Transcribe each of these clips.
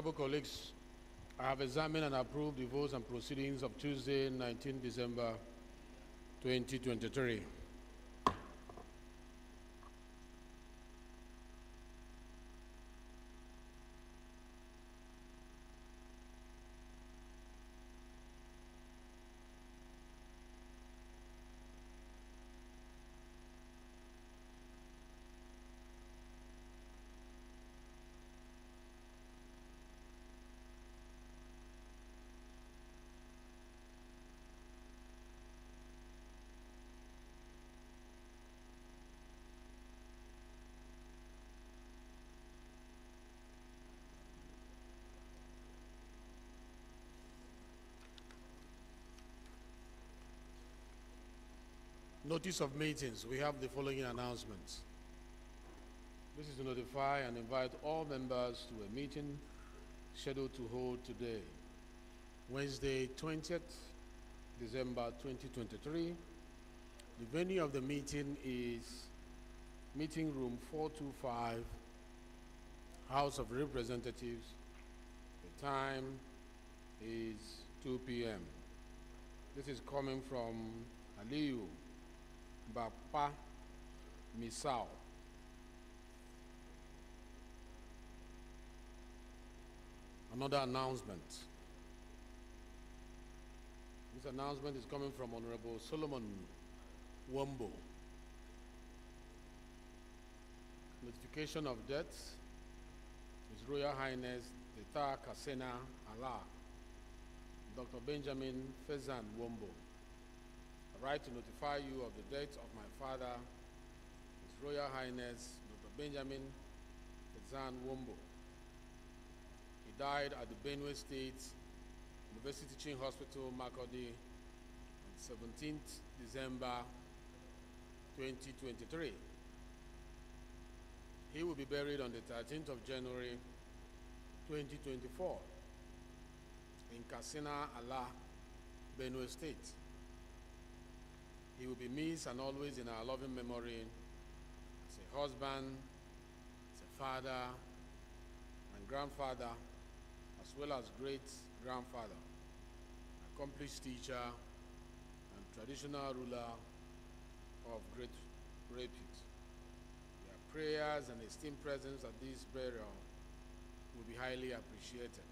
Honorable colleagues, I have examined and approved the votes and proceedings of Tuesday, 19 December 2023. Notice of meetings. We have the following announcements. This is to notify and invite all members to a meeting scheduled to hold today, Wednesday, 20th December 2023. The venue of the meeting is Meeting Room 425, House of Representatives. The time is 2 p.m. This is coming from Aliyu Bapa Misao. Another announcement. This announcement is coming from Honorable Solomon Wombo. Notification of death. His Royal Highness the Tar Kasena Allah, Dr. Benjamin Fezan Wombo. I write to notify you of the death of my father, His Royal Highness Dr. Benjamin Fezan Wombo. He died at the Benue State University Teaching Hospital, Makurdi, on 17th December 2023. He will be buried on the 13th of January 2024 in Kasena Allah, Benue State. He will be missed and always in our loving memory as a husband, as a father, and grandfather, as well as great-grandfather, accomplished teacher, and traditional ruler of great repute. Your prayers and esteemed presence at this burial will be highly appreciated.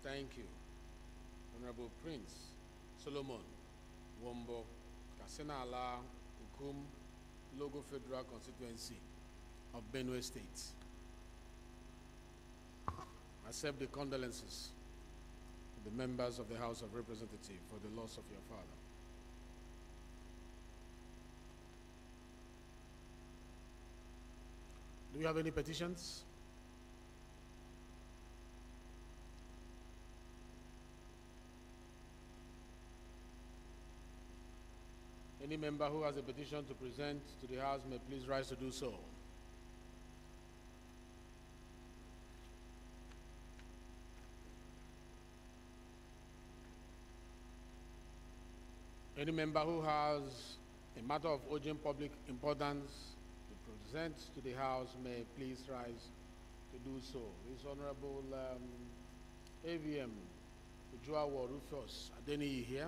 Thank you, Honorable Prince Solomon Wombo, Kasena Allah, Ukum, Logo Federal Constituency of Benue State. Accept the condolences of the members of the House of Representatives for the loss of your father. Do you have any petitions? Any member who has a petition to present to the House may please rise to do so. Any member who has a matter of urgent public importance to present to the House may please rise to do so. This Honorable AVM Ujuawa Rufus Adeniyi here.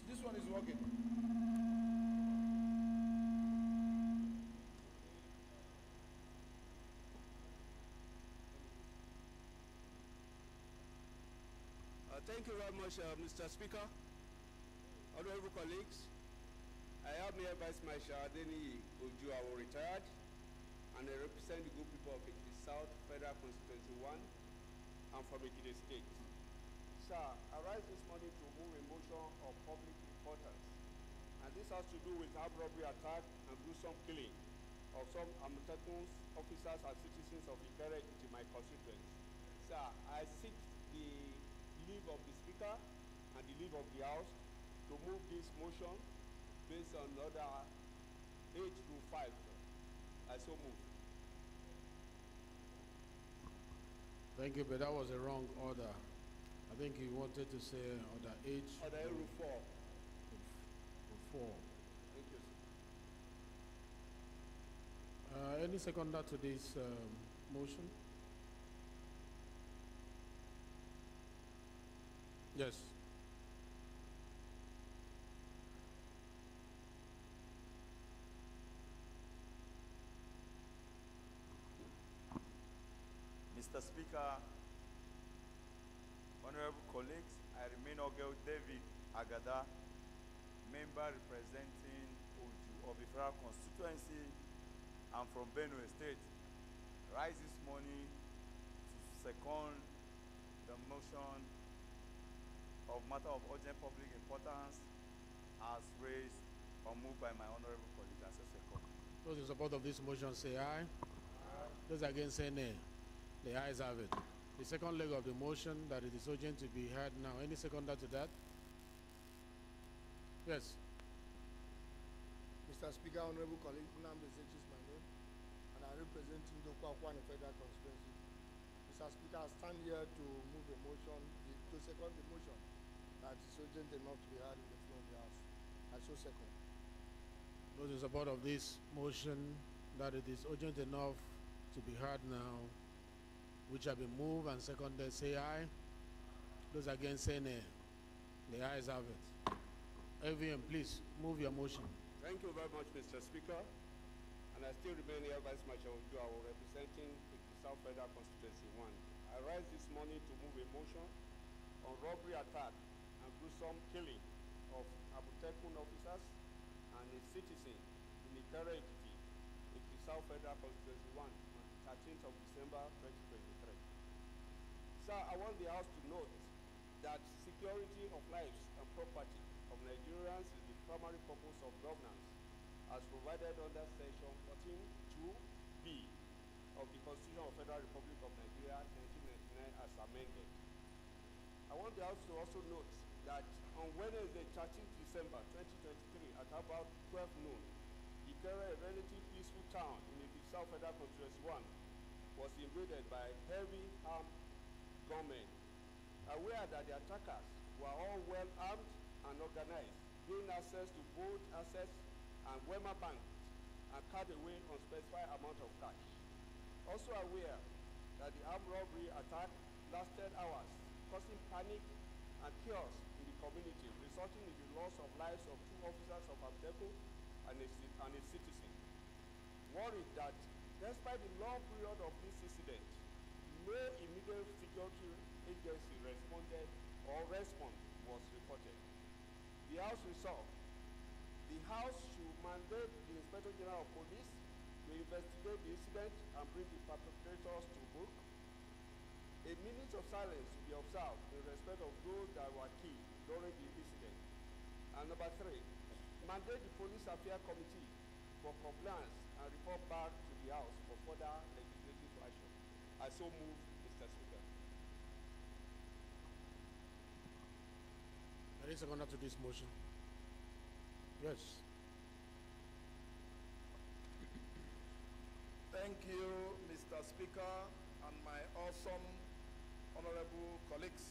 This one is working. Thank you very much, Mr. Speaker. Honorable colleagues, I am hereby Ismail Adeniyi Ujuawa retired, and I represent the good people of Ekiti South Federal Constituency 1 and from Ekiti State. Sir, I rise this morning to move a motion of public importance, and this has to do with armed robbery attack and gruesome killing of some Amotekun officers and citizens of Ikere Ekiti, my constituency. Sir, I seek the leave of the Speaker and the leave of the House to move this motion based on order 8 to 5. I so move. Thank you, but that was a wrong order. I think you wanted to say order H. Order 8 to 4. 4. Thank you, sir. Any seconder to this motion? Yes. Mr. Speaker, honorable colleagues, I remain Ogel David Agada, member representing Oju of the Federal Constituency and from Benue State. Rise this morning to second the motion of matter of urgent public importance as raised or moved by my honorable colleague as a second. Those in support of this motion say aye. Aye. Those against say nay. The ayes have it. The second leg of the motion that it is urgent to be heard now. Any seconder to that? Yes. Mr. Speaker, honorable colleague, Nnamdi Ezechi is my name, and I represent Ndokwa Akwani Federal Constituency. Mr. Speaker, I stand here to move a motion, to second the motion that is urgent enough to be heard in the floor of the House. I so second. Those in support of this motion that it is urgent enough to be heard now, which have been moved and seconded, say aye. Those against say nay. The ayes have it. AVM, please move your motion. Thank you very much, Mr. Speaker. And I still remain here Vice Marshal Ojuawo, representing the South Federal Constituency 1. I rise this morning to move a motion on robbery attack and gruesome killing of Amotekun officers and a citizen in Ikere Ekiti, the South Federal Constituency 1 on the 13th of December 2023. Sir, I want the House to note that security of lives and property of Nigerians is the primary purpose of governance as provided under Section 14(2)(b) of the Constitution of Federal Republic of Nigeria 1999 as amended. I want the House to also note that on Wednesday 13th December 2023 at about 12 noon, Ikere, a relatively peaceful town in the South Federal Constituency 1, was invaded by heavy armed gunmen. Aware that the attackers were all well armed and organized, gained access to both assets and Wema Bank and carried away unspecified amount of cash. Also aware that the armed robbery attack lasted hours, causing panic and chaos in the community, resulting in the loss of lives of 2 officers of Amotekun and a citizen. Worried that despite the long period of this incident, no immediate security agency responded or response was reported. The House resolved. The House should mandate the Inspector General of Police to investigate the incident and bring the perpetrators to book. A minute of silence will be observed in respect of those that were killed during the incident. And number 3, mandate the Police Affairs Committee for compliance and report back to the House for further legislative action. I so move, Mr. Speaker. Any seconder to this motion? Yes. Thank you, Mr. Speaker, and my awesome honorable colleagues.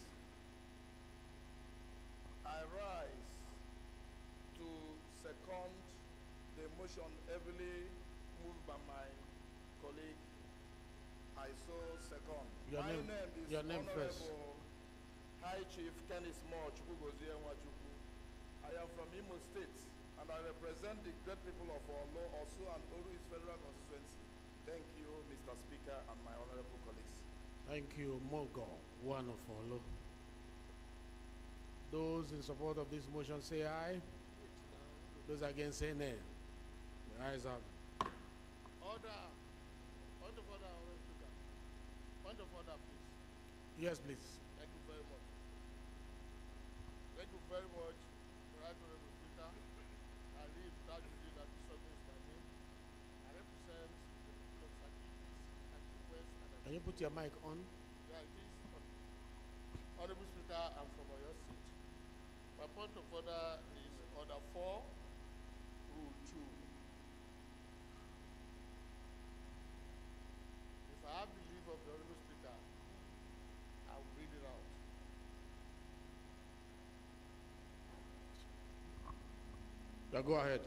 I rise to second the motion heavily moved by my colleague. I so second. Your my name is Honorable first. High Chief Kenneth Moore Chukwugozie Nwachukwu. I am from Imo State, and I represent the great people of Olo, Osu, and Oru East Federal Constituency. Thank you, Mr. Speaker, and my honorable colleagues. Thank you, Mogo, one of Olo. Those in support of this motion say aye. Those against say nay. The ayes have it. Order. order, please. Yes, please. Thank you very much. Thank you very much, Right Honorable Speaker. I read that you that the subject is my name. I represent the people of Saki West and Can you put your mic on? yeah, it is. Honorable Speaker, I'm from Oyo State. My point of order is Order 4, Rule 2. If I have the leave of the Honorable Speaker, I will read it out. Yeah, go ahead.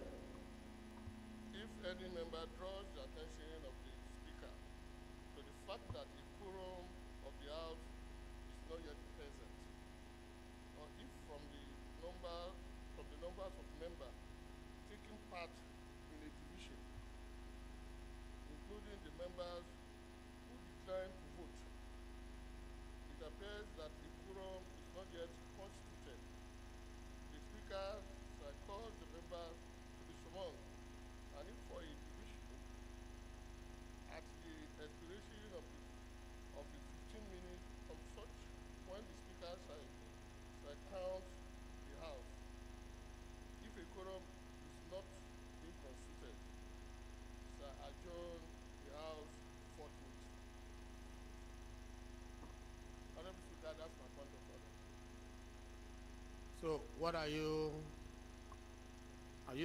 If any member draws the attention of the Speaker to the fact that the quorum of the House is not yet present, or if from the numbers of members taking part in a division, including the members who declined to vote, it appears that the quorum is not yet constituted. The Speaker shall cause the members to be summoned, and if for a division, at the expiration of the 15 minutes from such when the Speaker shall count the House. If a quorum is not being constituted, shall adjourn the House forthwith. Honorable Speaker, that's my point of order. So, what are you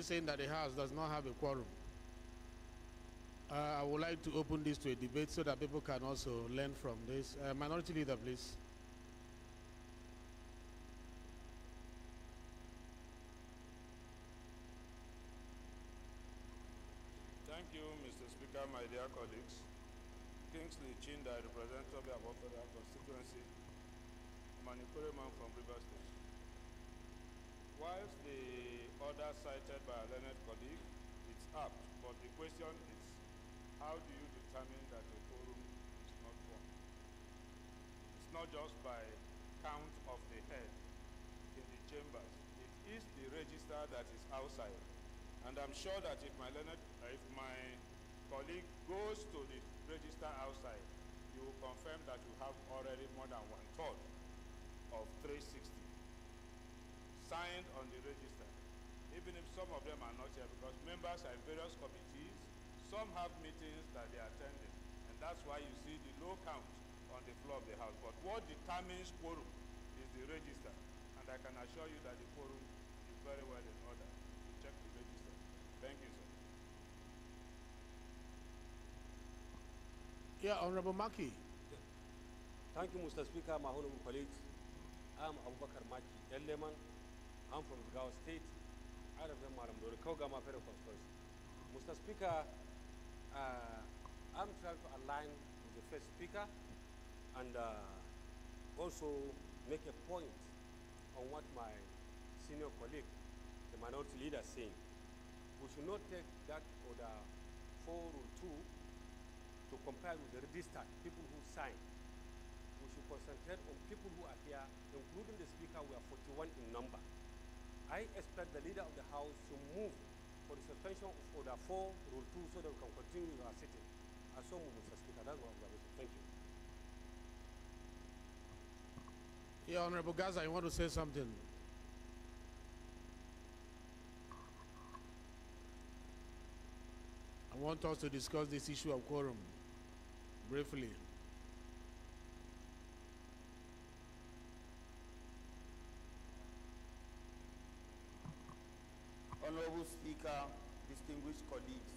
saying that the House does not have a quorum? I would like to open this to a debate so that people can also learn from this. Minority Leader, please. Thank you, Mr. Speaker, my dear colleagues. Kingsley Chinda, representative of the Above Federal Constituency. I'm an Ikoreman from Rivers State. Whilst the order cited by a learned colleague, it's apt, but the question is, how do you determine that a quorum is not formed? It's not just by count of the head in the chambers. It is the register that is outside. And I'm sure that if my colleague goes to the register outside, you will confirm that you have already more than 1/3 of 360 signed on the register, even if some of them are not here because members are in various committees. Some have meetings that they are attending, and that's why you see the low count on the floor of the House. But what determines quorum is the register, and I can assure you that the quorum is very well in order. You check the register. Thank you, sir. Yeah, Honorable Maki. Thank you, Mr. Speaker, my honorable colleagues. I'm Abubakar Maki Elleman. I'm from Gao State. I represent Maramdori Kogama Federal Constituency. Mr. Speaker, I'm trying to align with the first speaker and also make a point on what my senior colleague, the minority leader, is saying. We should not take that order 4 Rule 2 to compare with the registered people who signed. We should concentrate on people who are here, including the speaker. We are 41 in number. I expect the leader of the House to move for the suspension of Order 4, Rule 2, so that we can continue with our sitting. I so move, Mr. Speaker. That's my observation. Thank you. Yeah, Honorable Gaza, you want to say something? I want us to discuss this issue of quorum briefly. Honorable Speaker, distinguished colleagues,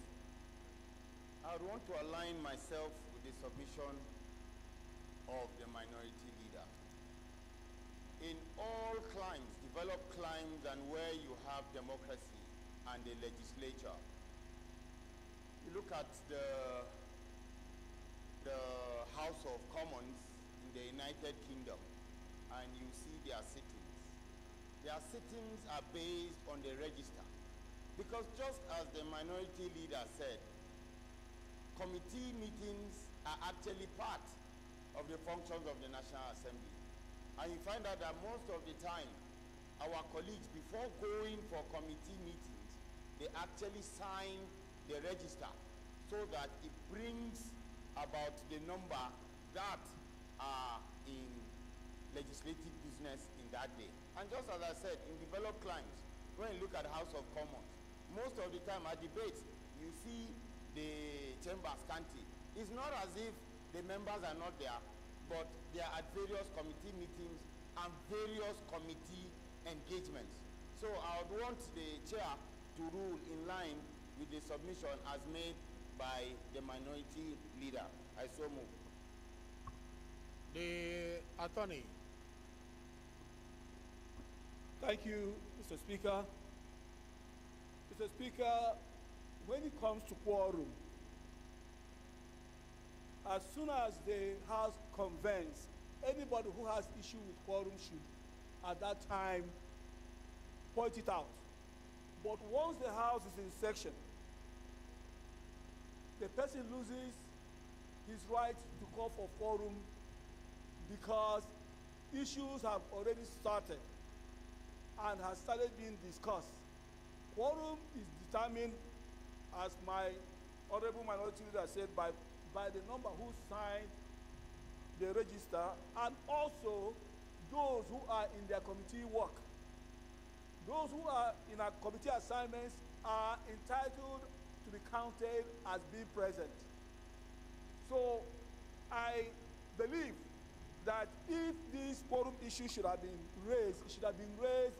I would want to align myself with the submission of the minority leader. In all climes, developed climes, and where you have democracy and the legislature, you look at the House of Commons in the United Kingdom and you see their sittings. Their sittings are based on the register. Because just as the minority leader said, committee meetings are actually part of the functions of the National Assembly. And you find out that most of the time, our colleagues, before going for committee meetings, they actually sign the register so that it brings about the number that legislative business in that day. And just as I said, in developed climes, when you look at the House of Commons, most of the time at debates, you see the chambers scanty. It's not as if the members are not there, but they are at various committee meetings and various committee engagements. So I would want the chair to rule in line with the submission as made by the minority leader. I so move. The attorney. Thank you, Mr. Speaker. Mr. Speaker, when it comes to quorum, as soon as the House convenes, anybody who has issue with quorum should, at that time, point it out. But once the House is in session, the person loses his right to call for quorum because issues have already started and has started being discussed. Quorum is determined, as my honorable minority leader said, by the number who signed the register, and also those who are in their committee work. Those who are in our committee assignments are entitled to be counted as being present. So I believe that if this quorum issue should have been raised, it should have been raised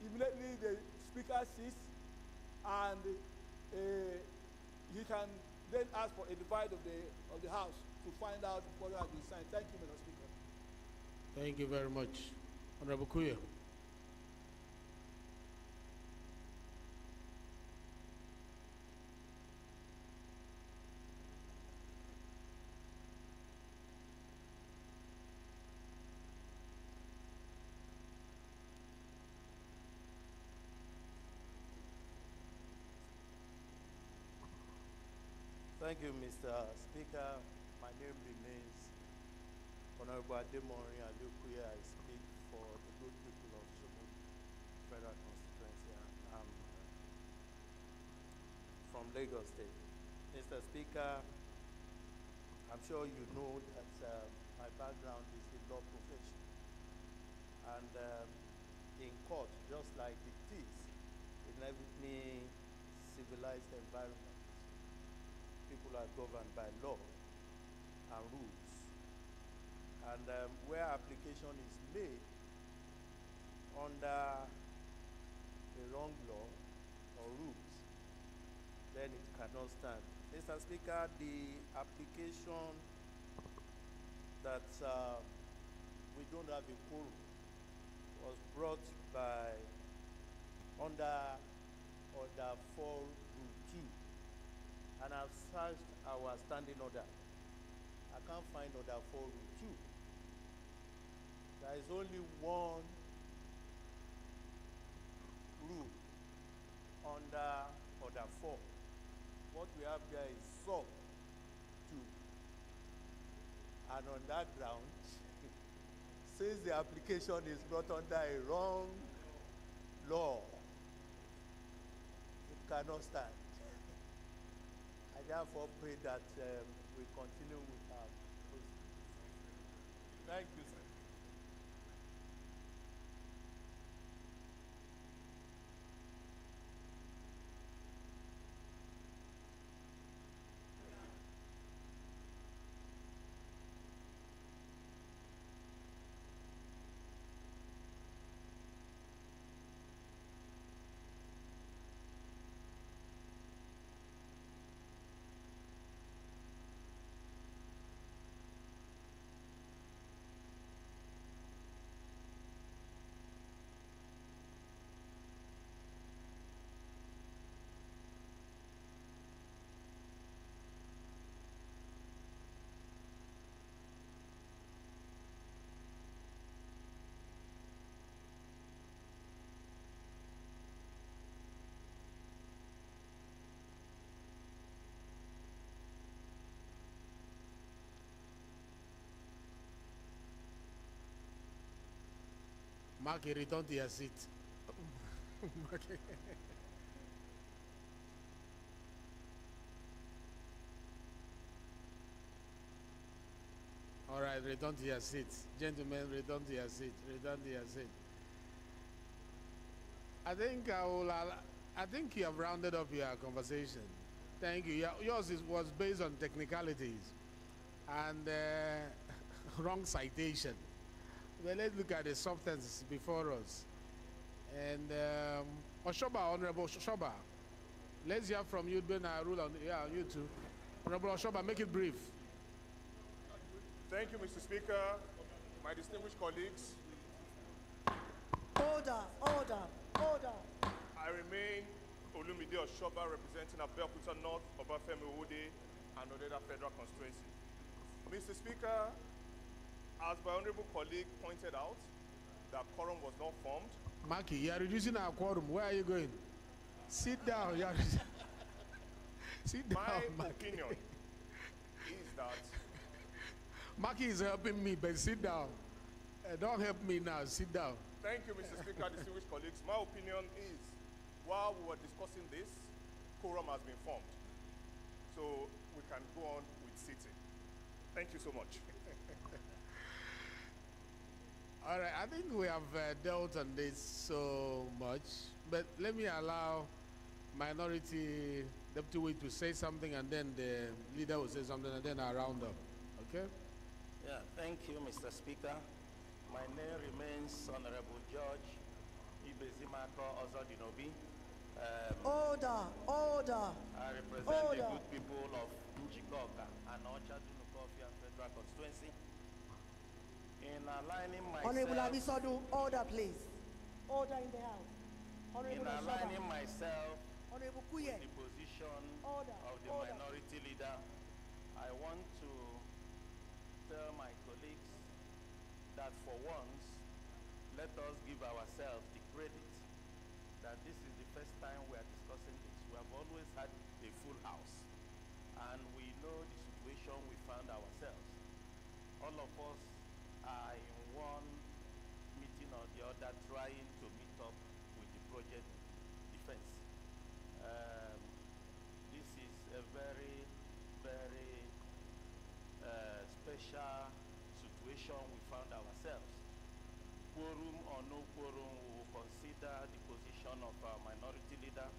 immediately the speaker ceases, and he can then ask for a divide of the House to find out whether it has been signed. Thank you, Mr. Speaker. Thank you very much. Honorable Kuya. Thank you, Mr. Speaker. My name remains Honorable Ademori Alukuya. I speak for the good people of Shomogi Federal Constituency, and I'm from Lagos State. Mr. Speaker, I'm sure you know that my background is the law profession. And in court, just like it is in every civilized environment, people are governed by law and rules. And where application is made under the wrong law or rules, then it cannot stand. Mr. Speaker, the application that we don't have a quorum was brought by under Order 4, Rule 2. And I've searched our standing order. I can't find Order 4, Rule 2. There is only one rule under Order 4. What we have there is sub 2. And on that ground, since the application is brought under a wrong law, it cannot stand. I therefore pray that we continue with our process. Thank you, sir. Mark, you return to your seat. Okay. All right, return to your seat. Gentlemen, return to your seat. Return to your seat. I think you have rounded up your conversation. Thank you. Yours was based on technicalities and wrong citation. Well, let's look at the substance before us. And Oshoba, Honorable Oshoba, let's hear from you. Then I rule on you too. Honorable Oshoba, make it brief. Thank you, Mr. Speaker, my distinguished colleagues. Order, order, order. I remain Olumide Oshoba, representing Abeokuta North, Obafemi Owode, and Odeda Federal Constituency. Mr. Speaker, as my honorable colleague pointed out, the quorum was not formed. Maki, you are reducing our quorum. Where are you going? Sit down. Sit down, My Maki. opinion is that Maki is helping me, but sit down. Don't help me now. Sit down. Thank you, Mr. Speaker, distinguished colleagues. My opinion is, while we were discussing this, quorum has been formed. So we can go on with sitting. Thank you so much. All right, I think we have dealt on this so much, but let me allow Minority Deputy Whip to say something, and then the leader will say something, and then I'll round up. Okay? Yeah, thank you, Mr. Speaker. My name remains Honorable George Ibezimako Ozodinobi. Order, order. I represent Order. the good people of Njikoka and Ocha Dunukofia Federal Constituency. In aligning Honorable myself, Abisodu, order please. Order in the house. in Honorable aligning Oshoba, myself Honorable with Kuye, the position Order, of the order. minority leader, I want to tell my colleagues that for once, let us give ourselves the credit that this is the first time we are discussing this. We have always had a full house, and we know the situation we found ourselves. All of us are in one meeting or the other trying to meet up with the project defense. This is a very, very special situation we found ourselves. Quorum or no quorum, we will consider the position of our minority leader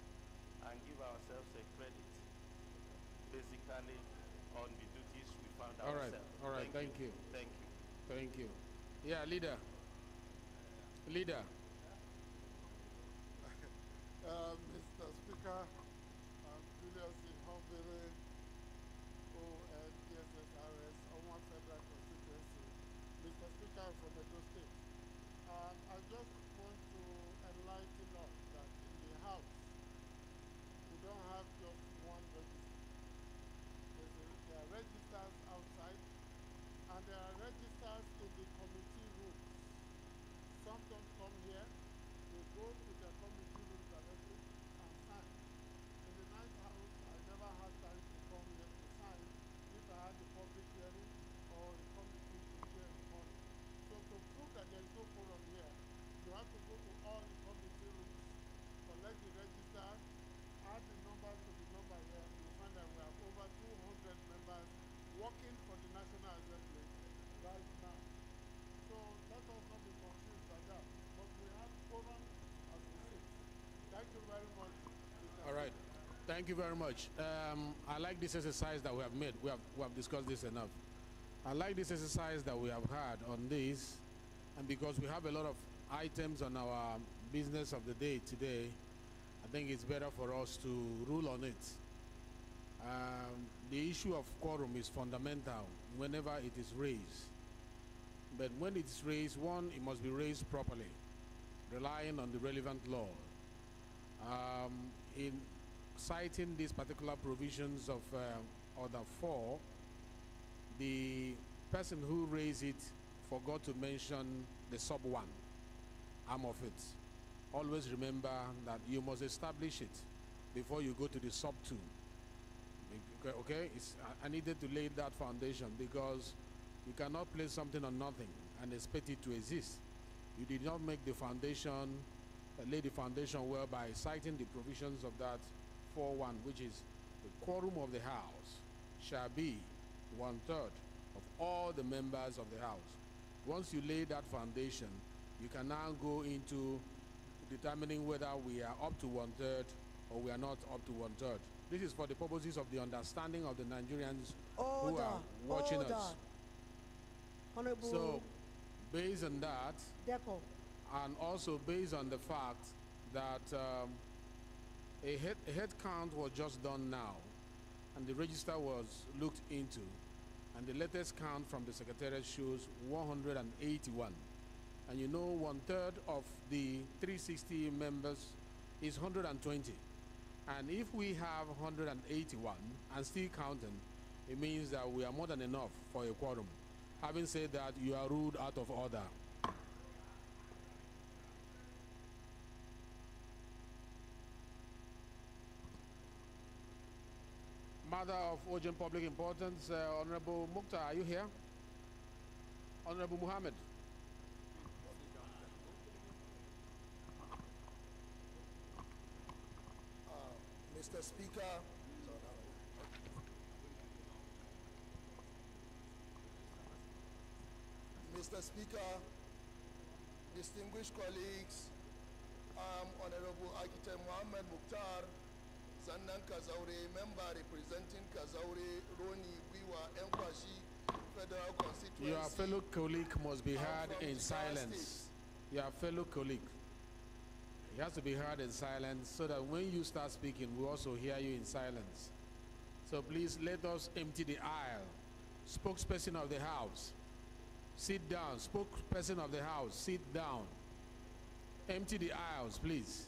and give ourselves a credit, basically, on the duties we found All right, ourselves. all right, thank you. Thank you. Thank you. Yeah, leader. Leader. Mr. Speaker, I'm Julius Ihonvere, ONDSSRS, Oman Federal Constituency. Mr. Speaker, I'm from Edo State. I just want to enlighten us that in the House, we don't have just one register. There are registers outside, and there are registers in the committee rooms. Some don't come here, they go to the committee room directly and sign. In the night house, I never had time to come here to sign if I had a public hearing or a committee to chair in morning. So to prove that there is no forum here, you have to go to all the committee rooms, collect the register, add the number to the number here, and you find that we have over 200 members working for the National Assembly right now. So let us not be confused by that. But we have forum as we sit. Thank you very much. Mr. All right. Thank you very much. I like this exercise that we have made. We have discussed this enough. I like this exercise that we have had on this, and because we have a lot of items on our business of the day today, I think it's better for us to rule on it. The issue of quorum is fundamental whenever it is raised. But when it is raised, one, it must be raised properly, relying on the relevant law. In citing these particular provisions of Order 4, the person who raised it forgot to mention the sub 1 arm of it. Always remember that you must establish it before you go to the sub 2. Okay? I needed to lay that foundation, because you cannot place something on nothing and expect it to exist. You did not make the foundation, lay the foundation well by citing the provisions of that 4.1, which is the quorum of the House shall be 1/3 of all the members of the House. Once you lay that foundation, you can now go into determining whether we are up to 1/3 or we are not up to 1/3. This is for the purposes of the understanding of the Nigerians who are watching us. Honorable So, based on that, Deco. and also based on the fact that a head count was just done now, and the register was looked into, and the latest count from the Secretariat shows 181. And you know 1/3 of the 360 members is 120. And if we have 181 and still counting, it means that we are more than enough for a quorum. Having said that, you are ruled out of order. Matter of urgent public importance, Honorable Mukhtar, are you here? Honorable Muhammad. Mr. Speaker, Mr. Speaker, distinguished colleagues, Honorable Architect Muhammad Mukhtar, Zannan Kazaure, member representing Kazaure, Roni, Biwa, Enkwashi, Federal Constituency. Your fellow colleague must be heard from in the silence. Your fellow colleague. He has to be heard in silence so that when you start speaking, we also hear you in silence. So please let us empty the aisle. Spokesperson of the House, sit down. Spokesperson of the House, sit down. Empty the aisles, please.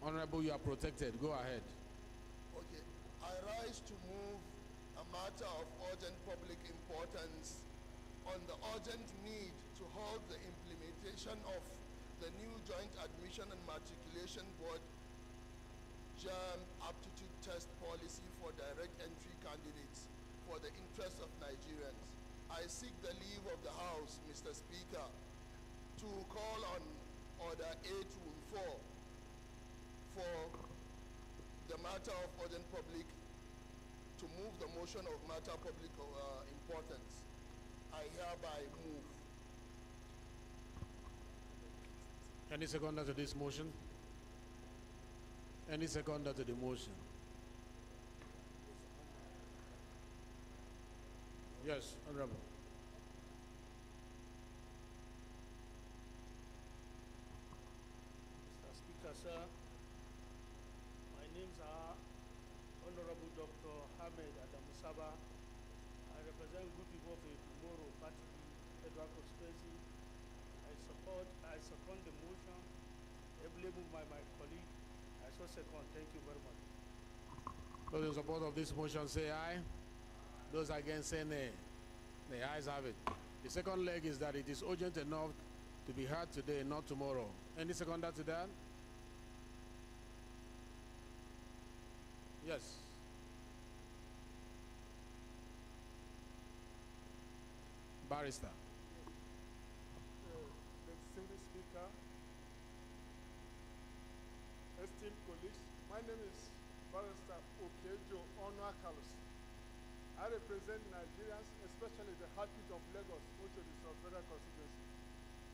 Honorable, you are protected. Go ahead. Okay. I rise to move a matter of urgent public importance on the urgent need to hold the implementation of the new Joint Admission and Matriculation Board JAM aptitude test policy for direct entry candidates for the interest of Nigerians. I seek the leave of the House, Mr. Speaker, to call on Order 8 Rule 4 for the matter of urgent public, to move the motion of matter of public importance. I hereby move. Any seconder to this motion? Any seconder to the motion? Yes, Honorable. Mr. Speaker, sir, my names are Honorable Dr. Hamed Adamusaba. I represent Good People for Tomorrow Party, Federal Constituency. I second the motion, ably moved by my colleague. I so second. Thank you very much. Those in support of this motion say aye. Those against say nay. The ayes have it. The second leg is that it is urgent enough to be heard today, not tomorrow. Any seconder to that? Yes. Barrister. The distinguished speaker, esteemed colleagues, my name is Barrister Okejo Onwa Carlos. I represent Nigerians, especially the heartbeat of Lagos, which is the Federal Constituency.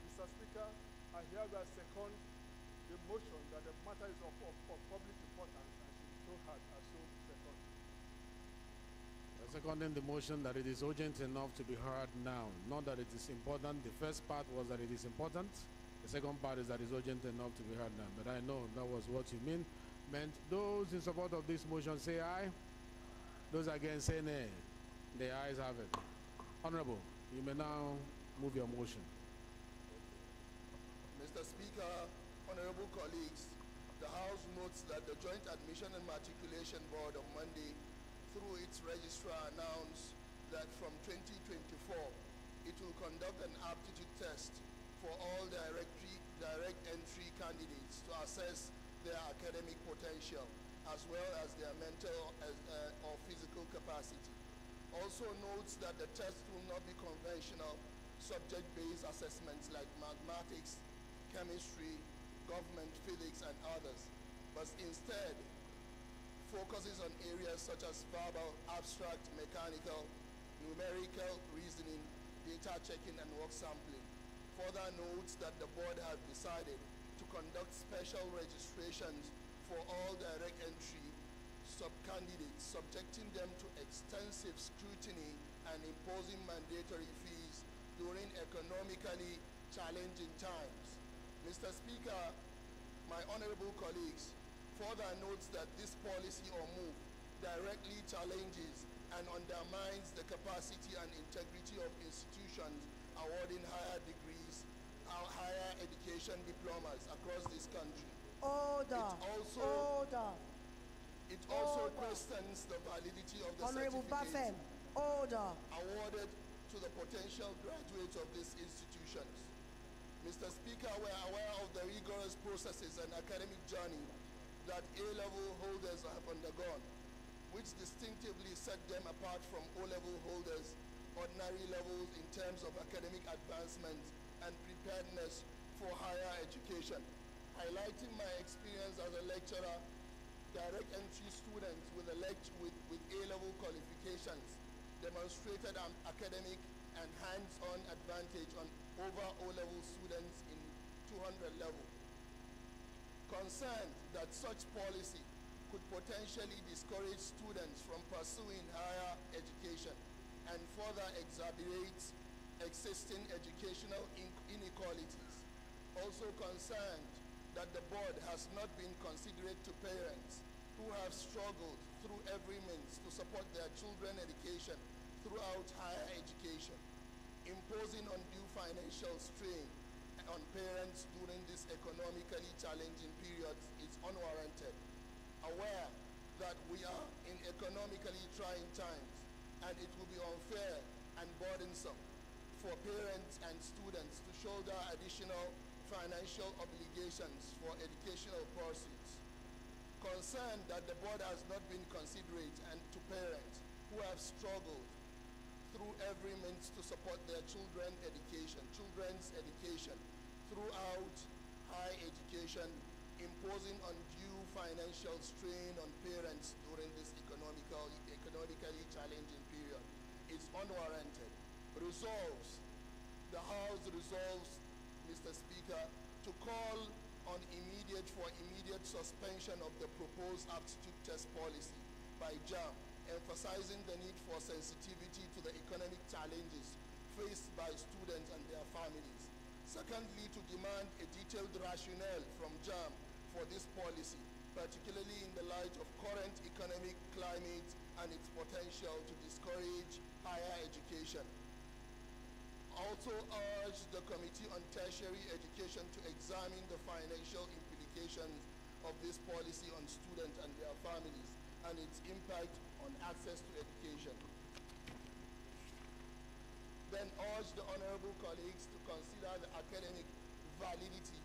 Mr. Speaker, I hereby second the motion that the matter is of public importance and should be so hard as so second. Seconding the motion that it is urgent enough to be heard now, not that it is important. The first part was that it is important. The second part is that it is urgent enough to be heard now. But I know that was what you meant. Those in support of this motion say aye. Those against say nay. The ayes have it. Honorable, you may now move your motion. Mr. Speaker, honorable colleagues, the House notes that the Joint Admission and Matriculation Board on Monday, through its registrar, announced that from 2024, it will conduct an aptitude test for all direct entry candidates to assess their academic potential, as well as their mental or physical capacity. Also notes that the test will not be conventional subject-based assessments like mathematics, chemistry, government, physics, and others, but instead focuses on areas such as verbal, abstract, mechanical, numerical reasoning, data checking, and work sampling. Further notes that the board has decided to conduct special registrations for all direct entry sub-candidates, subjecting them to extensive scrutiny and imposing mandatory fees during economically challenging times. Mr. Speaker, my honorable colleagues, further notes that this policy or move directly challenges and undermines the capacity and integrity of institutions awarding higher degrees, higher education diplomas across this country. Order. It also questions the validity of the Honorable Buffett. certificates Order. awarded to the potential graduates of these institutions. Mr. Speaker, we are aware of the rigorous processes and academic journey that A-level holders have undergone, which distinctively set them apart from O-level holders, ordinary levels in terms of academic advancement and preparedness for higher education. Highlighting my experience as a lecturer, direct entry students with A-level qualifications demonstrated an academic and hands-on advantage over O-level students in 200 level. Concerned that such policy could potentially discourage students from pursuing higher education and further exacerbates existing educational inequalities. Also concerned that the board has not been considerate to parents who have struggled through every means to support their children's education throughout higher education, imposing undue financial strain on parents during this economically challenging period is unwarranted. Aware that we are in economically trying times, and it will be unfair and burdensome for parents and students to shoulder additional financial obligations for educational pursuits. Concerned that the board has not been considerate and to parents who have struggled through every means to support their children's education throughout high education, imposing undue financial strain on parents during this economically challenging period is unwarranted. The House resolves, Mr. Speaker, to call on immediate suspension of the proposed aptitude test policy by JAM, emphasizing the need for sensitivity to the economic challenges faced by students and their families. Secondly, to demand a detailed rationale from JAM for this policy, particularly in the light of current economic climate and its potential to discourage higher education. Also urge the Committee on Tertiary Education to examine the financial implications of this policy on students and their families and its impact on access to education. Then urge the honorable colleagues to consider the academic validity,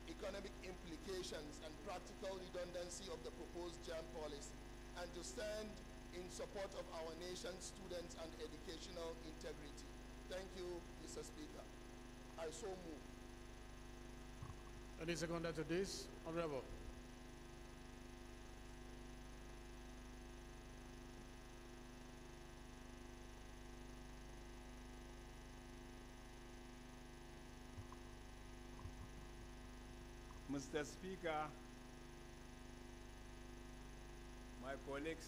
economic implications, and practical redundancy of the proposed JAM policy, and to stand in support of our nation's students and educational integrity. Thank you, Mr. Speaker. I so move. Any seconder to this? Honorable. Mr. Speaker, my colleagues,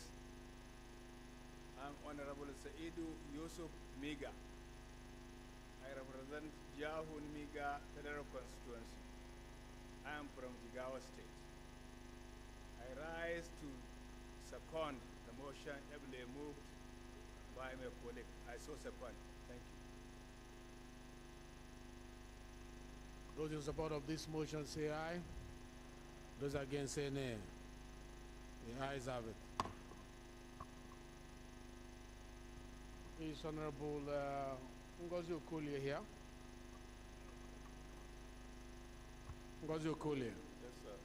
I'm Honorable Saidu Yusuf Miga. I represent Jahun Miga Federal Constituency. I am from Jigawa State. I rise to second the motion ably moved by my colleague. I so second. Thank you. Those in support of this motion say aye. Those against say nay. The ayes have it. Is Honorable Ngozi Okolie here? Ngozi Okolie. Yes, sir.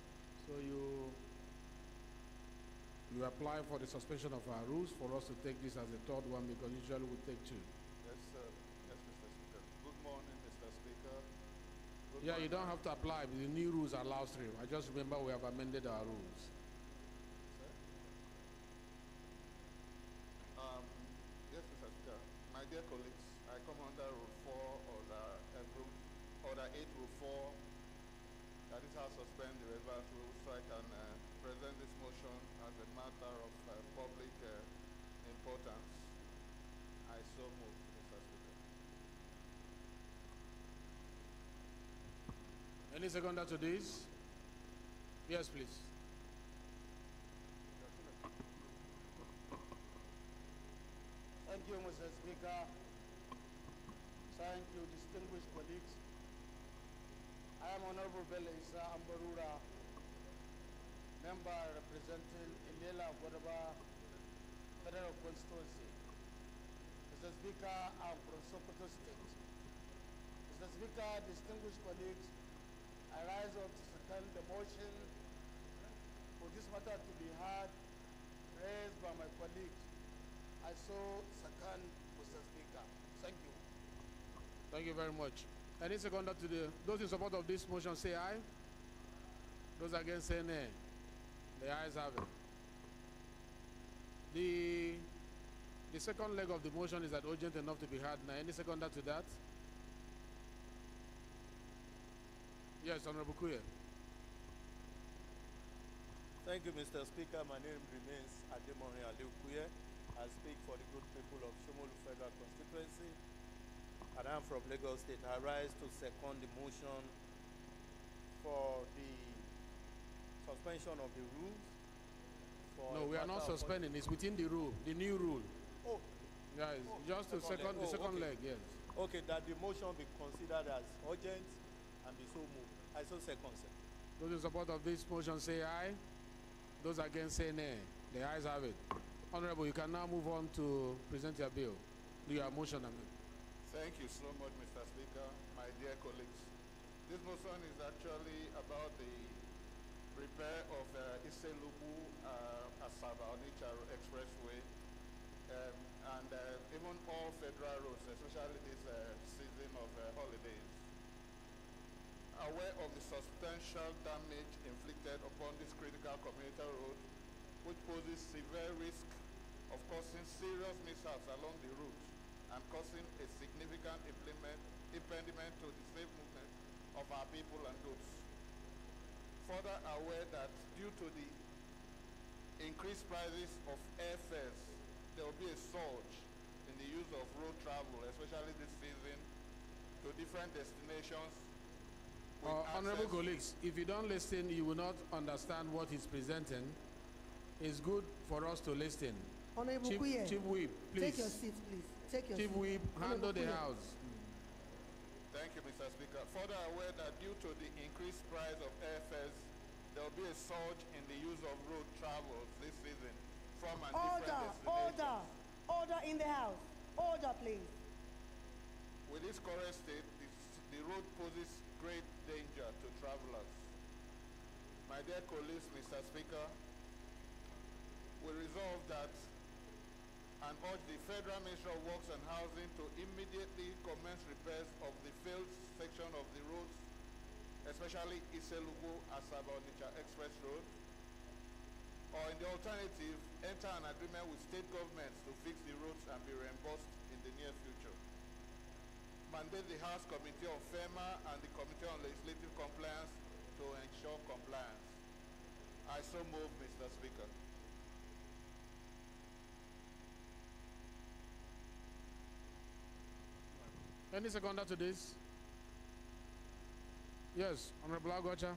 So you apply for the suspension of our rules for us to take this as a third one because usually we take two. Yes, sir. Yes, Mr. Speaker. Good morning, Mr. Speaker. Good Yeah, you morning. don't have to apply. The new rules allows three. I just remember we have amended our rules. Sir? dear colleagues, I come under Rule 4 Order 8, Rule 4, that this House suspend the relevant rules so I can present this motion as a matter of public importance. I so move, Mr. Speaker. Any seconder to this? Yes, please. Thank you, Mr. Speaker. Thank you, distinguished colleagues. I am Honorable Bello Isa Ambarura, member representing Ilela Godaba Federal Constituency. Mr. Speaker, I am from Sokoto State. Mr. Speaker, distinguished colleagues, I rise up to second the motion for this matter to be heard raised by my colleagues. I so second, Mr. Speaker. Thank you. Thank you very much. Any seconder to those in support of this motion say aye. Those against say nay. The ayes have it. The second leg of the motion is that urgent enough to be heard now. Any seconder to that? Yes, Honorable Kuye. Thank you, Mr. Speaker. My name remains Ademori Aliu Kuye. I speak for the good people of Shomolu Federal Constituency, and I'm from Lagos State. I rise to second the motion for the suspension of the rules. No, we are not suspending. It's within the rule, the new rule. Oh. Yeah, just the second okay. leg, yes. Okay, that the motion be considered as urgent and be so moved. I so second, sir. Those in support of this motion say aye. Those against say nay. The ayes have it. Honorable, you can now move on to present your bill. Your motion, I mean. Thank you so much, Mr. Speaker, my dear colleagues. This motion is actually about the repair of Iselugu Asaba Onitsha Expressway and even all federal roads, especially this season of holidays. Aware of the substantial damage inflicted upon this critical commuter road, which poses severe risk of causing serious mishaps along the route and causing a significant impediment to the safe movement of our people and goods. Further aware that due to the increased prices of airfares, there will be a surge in the use of road travel, especially this season, to different destinations. Honorable colleagues, if you don't listen, you will not understand what he's presenting. It's good for us to listen. Honorable Chief Whip, please. Take your seat, please. Take your Chief seat. Whip, handle the House. Thank you, Mr. Speaker. Further aware that due to the increased price of airfares, there will be a surge in the use of road travel this season from and different destinations. Order in the House. Order, please. With this current state, the road poses great danger to travelers. My dear colleagues, Mr. Speaker, we resolve that and urge the Federal Ministry of Works and Housing to immediately commence repairs of the failed section of the roads, especially Iselugu Asaba Onitsha Express Road, or in the alternative, enter an agreement with state governments to fix the roads and be reimbursed in the near future. Mandate the House Committee on FEMA and the Committee on Legislative Compliance to ensure compliance. I so move, Mr. Speaker. Any seconder to this? Yes, Honorable Agocha.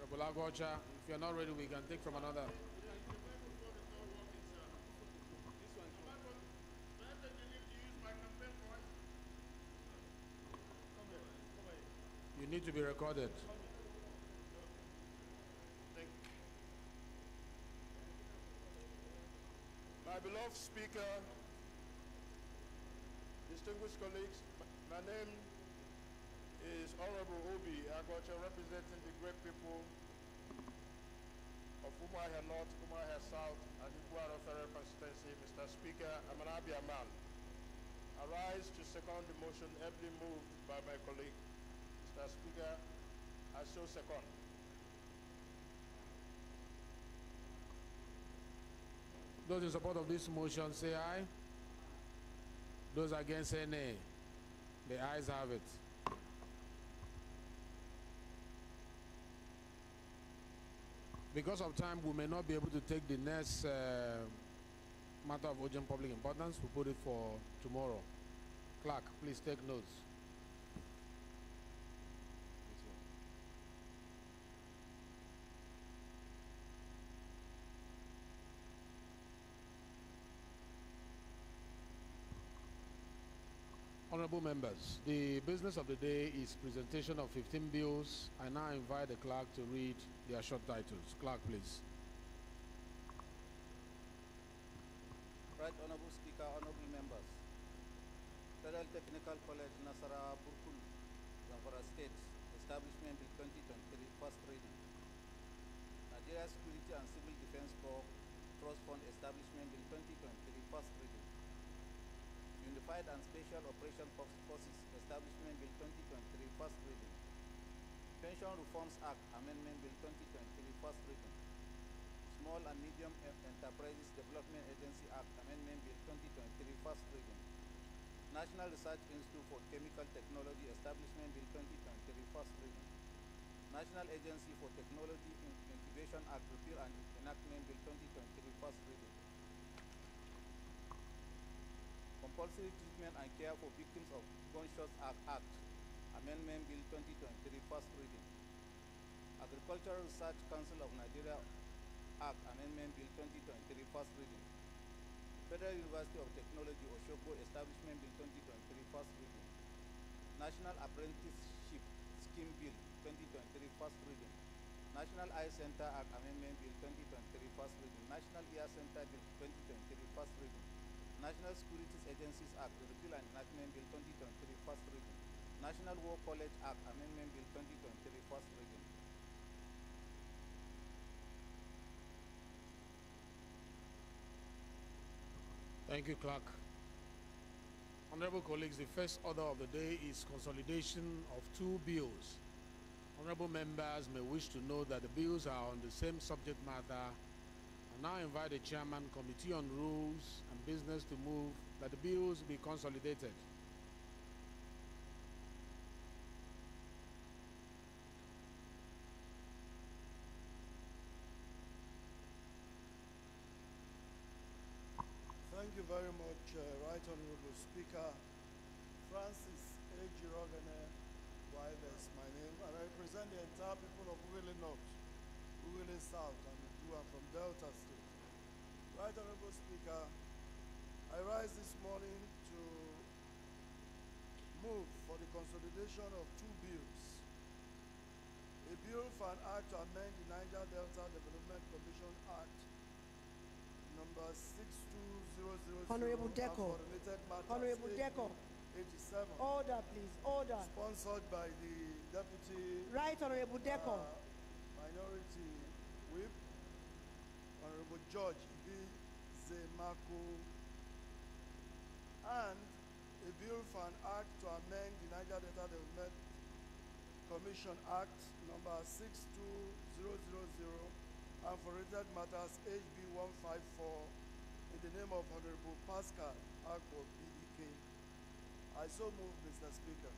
Bulagocha, if you're not ready, we can take from another. You need to be recorded. My beloved Speaker, distinguished colleagues, My name is Honorable Obi Agocha, representing the great people of Umuahia North, Umuahia South, and Iguaro Federal Constituency. Mr. Speaker, I'm an Abia man. I rise to second the motion ably moved by my colleague. Mr. Speaker, I so second. Those in support of this motion say aye. Those against say nay. The ayes have it. Because of time, we may not be able to take the next matter of urgent public importance. We put it for tomorrow. Clerk, please take notes. Honorable members, the business of the day is presentation of 15 bills. I now invite the clerk to read their short titles. Clerk, please. Right Honorable Speaker, honorable members. Federal Technical College, Nasara, Burkul, Zamfara State, Establishment Bill 2023, first reading. Nigeria Security and Civil Defense Corps, Trust Fund Establishment Bill 2023, first reading. Unified and Special Operation Forces Establishment Bill 2023, first reading. Pension Reforms Act Amendment Bill 2023, first reading. Small and Medium Enterprises Development Agency Act Amendment Bill 2023, first reading. National Research Institute for Chemical Technology Establishment Bill 2023, first reading. National Agency for Technology Incubation Act Repeal and Enactment Bill 2023, first reading. Compulsory Treatment and Care for Victims of Gunshots Act Amendment Bill 2023, first reading. Agricultural Research Council of Nigeria Act Amendment Bill 2023, first reading. Federal University of Technology Oshogo Establishment Bill 2023, first reading. National Apprenticeship Scheme Bill 2023, first reading. National Eye Center Act Amendment Bill 2023, first reading. National Ear Center Bill 2023, first reading. National Securities Agencies Act Repeal and Enactment Bill 2023, first reading. National War College Act Amendment Bill 2023, first reading. Thank you, Clerk. Honorable colleagues, the first order of the day is consolidation of two bills. Honorable members may wish to know that the bills are on the same subject matter. I now invite the Chairman, Committee on Rules and Business to move that the bills be consolidated. Thank you very much, Right Honorable Speaker. Francis A. Girogane, is my name, and I represent the entire people of Uwele North, Uwele South, and who are from Delta State. Right Honorable Speaker, I rise this morning to move for the consolidation of two bills. A bill for an act to amend the Niger Delta Development Commission Act number 62000 Honorable Deco. Honorable Deco. 87. Order, please. Order. Sponsored by the Deputy Right Honorable Deco. Minority Whip, Honorable George Ibi Zemako, and a bill for an act to amend the Niger Delta Development Commission Act number 62000 and for related matters HB 154 in the name of Honorable Pascal Agbo PDK. I so move, Mr. Speaker.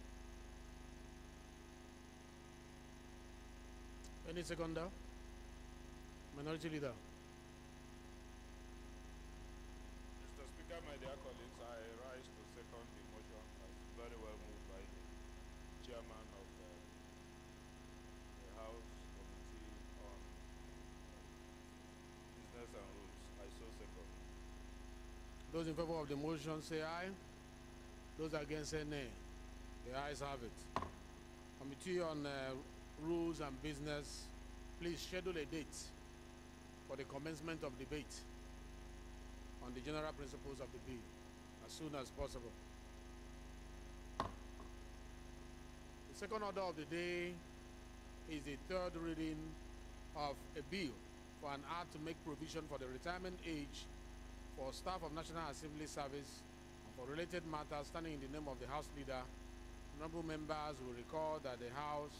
Any seconder? Minority Leader. Mr. Speaker, my dear colleagues, I rise to second the motion as very well moved by the chairman of the House Committee on Business and Rules. I so second. Those in favor of the motion say aye. Those against say nay. The ayes have it. Committee on Rules and Business, please schedule a date for the commencement of debate on the general principles of the bill as soon as possible. Second order of the day is the third reading of a bill for an act to make provision for the retirement age for staff of National Assembly service and for related matters standing in the name of the House Leader. Honorable members will recall that the House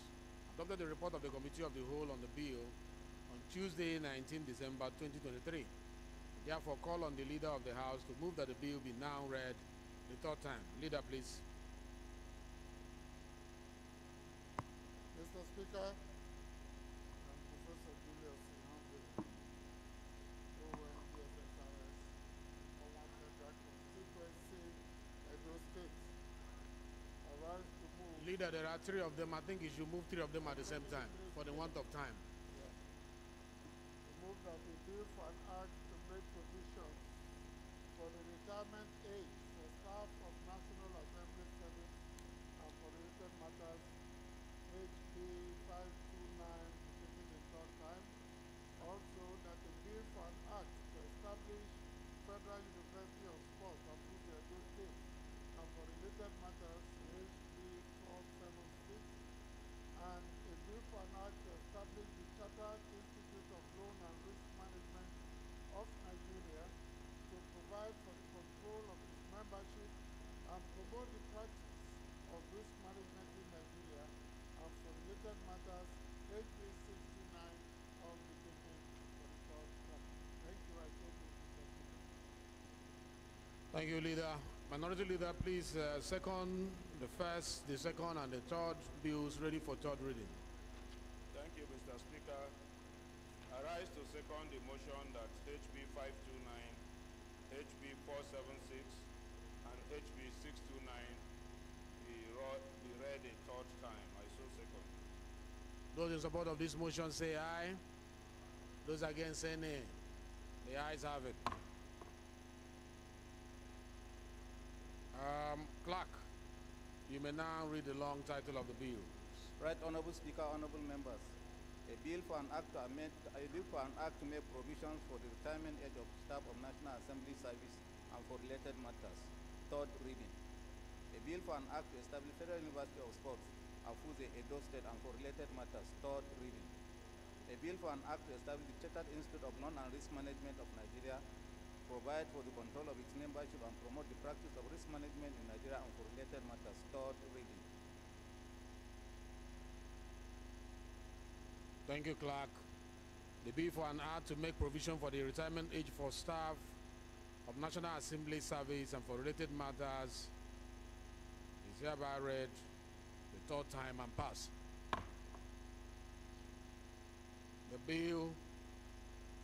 adopted the report of the Committee of the Whole on the bill on Tuesday, 19 December 2023. Therefore, call on the Leader of the House to move that the bill be now read the third time. Leader, please. Mr. Speaker, I'm Professor Julius Inhambe, OM DSSRS, Former Federal Constituency, Edo State. I rise to move. Leader, there are three of them. I think you should move three of them at the same time for the want of time. To move that the bill for an act to make provisions for the retirement age for staff of National Assembly service and for related matters, HB 529, taken the third time. Also, that the bill for an act to establish Federal University of Sports of Edo State and for related matters, HB 476, and a bill for an act to establish the Chartered Institute of Loan and Risk Management of Nigeria to provide for the control of its membership and promote the practice of risk management in Nigeria and for related matters, HB 69 of the taken for the third time. Thank you. I told you. Thank you, Leader. Minority Leader, please second the first, the second, and the third bills ready for third reading. Thank you, Mr. Speaker. I rise to second the motion that HB 529, HB 476, and HB 629 be read a third time. I so second. Those in support of this motion say aye. Those against say nay. The ayes have it. Clerk, you may now read the long title of the bill. Right Honorable Speaker, honorable members, a bill for an act to make provisions for the retirement age of staff of National Assembly service and for related matters. Third reading. A bill for an act to establish Federal University of Sports, Afuse, Edo State, and for related matters. Third reading. A bill for an act to establish the Chartered Institute of Loan and Risk Management of Nigeria, provide for the control of its membership and promote the practice of risk management in Nigeria and for related matters. Third reading. Thank you, Clerk. The bill for an act to make provision for the retirement age for staff of National Assembly service and for related matters is hereby read the third time and passed. The bill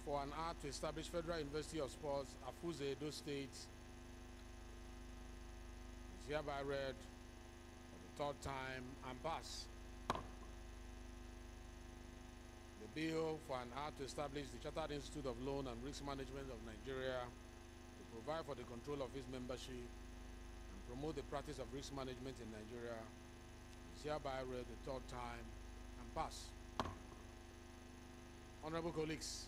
for an act to establish Federal University of Sports, Afuse, Edo State is hereby read for the third time and passed. The bill for an act to establish the Chartered Institute of Loan and Risk Management of Nigeria to provide for the control of its membership and promote the practice of risk management in Nigeria is hereby read the third time and passed. Honorable colleagues,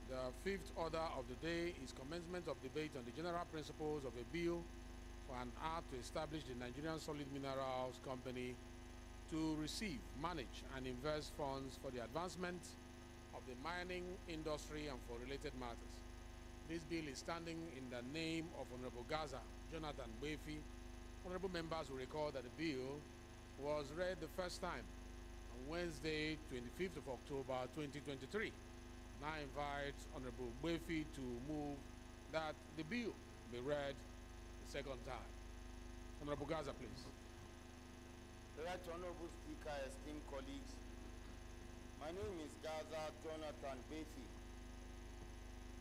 the fifth order of the day is commencement of debate on the general principles of a bill for an act to establish the Nigerian Solid Minerals Company to receive, manage, and invest funds for the advancement of the mining industry and for related matters. This bill is standing in the name of Honorable Gaza Jonathan Wefi. Honorable members will recall that the bill was read the first time on Wednesday, 25th of October, 2023. I invite Honorable Wefi to move that the bill be read the second time. Honorable Gaza, please. Right Honorable Speaker, esteemed colleagues, my name is Gaza Jonathan Befi,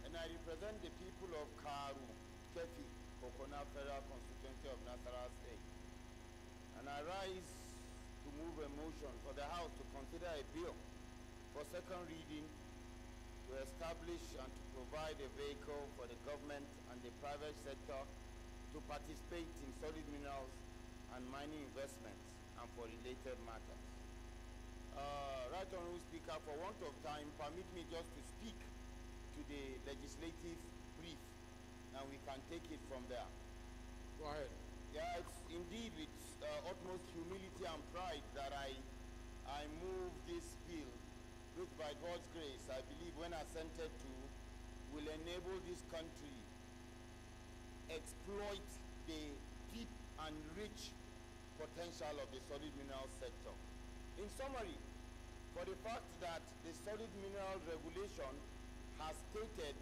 and I represent the people of Karu, Kefi, Kokona Federal Constituency of Nasarawa State. And I rise to move a motion for the House to consider a bill for second reading to establish and to provide a vehicle for the government and the private sector to participate in solid minerals and mining investments and for related matters. Right Honorable Speaker, for want of time, permit me just to speak to the legislative brief, and we can take it from there. Go ahead. Yeah, it's indeed with utmost humility and pride that I move this bill, which by God's grace, I believe when assented to, will enable this country exploit the deep and rich potential of the solid mineral sector. In summary, for the fact that the solid mineral regulation has stated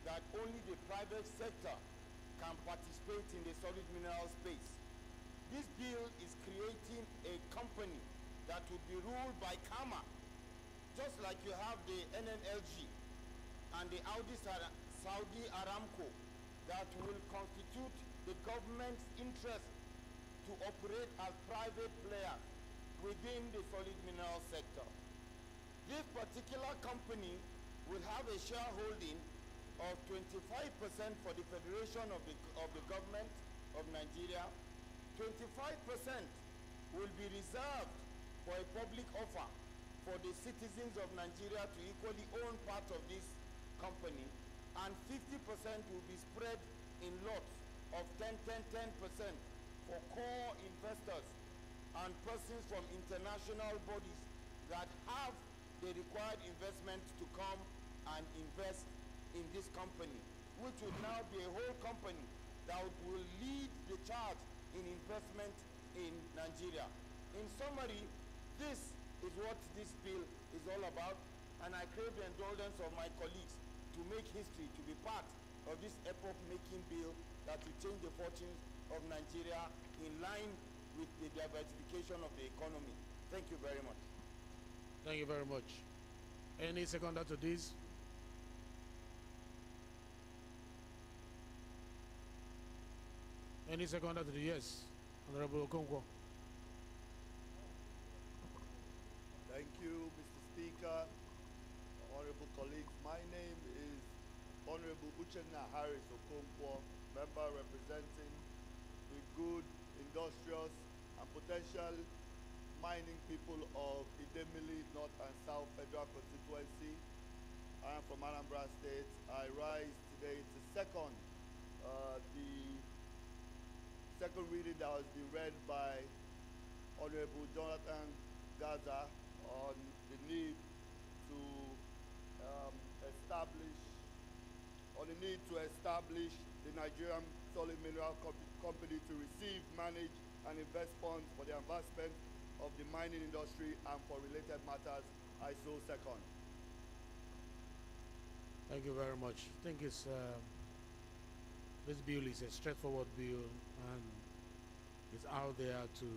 that only the private sector can participate in the solid mineral space, this bill is creating a company that will be ruled by KAMA, just like you have the NNLG and the Saudi Aramco, that will constitute the government's interest to operate as private players within the solid mineral sector. This particular company will have a shareholding of 25% for the Federation of the Government of Nigeria. 25% will be reserved for a public offer for the citizens of Nigeria to equally own part of this company, and 50% will be spread in lots of 10% for core investors and persons from international bodies that have the required investment to come and invest in this company, which will now be a whole company that will lead the charge in investment in Nigeria. In summary, this is what this bill is all about, and I crave the indulgence of my colleagues to make history, to be part of this epoch-making bill that will change the fortunes of Nigeria in line with the diversification of the economy. Thank you very much. Thank you very much. Any seconder to this? Any seconder to the yes? Honorable Okonkwo. Thank you, Mr. Speaker, honorable colleagues. My name is Honorable Uchenna Harris Okonkwo, member representing the good, industrious, and potential mining people of Idemili North and South Federal Constituency. I am from Anambra State. I rise today to second the second reading that was being read by Honorable Jonathan Gaza on the need to establish the Nigerian Solid Mineral Company to receive, manage, and invest funds for the advancement of the mining industry and for related matters. I so second. Thank you very much. I think it's this bill is a straightforward bill, and it's out there to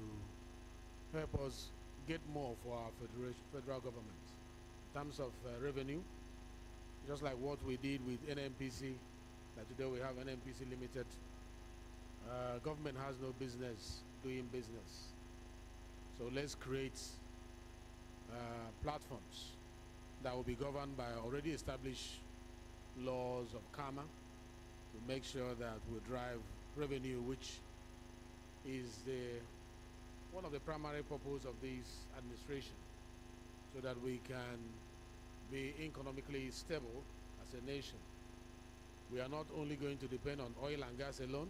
help us get more for our federal government in terms of revenue, just like what we did with NNPC. That today we have NNPC Limited. Government has no business doing business, so let's create platforms that will be governed by already established laws of karma to make sure that we drive revenue, which is one of the primary purposes of this administration, so that we can be economically stable as a nation. We are not only going to depend on oil and gas alone.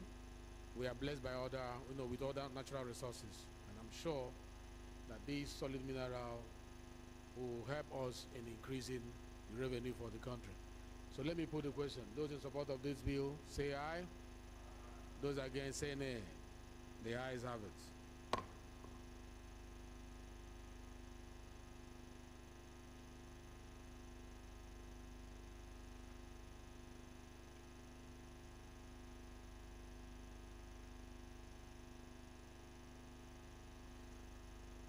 We are blessed by with other natural resources, and I'm sure that these solid mineral will help us in increasing the revenue for the country. So let me put the question. Those in support of this bill, say aye. Those against, say nay. The ayes have it.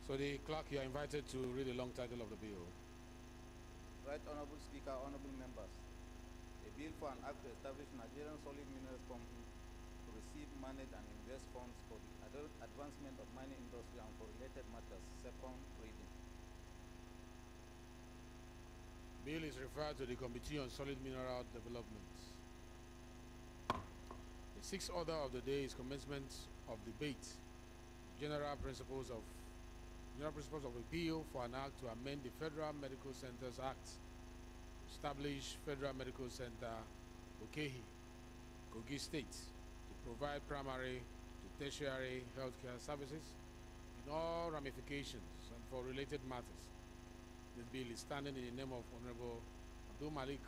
So the clerk, you are invited to read the long title of the bill. Right Honorable Speaker, honorable members. A bill for an act to establish Nigerian Solid Minerals Company to receive, manage, and invest funds for the advancement of mining industry and for related matters. Second reading. Bill is referred to the Committee on Solid Mineral Development. The sixth order of the day is commencement of debate. General principles of a bill for an act to amend the Federal Medical Centers Act to establish Federal Medical Center Okehi, Kogi State, to provide primary to tertiary healthcare services in all ramifications and for related matters. This bill is standing in the name of Honorable Abdul Malik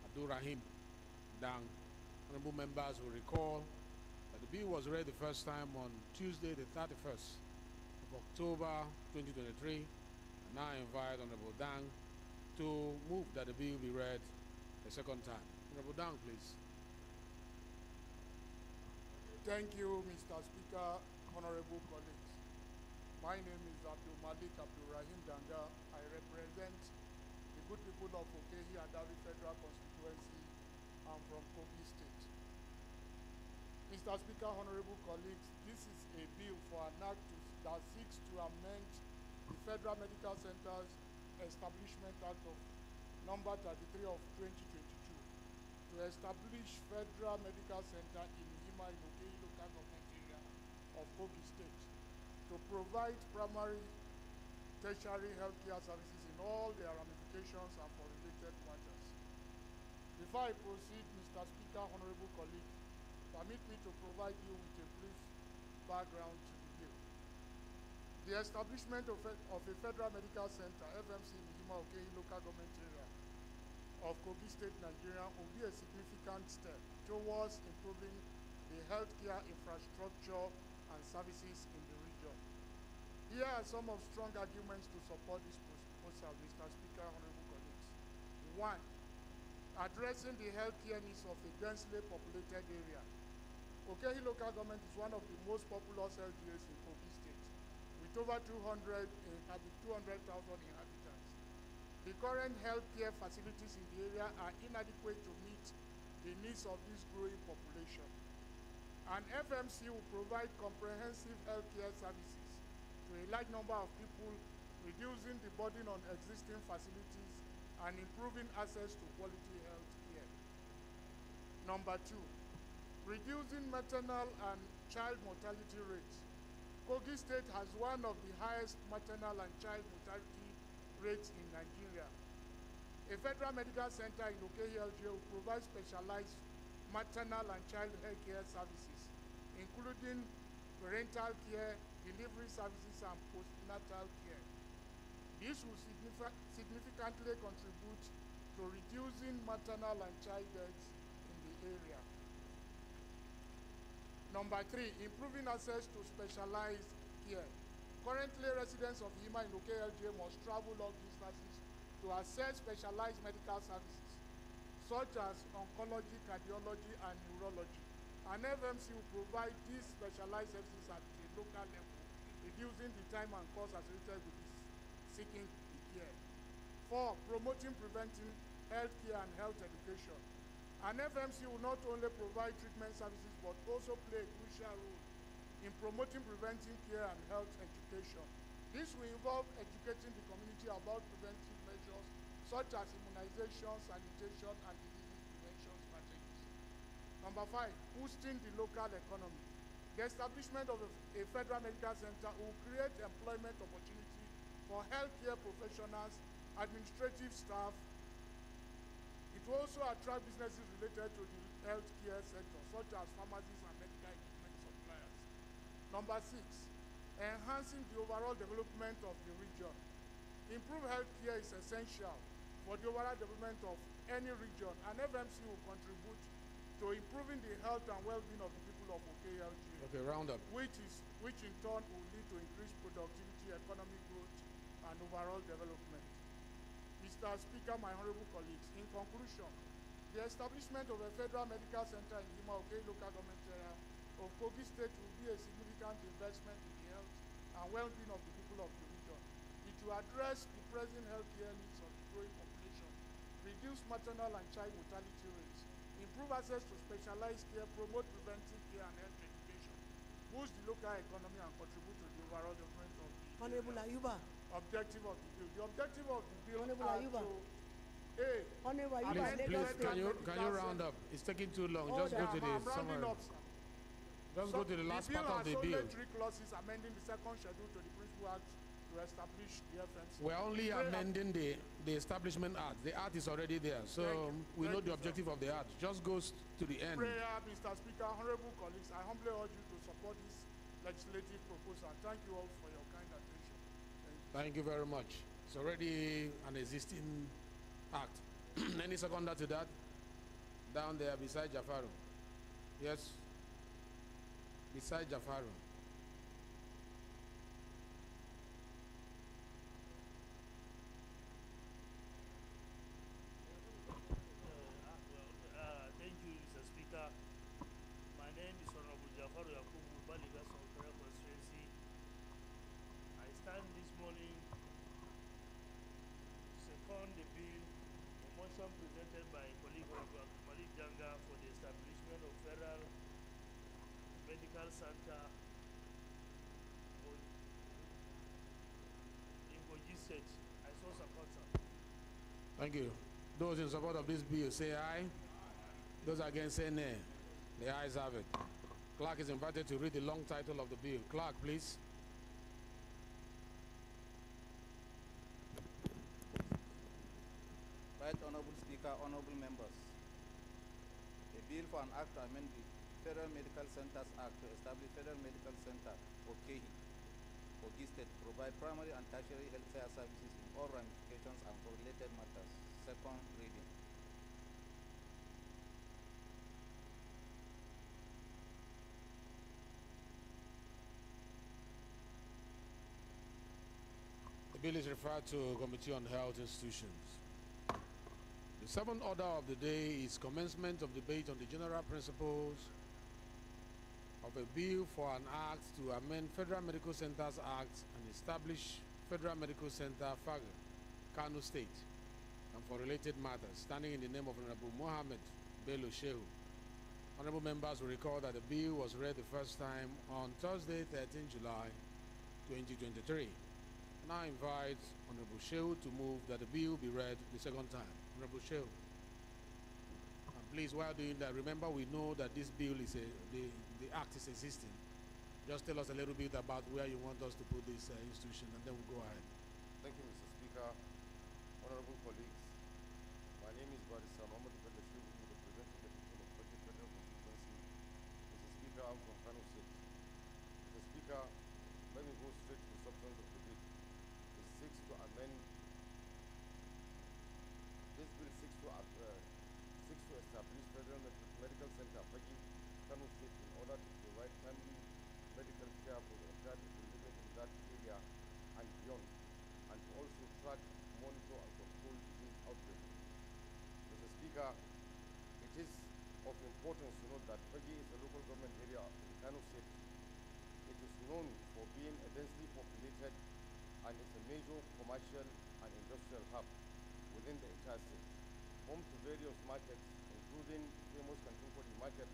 Abdul Rahim Dang. Honorable members will recall that the bill was read the first time on Tuesday, the 31st of October 2023. And now I invite Honorable Dang to move that the bill be read a second time. Honorable Dang, please. Thank you, Mr. Speaker, honorable colleagues. My name is Abdul Malik Abdul Rahim Danga. I represent the good people of Okehi Adawi Federal Constituency. I'm from Kogi State. Mr. Speaker, honorable colleagues, this is a bill for an act that seeks to amend the Federal Medical Centers Establishment Act of number 33 of 2022 to establish Federal Medical Center in Hima in Okehi local government area of Kogi State to provide primary, tertiary healthcare services in all their ramifications and for related matters. Before I proceed, Mr. Speaker, honorable colleagues, permit me to provide you with a brief background to the bill. The establishment of a Federal Medical Center, FMC, in Hima Okehi local government area of Kogi State, Nigeria, will be a significant step towards improving the healthcare infrastructure and services in the region. Here are some of strong arguments to support this proposal, Mr. Speaker, honorable colleagues. 1. Addressing the healthcare needs of a densely populated area. Okehi local government is one of the most populous LGAs in Kogi State, with over 200,000 inhabitants. The current healthcare facilities in the area are inadequate to meet the needs of this growing population. An FMC will provide comprehensive healthcare services to a large number of people, reducing the burden on existing facilities and improving access to quality health care. Number 2, reducing maternal and child mortality rates. Kogi State has one of the highest maternal and child mortality rates in Nigeria. A Federal Medical Center in Okehi LGA will provide specialized maternal and child health care services, including parental care, delivery services, and postnatal care. This will significantly contribute to reducing maternal and child deaths in the area. Number 3, improving access to specialized care. Currently, residents of Hima in Okehi LGA must travel long distances to access specialized medical services, such as oncology, cardiology, and neurology. An FMC will provide these specialized services at the local level, reducing the time and cost associated with this seeking the care. 4, promoting preventive health care and health education. An FMC will not only provide treatment services but also play a crucial role in promoting preventive care and health education. This will involve educating the community about preventive measures such as immunization, sanitation, and disease prevention strategies. Number 5, boosting the local economy. The establishment of a Federal Medical Center will create employment opportunity for healthcare professionals, administrative staff. It will also attract businesses related to the healthcare sector, such as pharmacies and medical equipment suppliers. Number 6, enhancing the overall development of the region. Improved healthcare is essential for the overall development of any region, and FMC will contribute to improving the health and well-being of the people of Okehi LGA. Okay, round up. Which in turn will lead to increased productivity, economic growth, and overall development. Mr. Speaker, my honorable colleagues, in conclusion, the establishment of a Federal Medical Center in Hima Okehi local government area of Kogi State will be a significant investment in the health and well-being of the people of the region. It will address the present healthcare needs of the growing population, reduce maternal and child mortality rates, improve access to specialized care, promote preventive care and health education, boost the local economy, and contribute to the overall development of the Honorable Ayuba. objective of the bill. The objective of the bill Honorable are Ayuba. to A. Honorable Ayuba, Please, let please, us can you round up? It's taking too long. Just go to the I'm rounding summary. up, sir. Just go to the last part of the The bill bill. has only 3 clauses amending the second schedule to the Principal Act to establish the FNC. We're only Pray- amending the establishment act. The act is already there, so we know Thank the you, sir. objective of the act. Just goes to the end. Prayer, Mr. Speaker, honorable colleagues, I humbly urge you to support this legislative proposal. Thank you all for your kind attention. Thank you very much. It's already an existing act. Any seconder to that? Down there beside Jafaru. Yes. Beside Jafaru. Thank you, Mr. Speaker. My name is Honorable Jafaru Yakubu, Baligas of Prayer Constituency. I stand this morning to second the bill, a motion presented by colleague Honorable Malik Janga for the establishment of Federal Medical Center in Kogi State. I so support, sir. Thank you. Those in support of this bill say aye. Those against say nay. The ayes have it. Clerk is invited to read the long title of the bill. Clerk, please. Right Honorable Speaker, honorable members. A bill for an act to amend the Federal Medical Centers Act to establish Federal Medical Center for KEHI, Kogi State, to provide primary and tertiary healthcare services in all ramifications and for related matters. Second reading. The bill is referred to Committee on Health Institutions. The seventh order of the day is commencement of debate on the general principles of a bill for an act to amend Federal Medical Centers Act and establish Federal Medical Center, FAG, Kano State, and for related matters, standing in the name of Honorable Mohammed Bello Shehu. Honorable members will recall that the bill was read the first time on Thursday, 13 July 2023. Now I invite Honorable Shehu to move that the bill be read the second time. Honorable Shehu. And please, while doing that, remember we know that this bill is the act is existing. Just tell us a little bit about where you want us to put this institution, and then we'll go ahead. Thank you, Mr. Speaker. Honorable colleagues, my name is Barrister Mohammed Bello Shehu, representing the people of Fati Federal Constituency. Mr. Speaker, I'm from Kano State. Mr. Speaker, let me go straight to the substance of the bill. It seeks to amend. This bill seeks to establish Federal Medical Center, Fagi, Kano State, in order to provide timely medical care for the entire people living in that area and beyond, and to also track, monitor, and control disease outbreaks. Mr. Speaker, it is of importance to note that Fagi is a local government area in Kano State. It is known for being a densely populated and is a major commercial and industrial hub within the entire state, home to various markets, including famous Kantunkori market,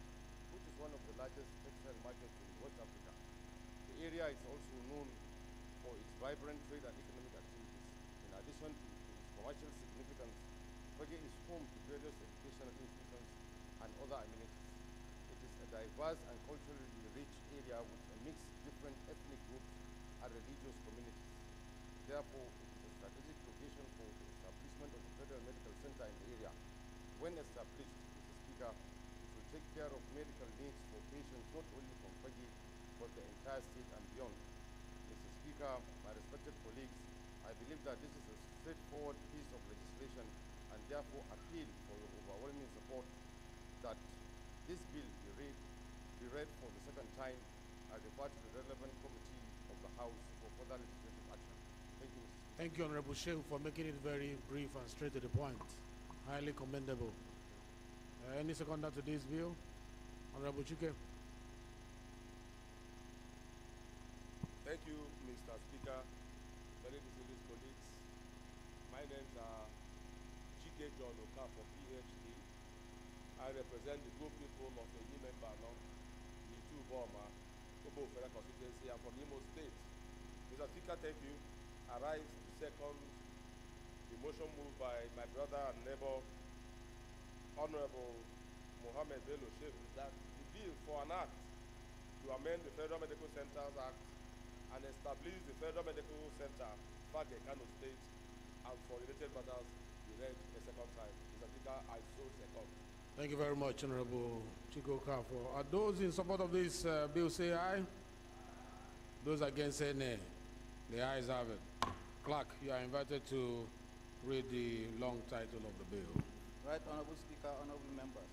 which is one of the largest textile markets in West Africa. The area is also known for its vibrant trade and economic activities. In addition to its commercial significance, Fagi is home to various educational institutions and other amenities. It is a diverse and culturally rich area with a mixed different ethnic groups and religious communities. Therefore, it is a strategic location for the establishment of a Federal Medical Center in the area. When established, Mr. Speaker, it will take care of medical needs for patients not only from Fagi, but the entire state and beyond. Mr. Speaker, my respected colleagues, I believe that this is a straightforward piece of legislation and therefore appeal for your overwhelming support that this bill be read for the second time and refer to the relevant committee of the House for further legislative action. Thank you, Mr. Speaker. Thank you, Honorable Shehu, for making it very brief and straight to the point. Highly commendable. Any seconder to this bill? Honorable Chike. Thank you, Mr. Speaker. Very distinguished colleagues. My names are Chike John Oka from PhD. I represent the good people of the new member along Nitu Boma, Kobo Federal Constituency. I'm from Imo State. Mr. Speaker, thank you. I rise to second the motion moved by my brother and neighbor, Honorable Mohammed Bello Shehu, that the bill for an act to amend the Federal Medical Centers Act and establish the Federal Medical Center, Fagge, Kano State, and for related matters, be read a second time. Mr. Speaker, I so second. Thank you very much, Honorable Chico Okafor. Are those in support of this bill say aye? Those against say nay. The ayes have it. Clerk, you are invited to read the long title of the bill. Right Honorable Speaker, honorable members.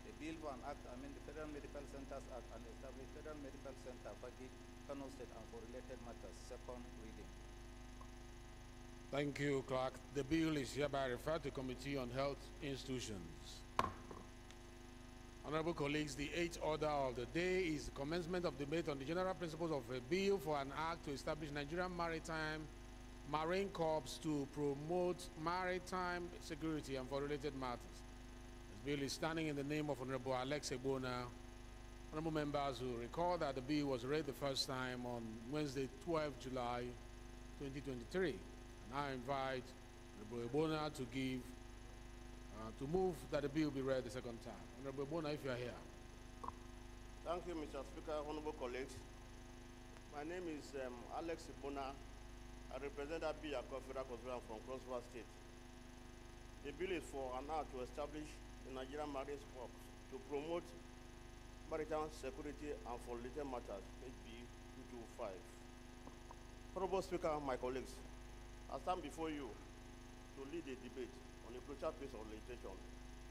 A bill for an act to amend the Federal Medical Centers Act and establish Federal Medical Center, Fagge, Kano State, and for related matters. Second reading. Thank you, Clerk. The bill is hereby referred to Committee on Health Institutions. Honorable colleagues, the eighth order of the day is the commencement of debate on the general principles of a bill for an act to establish Nigerian Marine Corps to promote maritime security and for related matters. This bill is standing in the name of Honorable Alex Egbona. Honorable members who recall that the bill was read the first time on Wednesday, 12 July 2023. And I invite Honorable Egbona to move that the bill be read the second time. Honorable Egbona, if you are here. Thank you, Mr. Speaker, honorable colleagues. My name is Alex Egbona. I represent Abia Federal Constituency from Cross River State. The bill is for an act to establish the Nigerian Marine Corps to promote maritime security and for related matters, HB 225. Honorable Speaker, my colleagues, I stand before you to lead a debate on a crucial piece of legislation,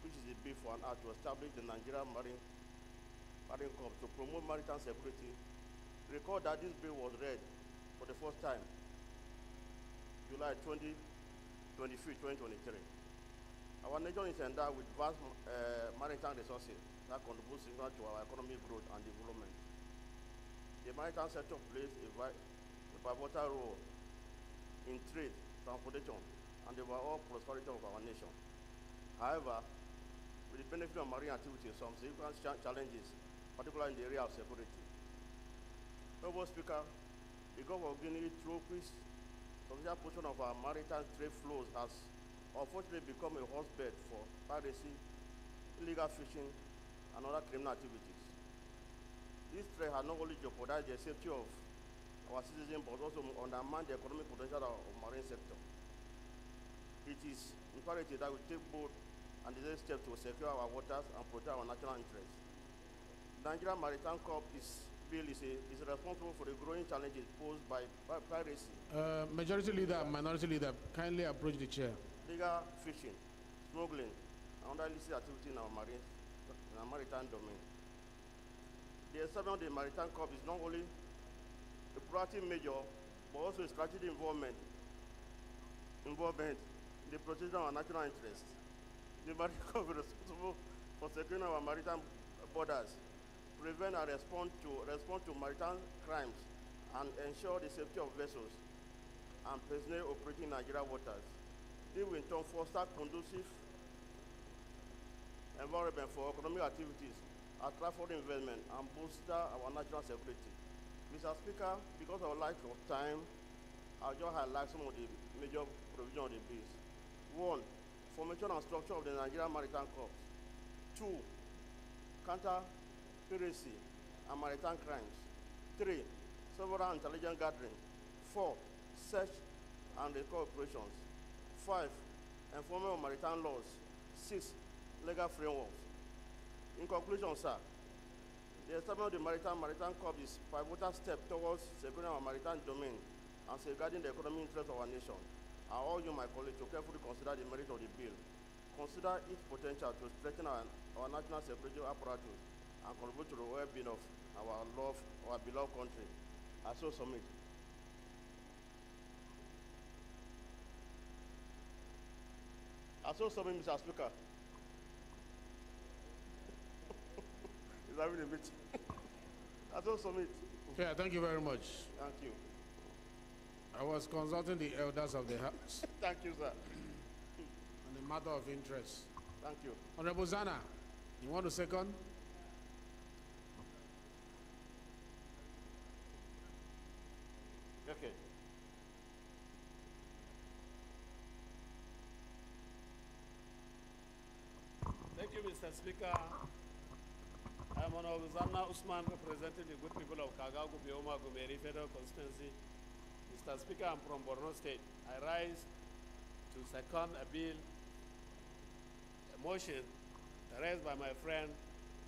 which is a bill for an act to establish the Nigerian Marine Corps to promote maritime security. Recall that this bill was read for the first time July 23, 2023. Our nation is endowed with vast maritime resources that contribute significantly to our economic growth and development. The maritime sector plays a pivotal role in trade, transportation, and the overall prosperity of our nation. However, with the benefit of marine activity, some significant challenges, particularly in the area of security. Honorable Speaker, the Gulf of Guinea, through which substantial portion of our maritime trade flows has unfortunately become a hotbed for piracy, illegal fishing, and other criminal activities. This threat has not only jeopardized the safety of our citizens, but also undermined the economic potential of the marine sector. It is imperative that we take bold and decisive steps to secure our waters and protect our national interests. The Nigerian Maritime Corps bill is responsible for the growing challenges posed by piracy. Majority Leader, Minority Leader, kindly approach the chair. Illegal fishing, smuggling, and other illicit activity in our maritime domain. The establishment of the Maritime Corps is not only a proactive measure, but also a strategic involvement in the protection of our national interests. The Maritime Corps is responsible for securing our maritime borders, prevent and respond to maritime crimes, and ensure the safety of vessels and personnel operating in Nigerian waters. This will in turn foster conducive environment for economic activities, attract foreign investment, and bolster our national security. Mr. Speaker, because of lack of time, I'll just highlight some of the major provisions of the bills. 1. Formation and structure of the Nigerian Maritime Corps. 2. Counter piracy and maritime crimes. 3. Several intelligence gathering. 4. Search and recovery operations. 5. Enforcement of maritime laws. 6. Legal frameworks. In conclusion, sir, the establishment of the Maritime Corps is a pivotal step towards securing our maritime domain and safeguarding the economic interests of our nation. I urge you, my colleagues, to carefully consider the merit of the bill. Consider its potential to strengthen our national security apparatus and contribute to the well-being of our beloved country. I so submit. Mr. Speaker. He's having a meeting. I so submit. Yeah, thank you very much. Thank you. I was consulting the elders of the house. Thank you, sir. On a matter of interest. Thank you. Honorable Zana, you want to second? Okay. Thank you, Mr. Speaker. I I'm Honorable Zanna Usman, representing the good people of Kagagu, Bioma, Gumeri Federal Constituency. Mr. Speaker, I'm from Borno State. I rise to second a bill, a motion raised by my friend,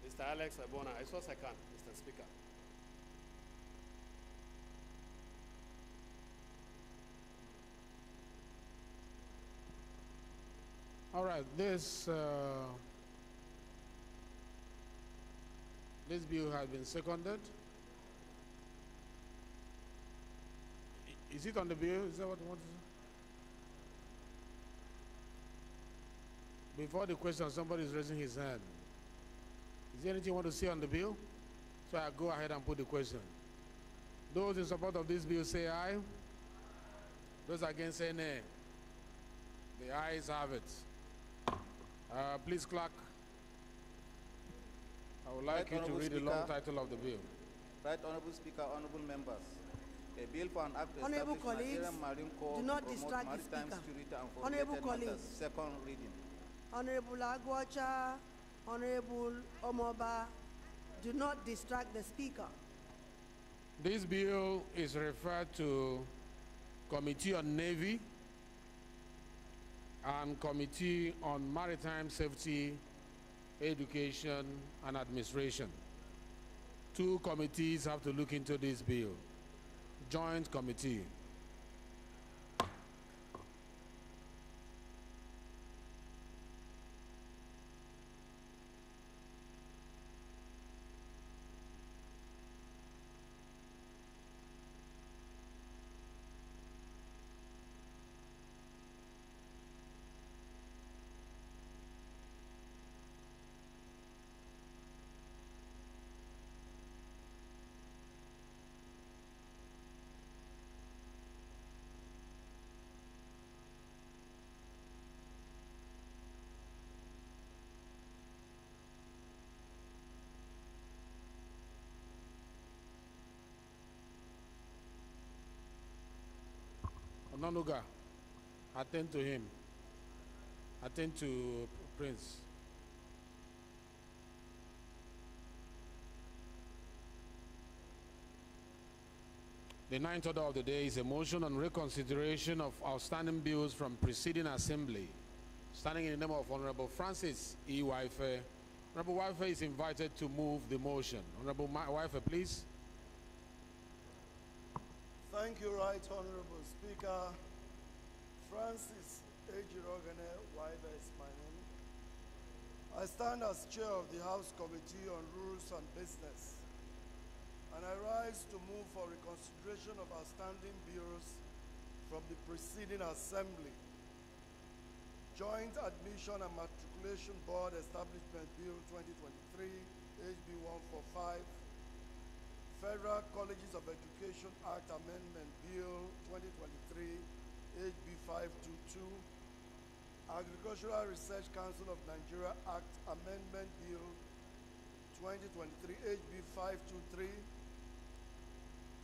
Mr. Alex Abona. I so second, Mr. Speaker. All right, this bill has been seconded. Is it on the bill? Is that what you want to say? Before the question, somebody is raising his hand. Is there anything you want to say on the bill? So I go ahead and put the question. Those in support of this bill say aye. Those against say nay. The ayes have it. Please, clerk. I would like you to read the long title of the bill. Right Honorable Speaker, honorable members. A bill for an act to Honorable establish colleagues, Nigerian Marine Corps do not to promote distract the maritime speaker. security and for Honorable related matters. colleagues. Second reading. Honorable Agwacha, Honorable Omoba, do not distract the speaker. This bill is referred to Committee on Navy and Committee on Maritime Safety, Education and Administration. Two committees have to look into this bill. Joint committee. Onanuga, attend to him. Attend to Prince. The ninth order of the day is a motion on reconsideration of outstanding bills from preceding assembly. Standing in the name of Honorable Francis E. Waife. Honorable Waife is invited to move the motion. Honorable Waife, please. Thank you, Right Honorable Speaker. Francis Ejirogane Waive is my name. I stand as chair of the House Committee on Rules and Business, and I rise to move for reconsideration of outstanding bills from the preceding assembly. Joint Admission and Matriculation Board Establishment Bill 2023, HB 145, Federal Colleges of Education Act Amendment Bill 2023, HB 522, Agricultural Research Council of Nigeria Act Amendment Bill 2023, HB 523,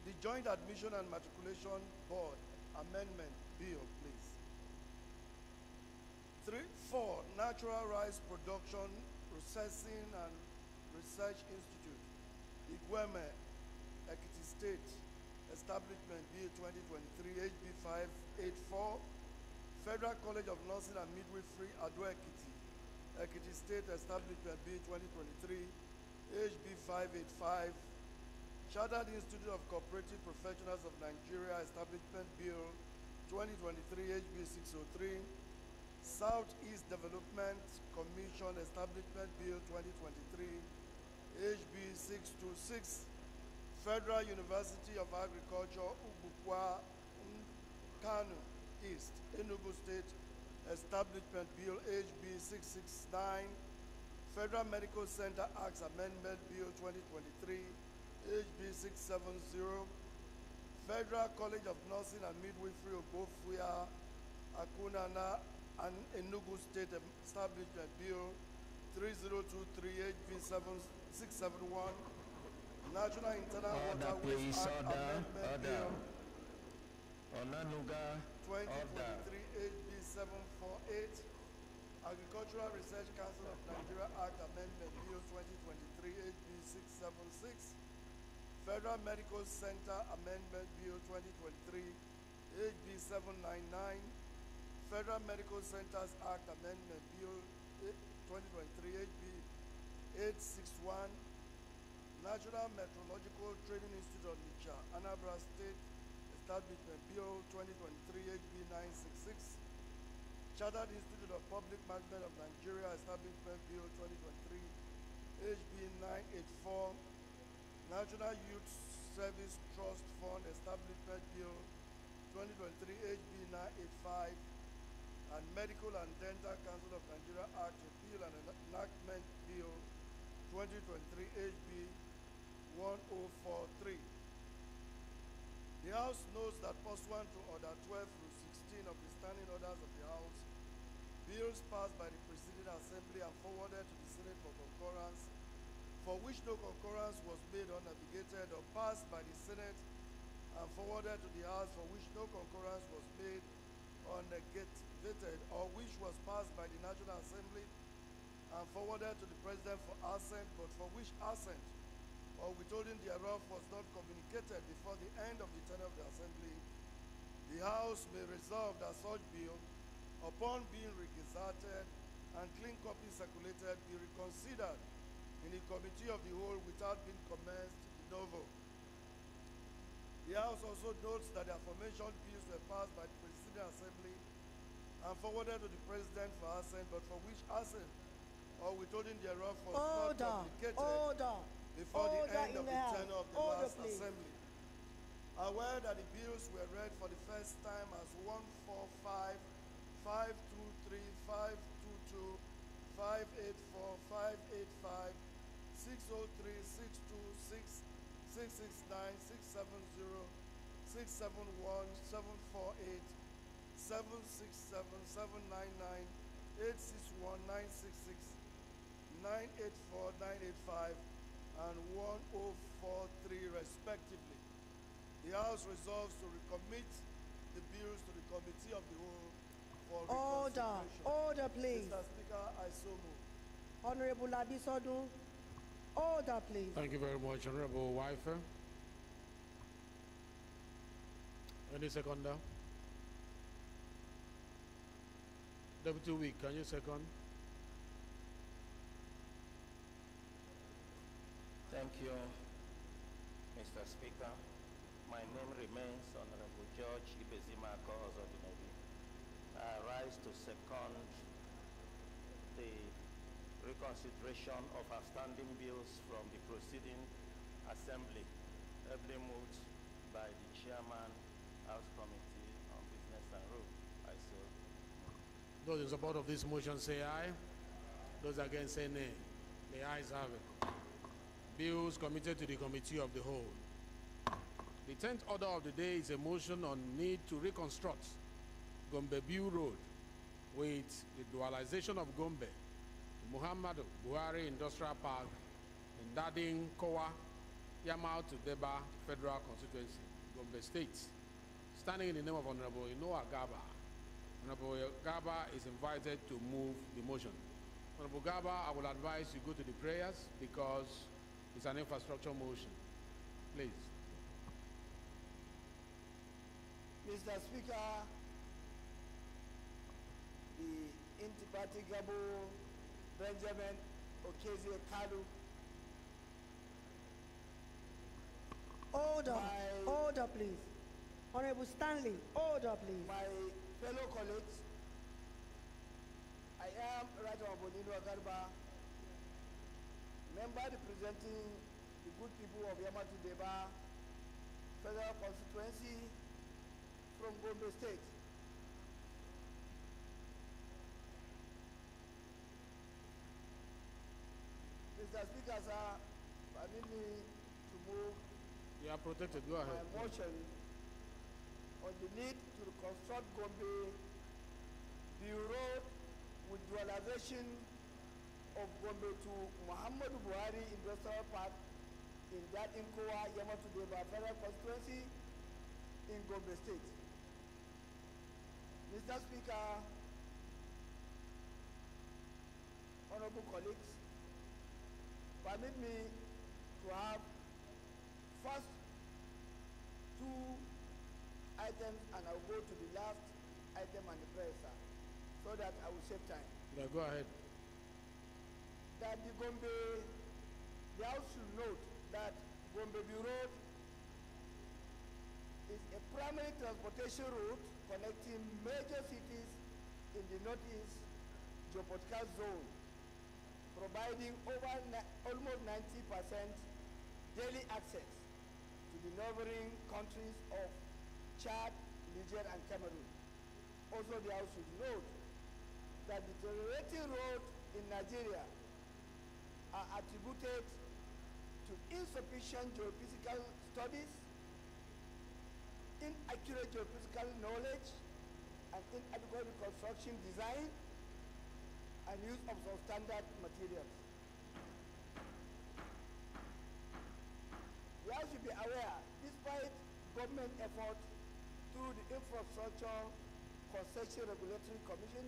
the Joint Admission and Matriculation Board Amendment Bill, please. 4, Natural Rice Production, Processing and Research Institute, Igweme, Ekiti State, Establishment Bill 2023, HB 584, Federal College of Nursing and Midwifery, Ado Ekiti, Ekiti State Establishment Bill 2023, HB 585, Chartered Institute of Cooperative Professionals of Nigeria Establishment Bill 2023, HB 603, Southeast Development Commission Establishment Bill 2023, HB 626, Federal University of Agriculture, Ubukwa, Kano East, Enugu State Establishment Bill, HB 669, Federal Medical Center Acts Amendment Bill 2023, HB 670, Federal College of Nursing and Midwifery, Ogofuya, Akunana, and Enugu State Establishment Bill 3023, HB 671, National Internal Waterways Act Amendment Bill Onanuga, 2023, HB 748, Agricultural Research Council of Nigeria Act Amendment Bill 2023, HB 1676, Federal Medical Center Amendment Bill 2023, HB 799, Federal Medical Centers Act Amendment Bill 2023, HB 861, National Meteorological Training Institute of Onitsha, Anambra State Establishment Bill 2023, HB 966, Chartered Institute of Public Management of Nigeria Establishment Bill 2023, HB 984, National Youth Service Trust Fund Establishment Bill 2023, HB 985, and Medical and Dental Council of Nigeria Act Repeal and Enactment Bill 2023, HB 1043. The House knows that pursuant to Order 12 through 16 of the Standing Orders of the House, bills passed by the preceding Assembly and forwarded to the Senate for concurrence, for which no concurrence was made or navigated, or passed by the Senate and forwarded to the House, for which no concurrence was made or negated, or which was passed by the National Assembly and forwarded to the President for assent, but for which assent or withholding thereof was not communicated before the end of the tenure of the Assembly, the House may resolve that such bill, upon being regazetted and clean copies circulated, be reconsidered in the Committee of the Whole without being commenced de novo. The House also notes that the aforementioned bills were passed by the Presiding Assembly and forwarded to the President for assent, but for which assent or withholding thereof was not communicated before the end of the tenure of the last Assembly. Aware that the bills were read for the first time as 145, 523, 522, 584, 585, 603, 626, 669, 670, 671, 748, 767, 799, 861, 966, 984, 985, and 1043 respectively. The House resolves to recommit the bills to the Committee of the Whole for reconsideration. Order, please. Mr. Speaker, I so move. Honorable Labisodun, order, please. Thank you very much, Honorable Wifer. Any seconder? Deputy Week, can you second? Thank you, Mr. Speaker. My name remains Honorable George Ibezimako Ozodinobi. I rise to second the reconsideration of outstanding bills from the proceeding Assembly, ably moved by the Chairman, House Committee on Business and Rule. I so move. Those in support of this motion say aye. Those against say nay. The ayes have it. Bills committed to the Committee of the Whole. The 10th order of the day is a motion on need to reconstruct Gombe Biu Road with the dualization of Gombe to Muhammadu Buhari Industrial Park in Dading, Kowa, Yamau to Deba Federal Constituency, Gombe State. Standing in the name of Honorable Inoa Gaba. Honorable Gaba is invited to move the motion. Honorable Gaba, I will advise you go to the prayers because it's an infrastructure motion. Please. Mr. Speaker, the indefatigable Benjamin Okezie Kalu. Order, please. Honorable Stanley, order, please. My fellow colleagues, I am Right Honorable Nino Agarba, member representing the good people of Yamatu Deba Federal Constituency from Gombe State. Mr. Speaker, sir, permit me to move. You are protected. Go ahead. My motion on the need to reconstruct Gombe Biu Road with dualization of Gombe to Muhammadu Buhari Industrial Park in Dadinkowa, Yamatu Deba Federal Constituency in Gombe State. Mr. Speaker, honorable colleagues, permit me to have first two items and I'll go to the last item and the prayer, sir, so that I will save time. Yeah, go ahead. That the House should note that Gombe Road is a primary transportation route connecting major cities in the northeast geopolitical zone, providing almost 90% daily access to the neighboring countries of Chad, Niger, and Cameroon. Also, the House should note that the deteriorating road in Nigeria are attributed to insufficient geophysical studies, inaccurate geophysical knowledge, and inadequate construction design and use of substandard materials. We have to be aware, despite government effort through the Infrastructure Concession Regulatory Commission,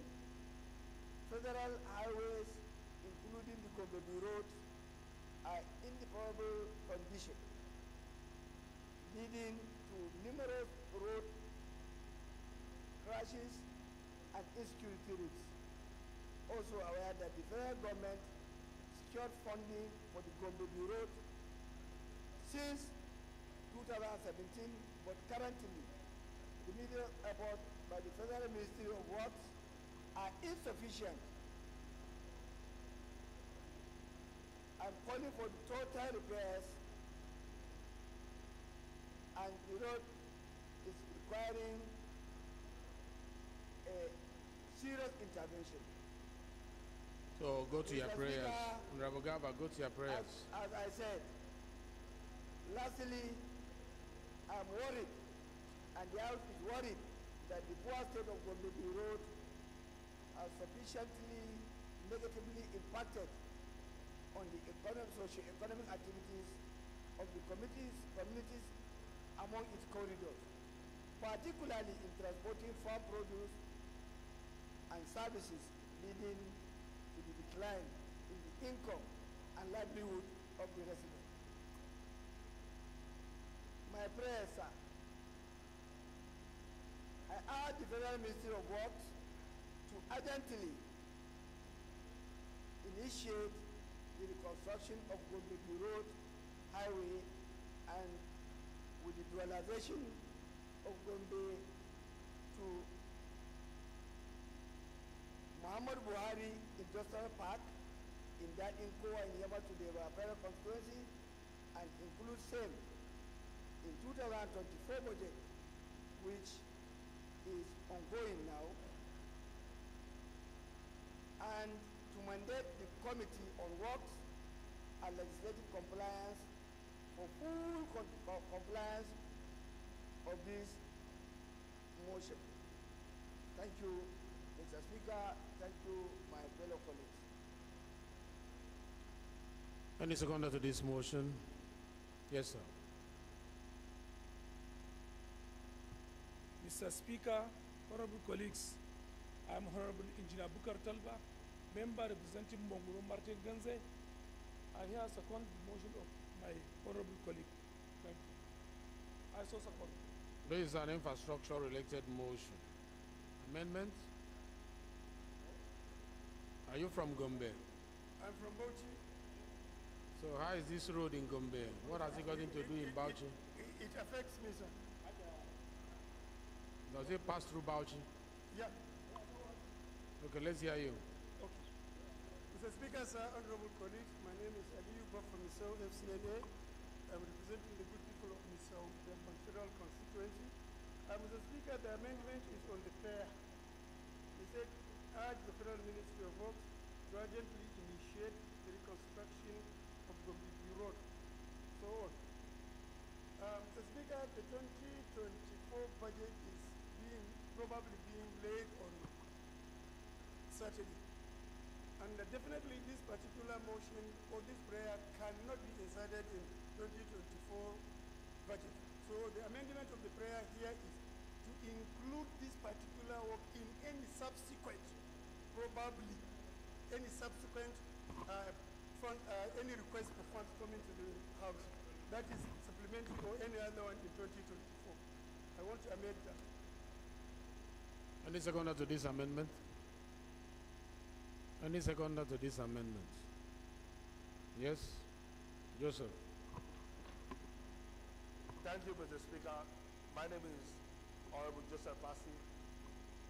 federal highways, including the Gombe Road, are in deplorable condition, leading to numerous road crashes and insecurity risks. Also aware that the federal government secured funding for the Gombe Road since 2017, but currently the immediate effort by the Federal Ministry of Works are insufficient and calling for the total repairs, and the road is requiring a serious intervention. So go to your Mr. prayers. Speaker, Honorable Gaba, go to your prayers. As I said, lastly, I'm worried, and the House is worried, that the poor state of Gombe Road has sufficiently negatively impacted on the socio-economic activities of the communities among its corridors, particularly in transporting farm produce and services, leading to the decline in the income and livelihood of the residents. My prayer, sir, I urge the Federal Ministry of Works to urgently initiate the reconstruction of Gombe Road Highway, and with the dualization of Gombe to Muhammad Buhari Industrial Park in that Inkoa in Yamatu Deva Federal Constituency, and include same in 2024 budget, which is ongoing now, and to mandate the Committee on Works and Legislative Compliance for full compliance of this motion. Thank you, Mr. Speaker. Thank you, my fellow colleagues. Any seconder to this motion? Yes, sir. Mr. Speaker, honorable colleagues, I am Honorable Engineer Bukar Talba, member representing Mongoro Martin Ganze. I here second the motion of my honorable colleague. Thank you. I so second. This is an infrastructure-related motion. Amendment? Are you from Gombe? I'm from Bauchi. So how is this road in Gombe? What has it got to do in Bauchi? It affects me, sir. Does it pass through Bauchi? Yeah. Okay, let's hear you. Okay. Mr. Speaker, sir, honorable colleagues, my name is Aliyu Baf from Misau FCNA. I'm representing the good people of Misau, the federal constituency. Mr. Speaker, the amendment is on the fair. He said, urge the Federal Ministry of Works to urgently initiate the reconstruction of Gombe Road. So on. Mr. Speaker, the 2024 budget is probably being laid on Saturday. And definitely this particular motion or this prayer cannot be inserted in 2024 budget. So the amendment of the prayer here is to include this particular work in any subsequent, probably any subsequent any request for funds coming to the House. That is supplementary or any other one in 2024. I want to amend that. Any seconder to this amendment? Any seconder to this amendment? Yes? Joseph. Thank you, Mr. Speaker. My name is Honorable Joseph Passy.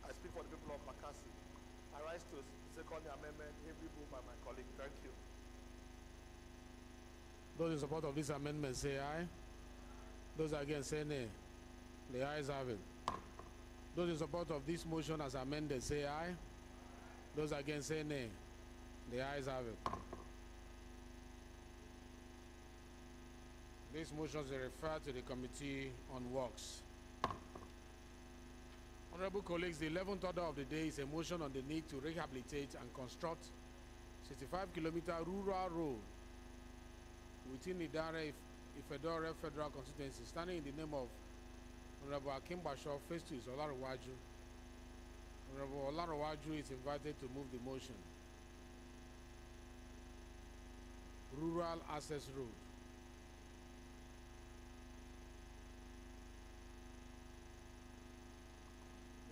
I speak for the people of Makasi. I rise to second the amendment heavily moved by my colleague. Thank you. Those in support of this amendment say aye. Those against say nay. The ayes have it. Those in support of this motion as amended say aye. Those against say nay. The ayes have it. These motions are referred to the Committee on Works. Honorable colleagues, the 11th order of the day is a motion on the need to rehabilitate and construct 65-kilometer rural road within Idare Ifedore Federal Constituency, standing in the name of Honorable Akim Bashaw, Festus Olarowaju. Honorable Olarowaju is invited to move the motion. Rural Access Road.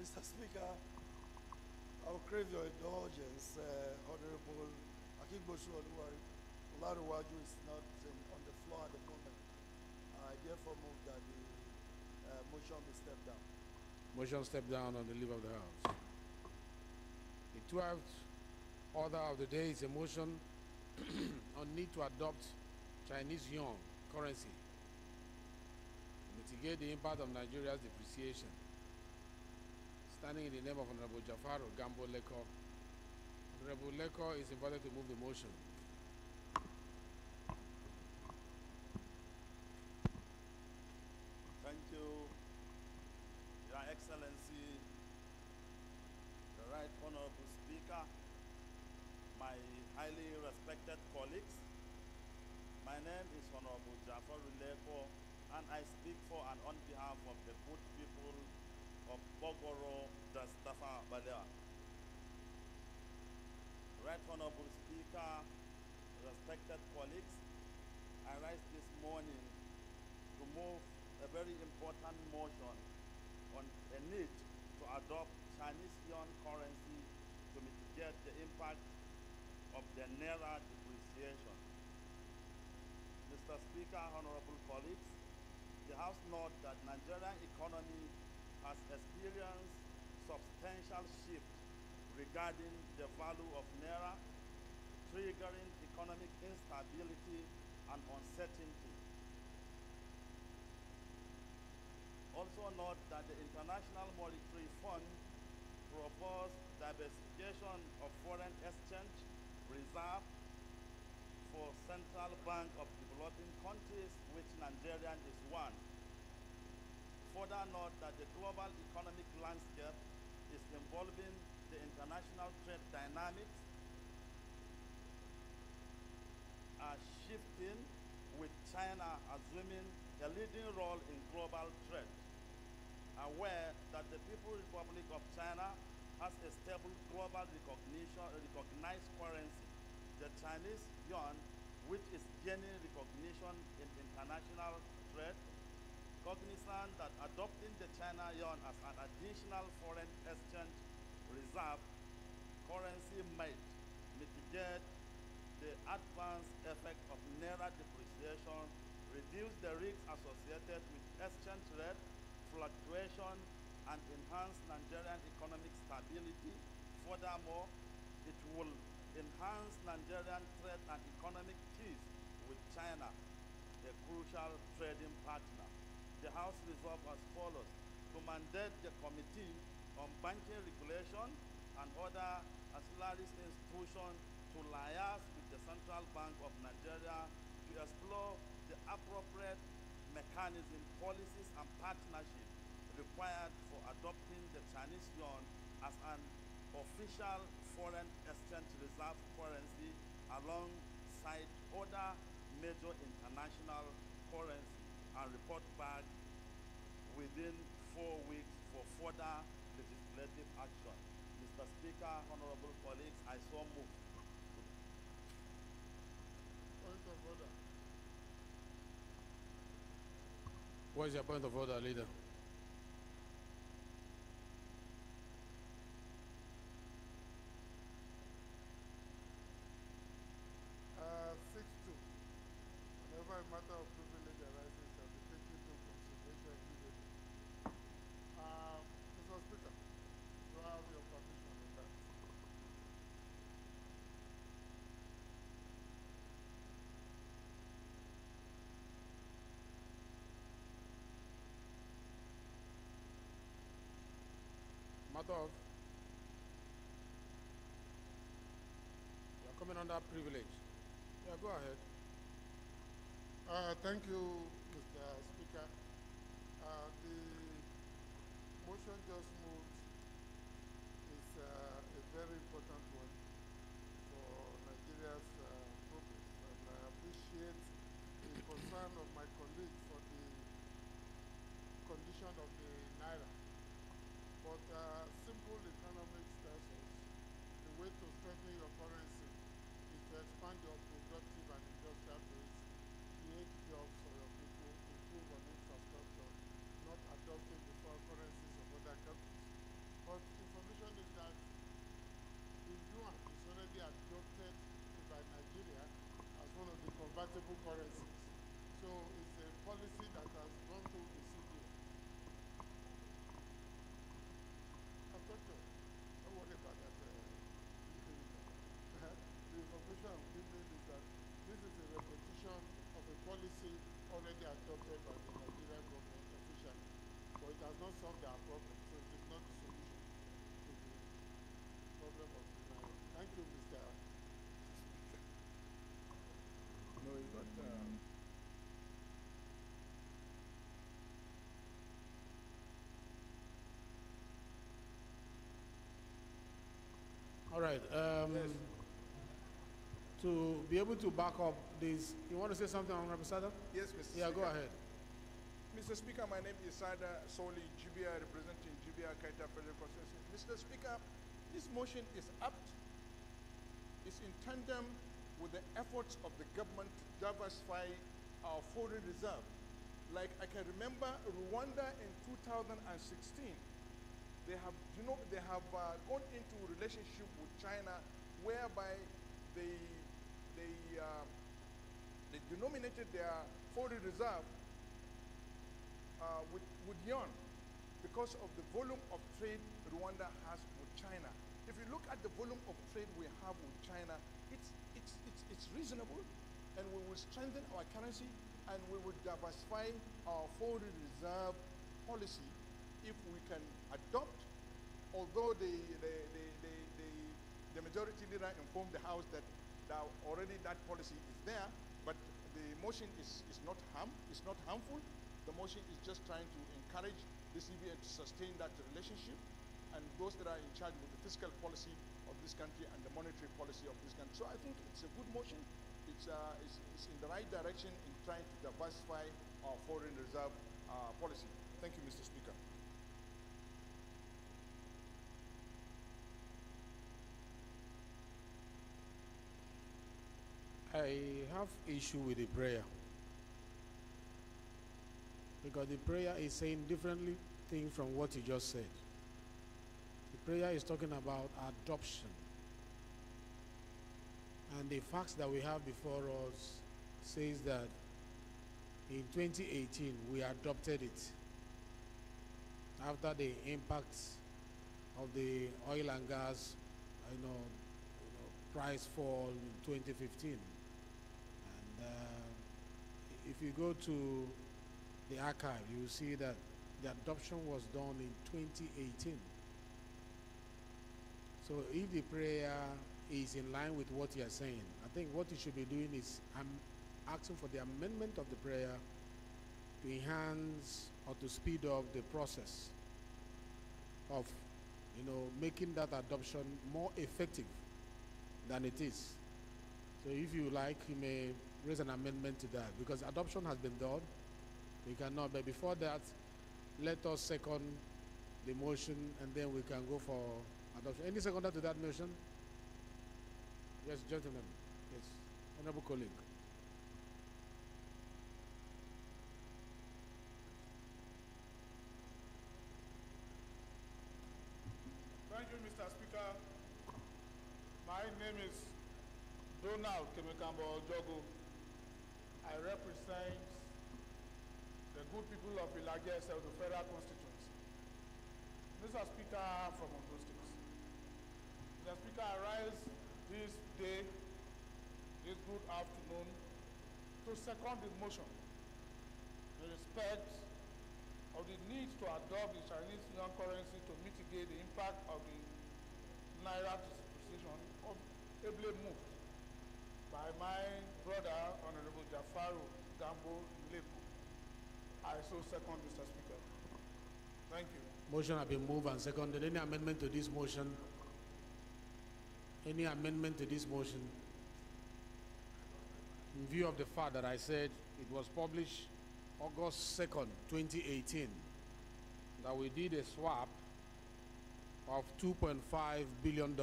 Mr. Speaker, I will crave your indulgence. Honorable Akingboshu Olarowaju is not on the floor at the moment. I therefore move that the motion be stepped down. Motion step down on the leave of the House. The 12th order of the day is a motion on need to adopt Chinese yuan currency to mitigate the impact of Nigeria's depreciation. Standing in the name of Honorable Jafaro Gambo Leko. Honorable Leko is invited to move the motion. Thank you, Your Excellency, the Right Honorable Speaker, my highly respected colleagues. My name is Honorable Jafaro Leko, and I speak for and on behalf of the good people of Bogoro, Dastafa Balea. Right Honorable Speaker, respected colleagues, I rise this morning to move a very important motion on a need to adopt Chinese yuan currency to mitigate the impact of the Naira depreciation. Mr. Speaker, honorable colleagues, the House notes that Nigerian economy has experienced substantial shift regarding the value of Naira, triggering economic instability and uncertainty. Also note that the International Monetary Fund proposed diversification of foreign exchange reserve for Central Bank of Developing Countries, which Nigeria is one. Further note that the global economic landscape is involving the international trade dynamics are shifting, with China assuming a leading role in global trade. Aware that the People's Republic of China has a stable global recognized currency, the Chinese yuan, which is gaining recognition in international trade, cognizant that adopting the China yuan as an additional foreign exchange reserve currency might mitigate the adverse effect of Naira depreciation, reduce the risks associated with exchange rate fluctuation, and enhance Nigerian economic stability. Furthermore, it will enhance Nigerian trade and economic peace with China, a crucial trading partner. The House resolved as follows: to mandate the Committee on Banking Regulation and other ancillary institutions to liaise with the Central Bank of Nigeria to explore the appropriate mechanism, policies, and partnership required for adopting the Chinese yuan as an official foreign exchange reserve currency alongside other major international currency, and report back within 4 weeks for further legislative action. Mr. Speaker, honorable colleagues, I so move. of order. What is your point of order, leader? Six-two. Whenever a matter of privilege arises, shall be taken into consideration immediately. Mr. Speaker, do I have your permission on that? Matter of. You're coming under privilege. Yeah, go ahead. Thank you, Mr. Speaker. The motion just moved is a very important one for Nigeria's progress, and I appreciate the concern of my colleague for the condition of the naira. But simple economics tells us the way to strengthen your currency is to expand your productive and industrial base, create jobs for your people, improve on infrastructure, not adopting the foreign currencies of other countries. But information is that the yuan is already adopted by Nigeria as one of the convertible currencies. So it's a policy that has gone through the CBN. Doctor, don't worry about that. The information I'm giving is that this is a repetition of a policy already adopted by the Nigerian government officially, but it has not solved our problem, so it is not the solution to the problem of the naira. Thank you, Mr. No, it's not. All right. To be able to back up this, you want to say something, Honorable Sada? Yes, Mr. Yeah, Speaker. go ahead. Mr. Speaker, my name is Sada Soli Jibia, representing Jibia Kaita Federal Constituency. Mr. Speaker, this motion is apt. It's in tandem with the efforts of the government to diversify our foreign reserve. Like I can remember Rwanda in 2016, they have, gone into a relationship with China whereby they denominated their foreign reserve with yuan because of the volume of trade Rwanda has with China. If you look at the volume of trade we have with China, it's reasonable, and we will strengthen our currency and we will diversify our foreign reserve policy if we can adopt, although the majority leader informed the House that already that policy is there, but the motion is not harmful. The motion is just trying to encourage the CBN to sustain that relationship, and those that are in charge with the fiscal policy of this country and the monetary policy of this country. So I think it's a good motion. It's in the right direction in trying to diversify our foreign reserve policy. Thank you, Mr. Speaker. I have issue with the prayer because the prayer is saying differently thing from what you just said. The prayer is talking about adoption, and the facts that we have before us says that in 2018 we adopted it after the impacts of the oil and gas price fall in 2015. And if you go to the archive, you will see that the adoption was done in 2018. So if the prayer is in line with what you are saying, I think what you should be doing is asking for the amendment of the prayer to enhance or to speed up the process of making that adoption more effective than it is. So if you like, you may raise an amendment to that, because adoption has been done. We cannot, but before that, let us second the motion and then we can go for adoption. Any seconder to that motion? Yes, gentlemen. Yes, honorable colleague. Thank you, Mr. Speaker. My name is Donald Kemekambo Jogo. I represent the good people of Ilage South Federal Constituency. Mr. Speaker, I'm from Ondo State. Mr. Speaker, I rise this day, this good afternoon, to second the motion in respect of the need to adopt the Chinese yuan currency to mitigate the impact of the Naira depreciation of ably moved by my brother, Honorable Jafaru Gambo Leku. I so second, Mr. Speaker. Thank you. Motion has been moved and seconded. Any amendment to this motion? Any amendment to this motion? In view of the fact that I said it was published August 2nd, 2018, that we did a swap of $2.5 billion,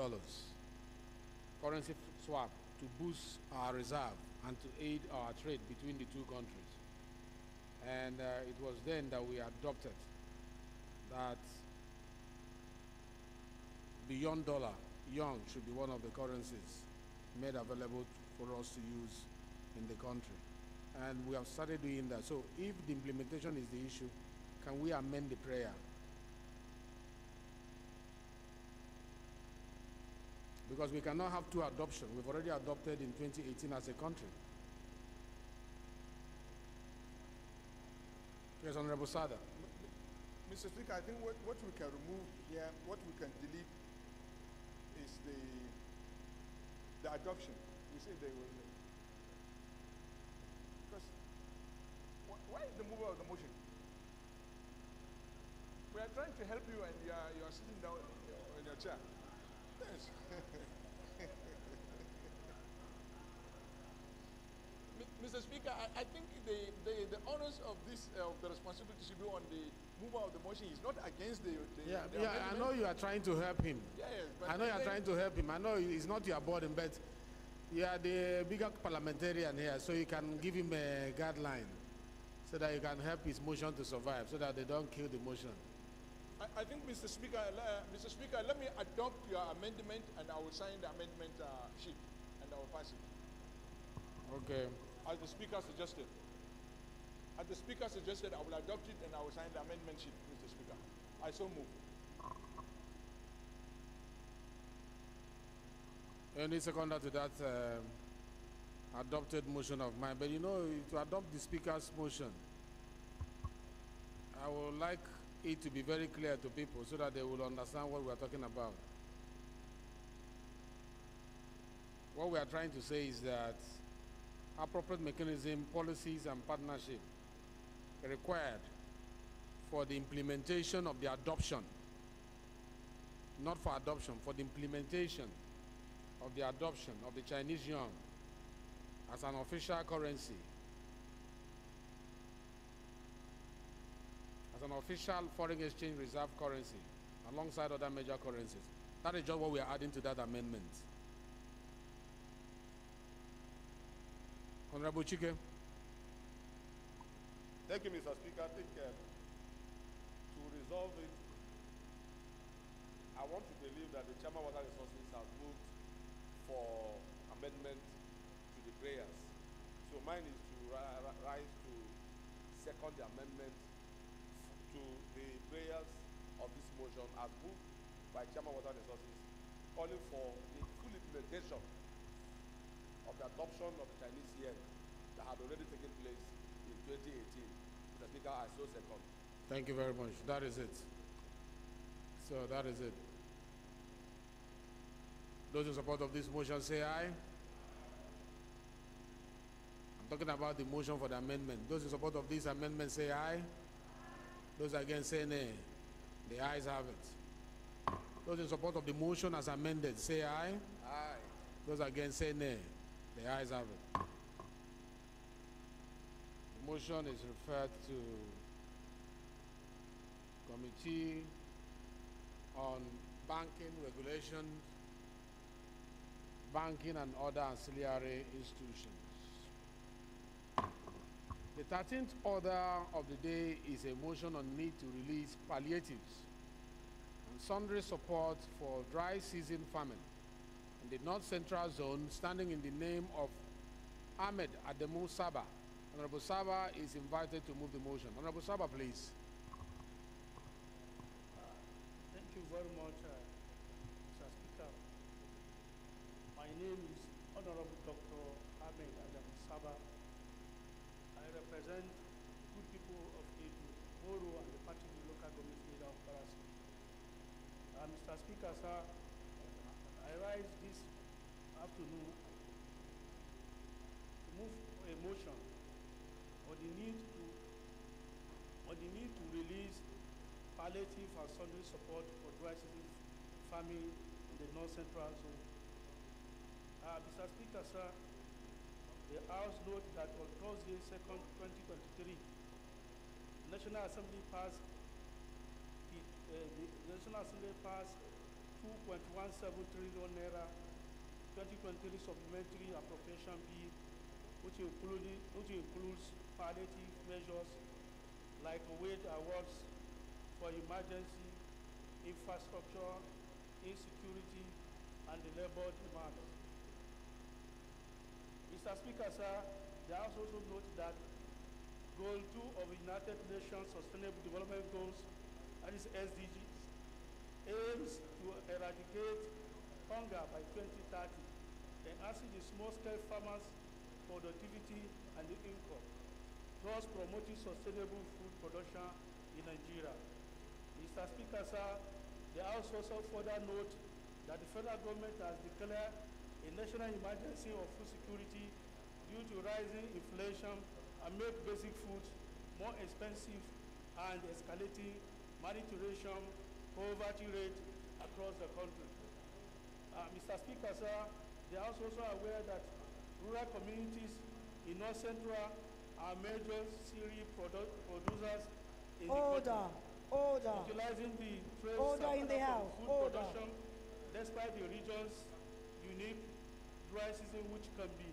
currency swap, to boost our reserve and to aid our trade between the two countries. And it was then that we adopted that beyond dollar, yuan should be one of the currencies made available for us to use in the country. And we have started doing that. So if the implementation is the issue, can we amend the prayer? Because we cannot have two adoptions. We've already adopted in 2018 as a country. Yes, Honorable Sada. Mr. Speaker, I think what we can remove here, what we can delete is the adoption. We say they will. Because why is the mover of the motion? We are trying to help you and you are sitting down in your chair. Yes. Mr. Speaker, I think the onus of this, the responsibility should be on the mover of the motion. Is not against the I know you are trying to help him. Yes, but I know you are trying to help him. I know it's not your burden, but you are the bigger parliamentarian here, so you can give him a guideline so that you can help his motion to survive, so that they don't kill the motion. I think, Mr. Speaker, let me adopt your amendment, and I will sign the amendment sheet, and I will pass it. Okay. As the Speaker suggested. As the Speaker suggested, I will adopt it, and I will sign the amendment sheet, Mr. Speaker. I so move. Any seconder to that adopted motion of mine. But you know, to adopt the Speaker's motion, I would like it to be very clear to people so that they will understand what we are talking about. What we are trying to say is that appropriate mechanism, policies, and partnership required for the implementation of the adoption, not for adoption, for the implementation of the adoption of the Chinese yuan as an official currency, as an official foreign exchange reserve currency alongside other major currencies. That is just what we are adding to that amendment. Honorable Chike. Thank you, Mr. Speaker. I think to resolve it, I want to believe that the Chairman of Water Resources has moved for amendment to the prayers. So mine is to rise to second the amendment to the prayers of this motion as moved by Chairman of Water Resources, calling for the full implementation of the adoption of the Chinese yuan that had already taken place in 2018. Mr. Speaker, I so second. Thank you very much. That is it. So that is it. Those in support of this motion say aye. I'm talking about the motion for the amendment. Those in support of this amendment say aye. Those against say nay. The ayes have it. Those in support of the motion as amended say aye. Aye. Those against say nay. The ayes have it. The motion is referred to Committee on Banking Regulation, Banking and Other Ancillary Institutions. The 13th order of the day is a motion on need to release palliatives and sundry support for dry season farming in the North Central Zone, standing in the name of Ahmed Ademu Saba. Honorable Saba is invited to move the motion. Honorable Saba, please. Thank you very much, Mr. Speaker. My name is Honorable Dr. Ahmed Adam Saba. I represent good people of Edu, Oro, and the party local government leader of Barasa. Mr. Speaker, sir, I rise this afternoon to move a motion on the need to release palliative and sundry support for dry season farming in the North Central Zone. Mr. Speaker, sir, the House note that on Thursday, 2nd, 2023, the National Assembly passed 2.17 trillion naira 2023 supplementary appropriation bill, which includes palliative measures like wage awards for emergency, infrastructure, insecurity, and the labor demands. Mr. Speaker, sir, the House also notes that Goal 2 of the United Nations Sustainable Development Goals, that is SDGs, aims to eradicate hunger by 2030, enhancing the small-scale farmers' productivity and the income, thus promoting sustainable food production in Nigeria. Mr. Speaker, sir, the House also further note that the federal government has declared a national emergency of food security due to rising inflation and make basic foods more expensive and escalating malnutrition, poverty rate across the country. Mr. Speaker, sir, they are also aware that rural communities in North Central are major cereal producers in the country. Utilizing the trade sector for food production despite the region's unique dry season, which can be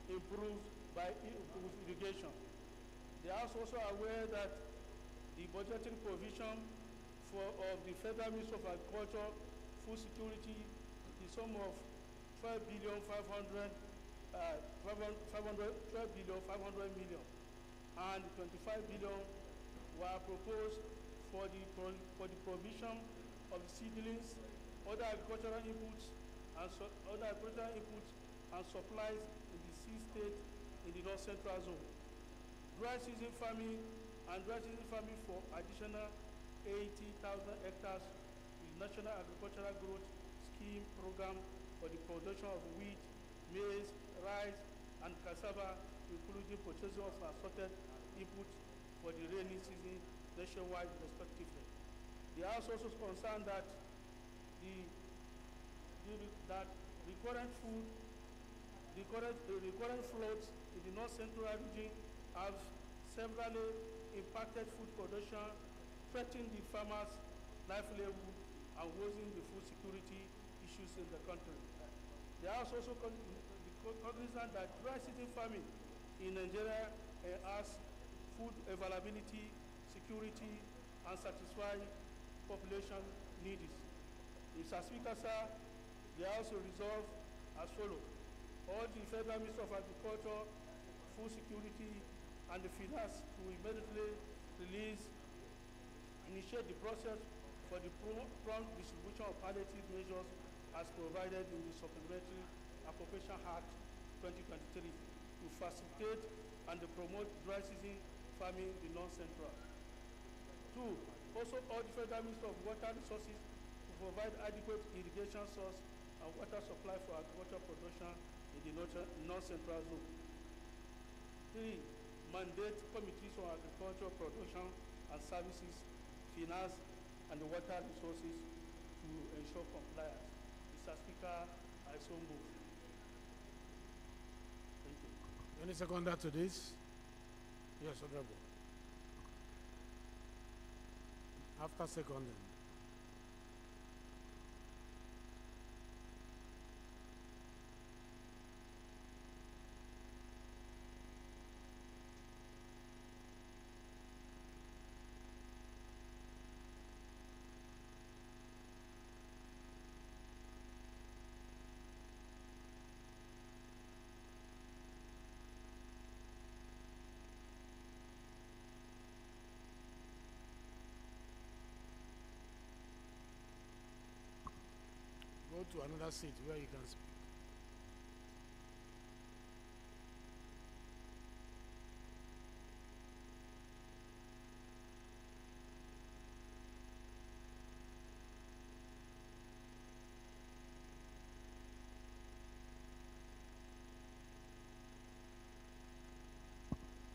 improved by irrigation. They are also aware that the budgeting provision of the Federal Ministry of Agriculture, Food Security, the sum of 12,500,000,000 and 25 billion were proposed for the provision of seedlings, other agricultural inputs, and supplies in the 6 states in the North Central Zone. Dry season farming for additional 80,000 hectares with National Agricultural Growth Scheme program for the production of wheat, maize, rice, and cassava, including purchasing of assorted inputs for the rainy season nationwide, respectively. They are also concerned that recurrent floods in the North Central region have severely impacted food production, threatening the farmers' livelihood, and worsening the food security issues in the country. They are also cognizant that dry season farming in Nigeria has food availability, security, and satisfy population needs. Mr. Speaker, sir, they also resolve as follows. All the Federal Ministry of Agriculture, Food Security, and the Finance to immediately initiate the process for the prompt distribution of palliative measures as provided in the Supplementary Appropriation Act 2023 to facilitate and promote dry season farming in the North Central. 2. Also urge Federal Ministry of Water Resources to provide adequate irrigation source and water supply for agricultural production in the North Central Zone. 3. Mandate committees on agricultural production and services, finance, and the water resources to ensure compliance. Mr. Speaker, I so move. Thank you. Any seconder to this? Yes, Honorable. After seconding. to another seat where you can speak.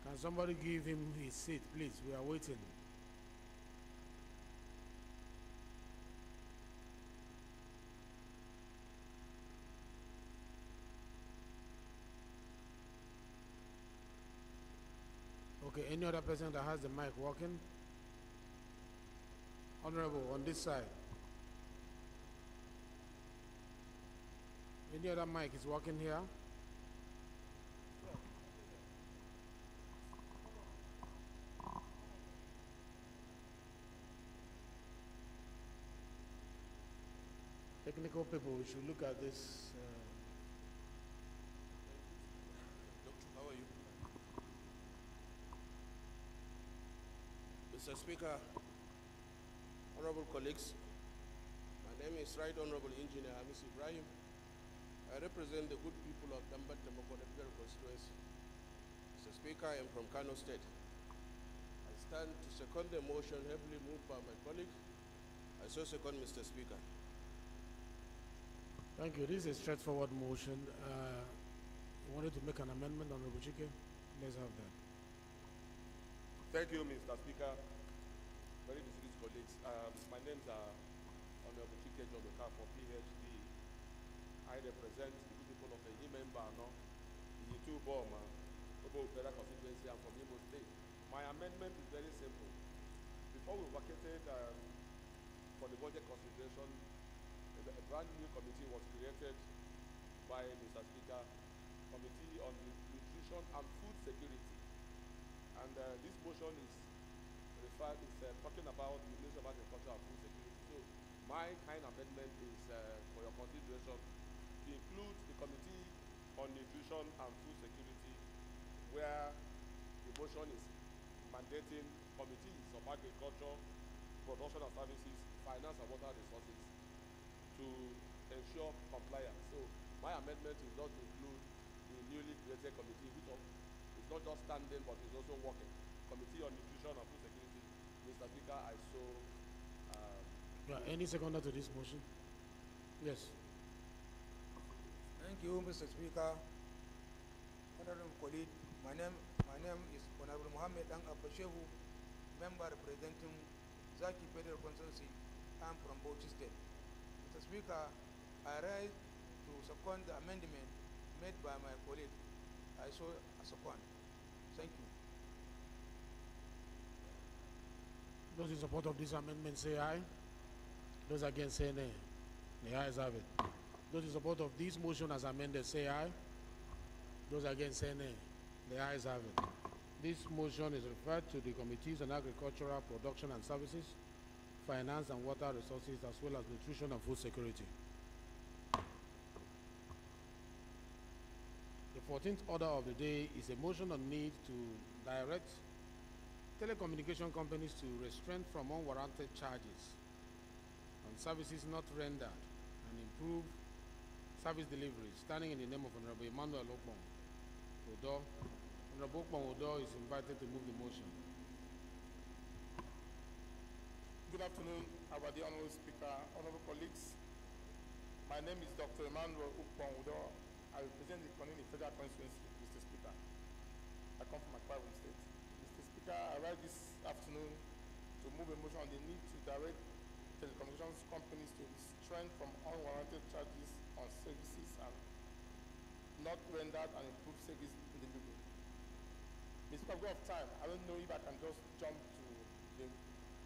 Can somebody give him his seat, please? We are waiting. Okay, any other person that has the mic working? Honorable, on this side. Any other mic is working here? Technical people, we should look at this. Doctor, how are you? Mr. Speaker, honorable colleagues, my name is Right Honorable Engineer Hamis Ibrahim. I represent the good people of Dambat Temoko Federal Constituency. Mr. Speaker, I am from Kano State. I stand to second the motion heavily moved by my colleague. I so second, Mr. Speaker. Thank you. This is a straightforward motion. You wanted to make an amendment, Honorable Chike? Let's have that. Thank you, Mr. Speaker. Very distinguished colleagues. My names are Honorable Chike Jomeka for PhD. I represent the people of the Imembano, the two Boma, Obo Federal Constituency, and from Imo State. My amendment is very simple. Before we vacated for the budget consideration, a brand new committee was created by Mr. Speaker, Committee on Nutrition and Food Security. And this motion is talking about the Ministry of Agriculture and Food Security. So my kind amendment is for your consideration to include the Committee on Nutrition and Food Security, where the motion is mandating committees of agriculture, production and services, finance and water resources to ensure compliance. So my amendment is not to include the newly created committee, which is not just standing but is also working. Committee on Nutrition and Food Security. Mr. Speaker, I so. Any seconder to this motion? Yes. Thank you, Mr. Speaker. Honorable colleague, my name is Honorable Mohammed Ang Abashehu, member representing Zaki Federal Constituency. I'm from Bauchi State. Mr. Speaker, I rise to second the amendment made by my colleague. I so second. Thank you. Those in support of this amendment say aye. Those against say nay. The ayes have it. Those in support of this motion as amended say aye. Those against say nay. The ayes have it. This motion is referred to the Committees on Agricultural Production and Services, Finance and Water Resources, as well as Nutrition and Food Security. The 14th order of the day is a motion on need to direct telecommunication companies to restrain from unwarranted charges on services not rendered and improve service delivery, standing in the name of Honorable Emmanuel Okpong Odo. Honorable Okpong Odo is invited to move the motion. Good afternoon, our dear Honorable Speaker, honorable colleagues. My name is Dr. Emmanuel Okpong Odo. I represent the Konini Federal Constituency, Mr. Speaker. I come from Akwa Ibom State. Mr. Speaker, I rise this afternoon to move a motion on the need to direct telecommunications companies to restrain from unwarranted charges on services and not rendered and improve service delivery. Mr. Speaker, of time, I don't know if I can just jump to the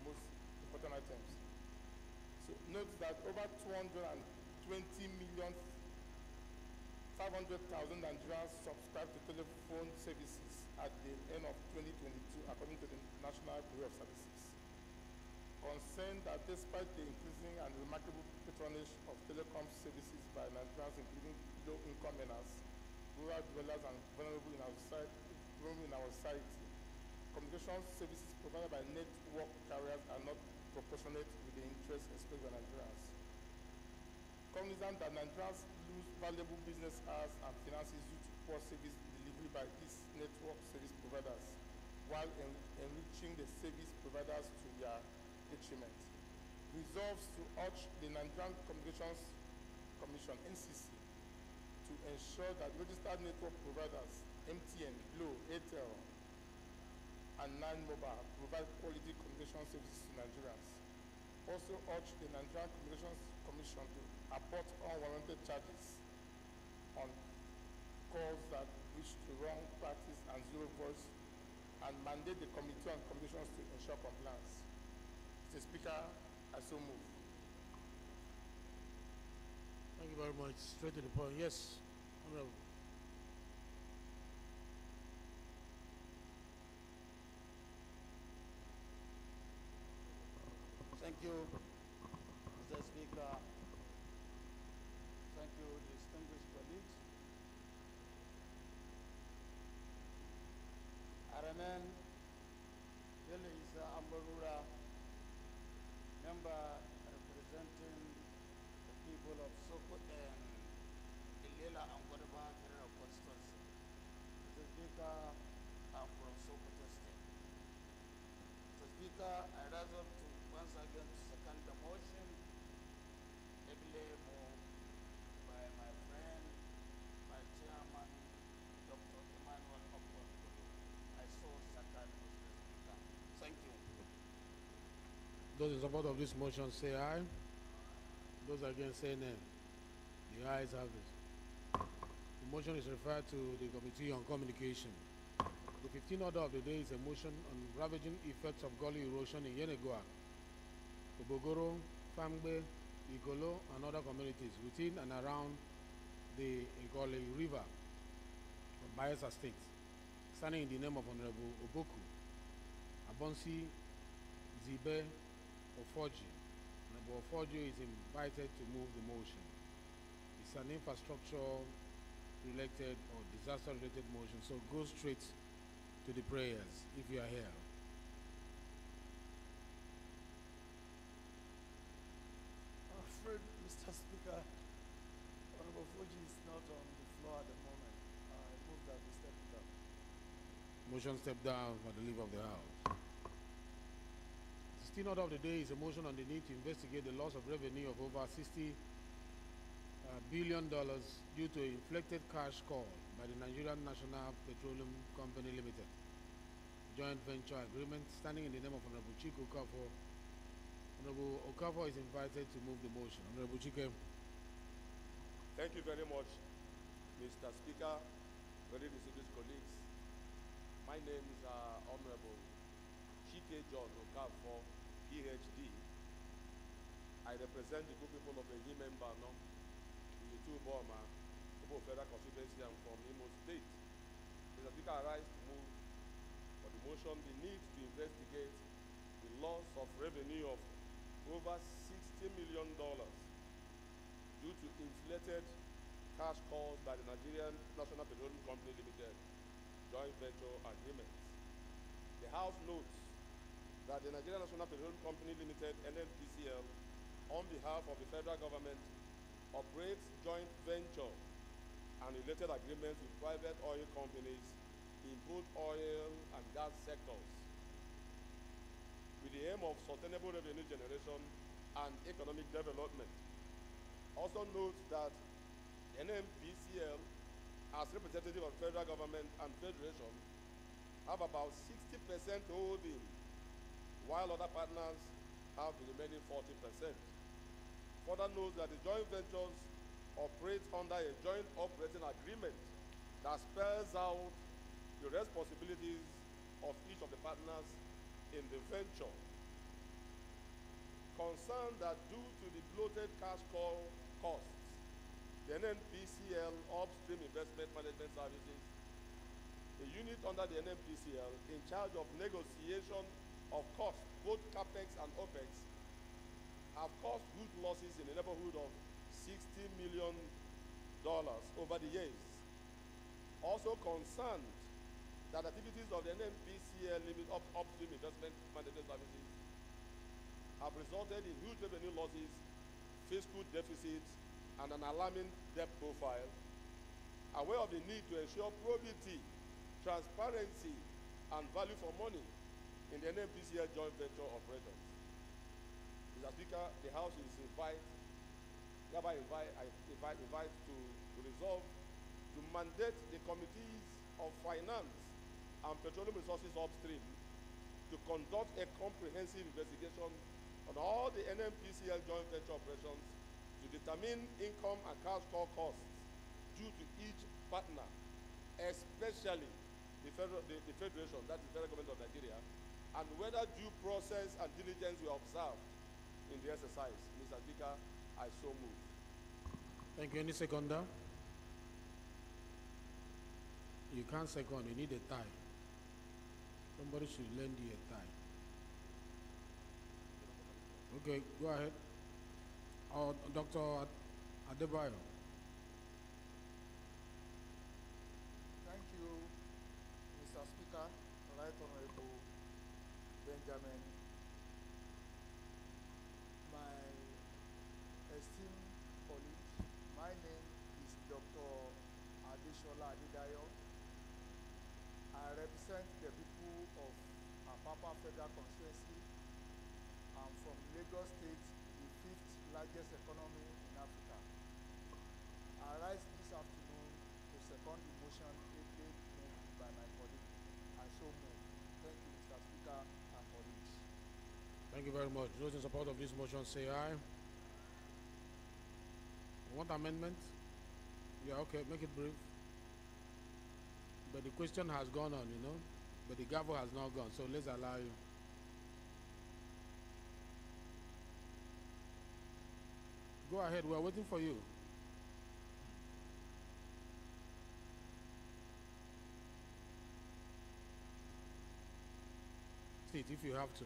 most important items. So note that over 220,500,000 Nigerians subscribe to telephone services at the end of 2022, according to the National Bureau of Services. Concerned that despite the increasing and remarkable patronage of telecom services by Nigerians, including low-income earners, rural dwellers, and vulnerable in our society, communication services provided by network carriers are not proportionate with the interests expressed by Nigerians. cognizant that Nigerians lose valuable business hours and finances due to poor service delivery by these network service providers, while enriching the service providers to their detriment. Resolves to urge the Nigerian Communications Commission (NCC) to ensure that registered network providers MTN, Glo, Airtel, and Nine Mobile provide quality communication services to Nigerians. Also urge the Nigerian Communications Commission to abort unwarranted charges on calls that reach to wrong practice and zero voice, and mandate the Committee on Communications to ensure compliance. Mr. Speaker, I so move. Thank you very much. Straight to the point. Yes, Honorable. Thank you, Mr. Speaker. Thank you, distinguished colleagues. I remain Yele Isa Ambarura, member representing the people of Soko and Ilela and Godaba Federal Constituency. Mr. Speaker, I'm from Sokoto State. Mr. Speaker, I rise up to once again to second the motion ably moved by my friend, my chairman, Dr. Emmanuel Okon. I so second, Mr. Speaker. Thank you. Those in support of this motion say aye. Those against say nay. The ayes have it. The motion is referred to the Committee on Communication. The 15th order of the day is a motion on ravaging effects of gully erosion in Yenegoa, Obogoro, Famgbe, Igolo, and other communities within and around the Igoli River of Bayelsa State, standing in the name of Honorable Oboku Abonsi Zibe Ofoji. Honorable Ofoji is invited to move the motion. It's an infrastructure-related or disaster-related motion, so go straight to the prayers if you are here. I'm afraid, Mr. Speaker, Honorable Fuji is not on the floor at the moment. I move that we step down. Motion step down for the leave of the House. The 16th order of the day is a motion on the need to investigate the loss of revenue of over $60 billion due to inflected cash call by the Nigerian National Petroleum Company Limited joint venture agreement, standing in the name of Honorable Chike Okafor. Honorable Okafor is invited to move the motion. Honorable Chike. Thank you very much, Mr. Speaker, very distinguished colleagues. My name is Honorable Chike John Okafor, PhD. I represent the good people of the Himembano, the Tuboma, Obo Federal Constituency, and from Imo State. Mr. Speaker, I rise to move for the motion the need to investigate the loss of revenue of over $60 million due to inflated cash calls by the Nigerian National Petroleum Company Limited joint venture agreement. The House notes that the Nigerian National Petroleum Company Limited, NNPCL, on behalf of the federal government, operates joint venture and related agreements with private oil companies in both oil and gas sectors with the aim of sustainable revenue generation and economic development. Also notes that NNPCL, as representative of federal government and federation, have about 60% holding, while other partners have the remaining 40%. Further notes that the joint ventures operate under a joint operating agreement that spells out the responsibilities of each of the partners in the venture. Concerned that due to the bloated cash call costs, the NNPCL Upstream Investment Management Services, a unit under the NNPCL in charge of negotiation of costs, both CAPEX and OPEX, have caused good losses in the neighborhood of $60 million over the years. Also concerned that activities of the NNPCL Upstream Investment Management Services have resulted in huge revenue losses, fiscal deficits, and an alarming debt profile, aware of the need to ensure probity, transparency, and value for money in the NNPCL joint venture operations. Mr. Speaker, the House is hereby invite to resolve to mandate the Committees of Finance and Petroleum Resources Upstream to conduct a comprehensive investigation on all the NNPCL joint venture operations to determine income and cash call costs due to each partner, especially the Federation, that is the Federal Government of Nigeria, and whether due process and diligence were observed in the exercise. Mr. Speaker, I so move. Thank you. Any seconder? You can't second. You need a tie. Somebody should lend you a tie. Okay, go ahead. Dr. Adebayo. Thank you, Mr. Speaker, Right Honorable Benjamin. My esteemed colleagues, my name is Dr. Adeshola Adedayo. I represent the people of Apapa Federal Constituency. I'm from Lagos State, the 5th largest economy in Africa. I rise this afternoon to second the motion ably moved by my colleague. I so move. Thank you, Mr. Speaker and colleagues. Thank you very much. Those in support of this motion say aye. Want amendment? Yeah, okay, make it brief. But the question has gone on, you know, but the gavel has not gone, so let's allow you. Go ahead, we're waiting for you. Sit if you have to.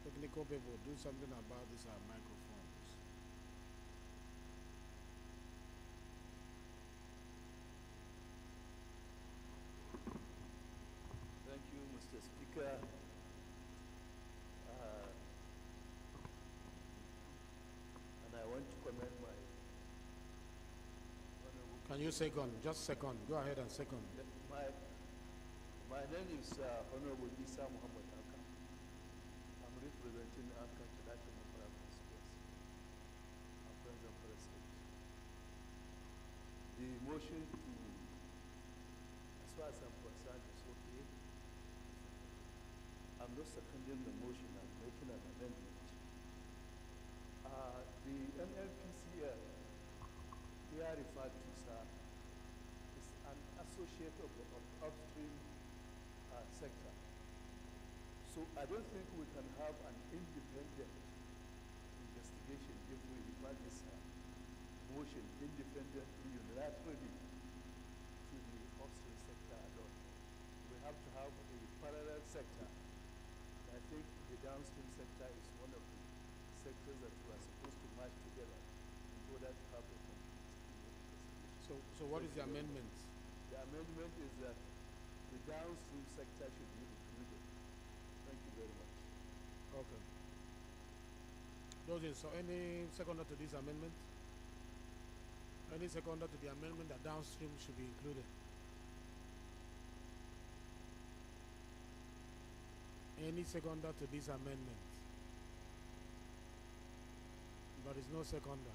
Technical people, do something about this microphones. Thank you, Mr. Speaker. And I want to commend my honorable... Can you second? Just second. Go ahead and second. My name is Honorable Isa Muhammad Aka. I'm representing Aka to that Federal Constituency. I'm from Zamfara State. The motion to, as far as I'm concerned, is okay. I'm not seconding the motion, I'm making an amendment. The NLPCL, they are referred to, sir, is an associate of the upstream sector. So I don't think we can have an independent investigation if we refer this motion independently, unilaterally to the upstream sector alone. We have to have a parallel sector. And I think the downstream sector is one of the sectors that we are supposed to match together in order to have a complete investigation. So what is the amendment? The amendment is that the downstream sector should be included. Thank you very much. Okay. So any seconder to this amendment? Any seconder to the amendment that downstream should be included? Any seconder to this amendment? There is no seconder.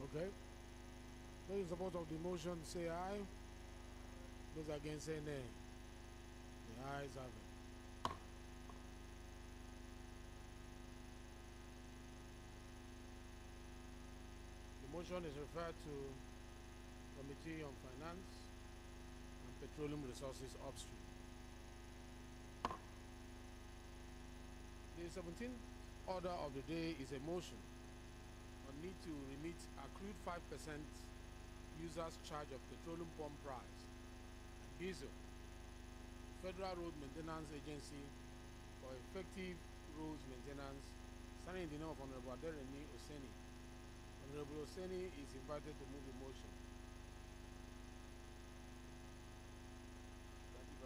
Okay. Those in support of the motion say aye. Those against say nay. The ayes have it. The motion is referred to Committee on Finance and Petroleum Resources Upstream. The 17th order of the day is a motion on need to remit accrued 5% users charge of petroleum pump price and diesel to Federal Road Maintenance Agency for effective roads maintenance, standing in the name of Honorable Aderemi Oseni. Honorable Oseni is invited to move the motion. Thank you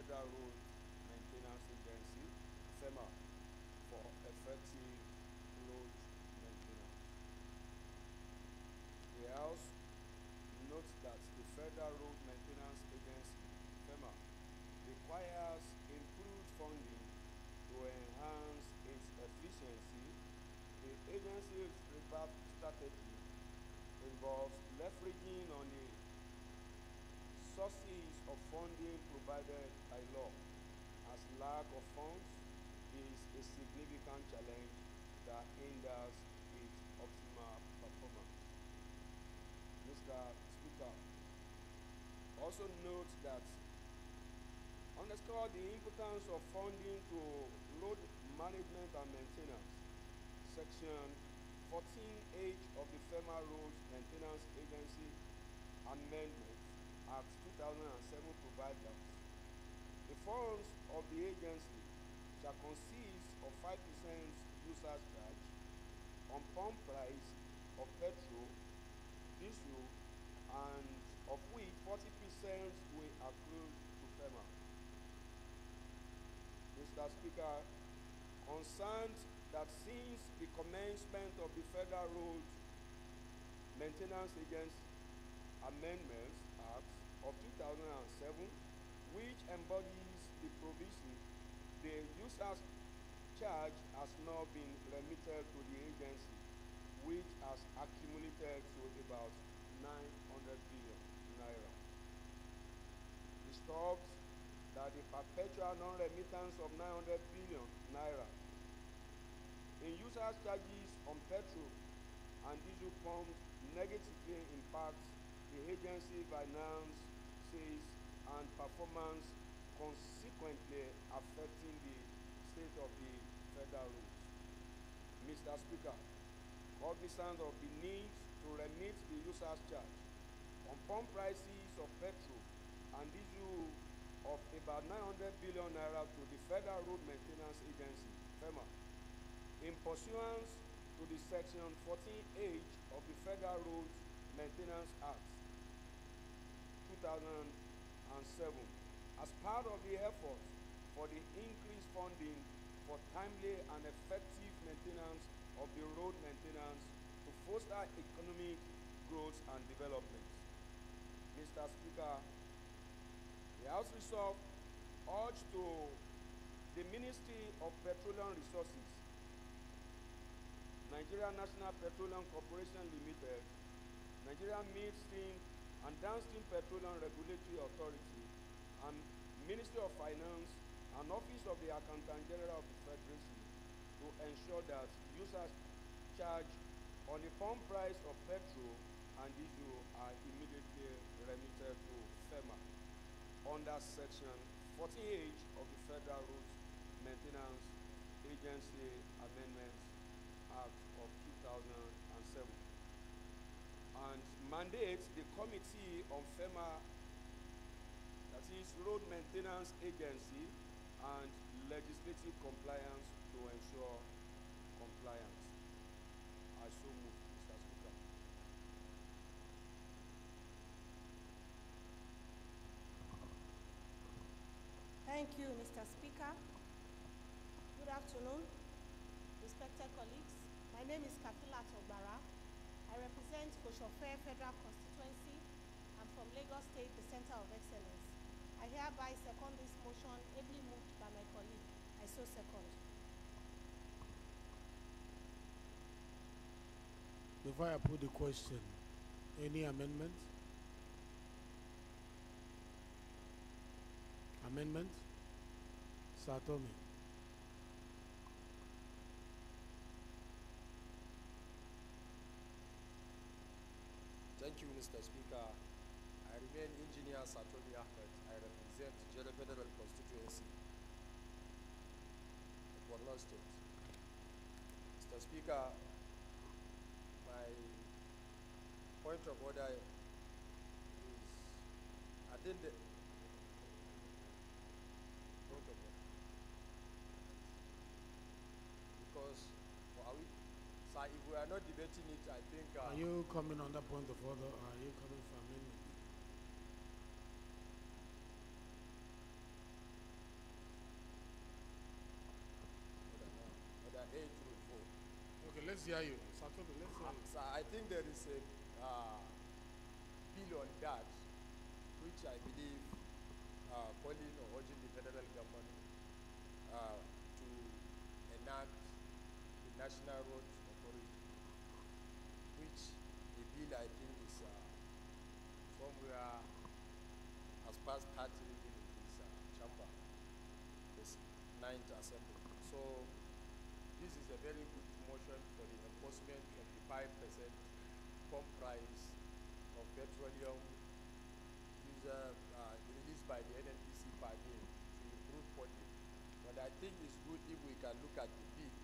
Federal Road Maintenance Agency, FEMA, for effective road maintenance. The House notes that the Federal Road Maintenance Agency, FEMA, requires improved funding to enhance its efficiency. The agency's revamp strategy involves leveraging on the sources of funding provided by law, as lack of funds is a significant challenge that hinders its optimal performance. Mr. Speaker, also note that underscore the importance of funding to road management and maintenance. Section 14H of the FEMA Roads Maintenance Agency Amendment Act 2007 provides that the funds of the agency shall consist of 5% users charge on pump price of petrol, diesel, and of which 40% will accrue to FEMA. Mr. Speaker, concerned that since the commencement of the Federal Road Maintenance Agency Amendments Act of 2007, which embodies the provision, the user's charge has now been remitted to the agency, which has accumulated to about 900 billion naira. Disturbed that the perpetual non-remittance of 900 billion naira in users' charges on petrol and diesel pumps negatively impacts the agency finances and performance, consequently affecting the state of the federal roads. Mr. Speaker, cognizant of the need to remit the user's charge on pump prices of petrol and diesel of about 900 billion naira to the Federal Road Maintenance Agency, FEMA, in pursuance to the Section 14H of the Federal Road Maintenance Act 2007, as part of the efforts for the increased funding for timely and effective maintenance of the road maintenance to foster economic growth and development. Mr. Speaker, the House resolve urge to the Ministry of Petroleum Resources, Nigeria National Petroleum Corporation Limited, Nigeria Midstream and Downstream Petroleum Regulatory Authority, and Ministry of Finance and Office of the Accountant General of the Federation to ensure that users charged on the pump price of petrol and diesel are immediately remitted to FEMA under Section 40H of the Federal Road Maintenance Agency Amendments Act of 2007, and mandates the Committee on FEMA, that is Road Maintenance Agency, and legislative compliance to ensure compliance. I so move, Mr. Speaker. Thank you, Mr. Speaker. Good afternoon, respected colleagues. My name is Kafilat Obara. I represent Koshofe Federal Constituency. I'm from Lagos State, the Center of Excellence. I hereby second this motion, ably moved by my colleague. I so second. Before I put the question, any amendment? Amendment? Satomi. Thank you, Mr. Speaker. I remain Engineer Satomi Ahmed. I represent Jere Federal Constituency of Borno State. Mr. Speaker, my point of order is, I think the point of order. Because, sir, if we are not debating it, I think... Are you coming on that point of order, or are you coming for amendment? Let's hear you. Satobe, let's hear you. Sir, I think there is a bill on that, which I believe calling or urging the federal government to enact the National Road Authority, which the bill I think is somewhere has passed third reading in this chamber, this 9th assembly. So this is a very good motion for the enforcement of the 5% pump price of petroleum released by the NNPC per day to improve funding. But I think it's good if we can look at the bill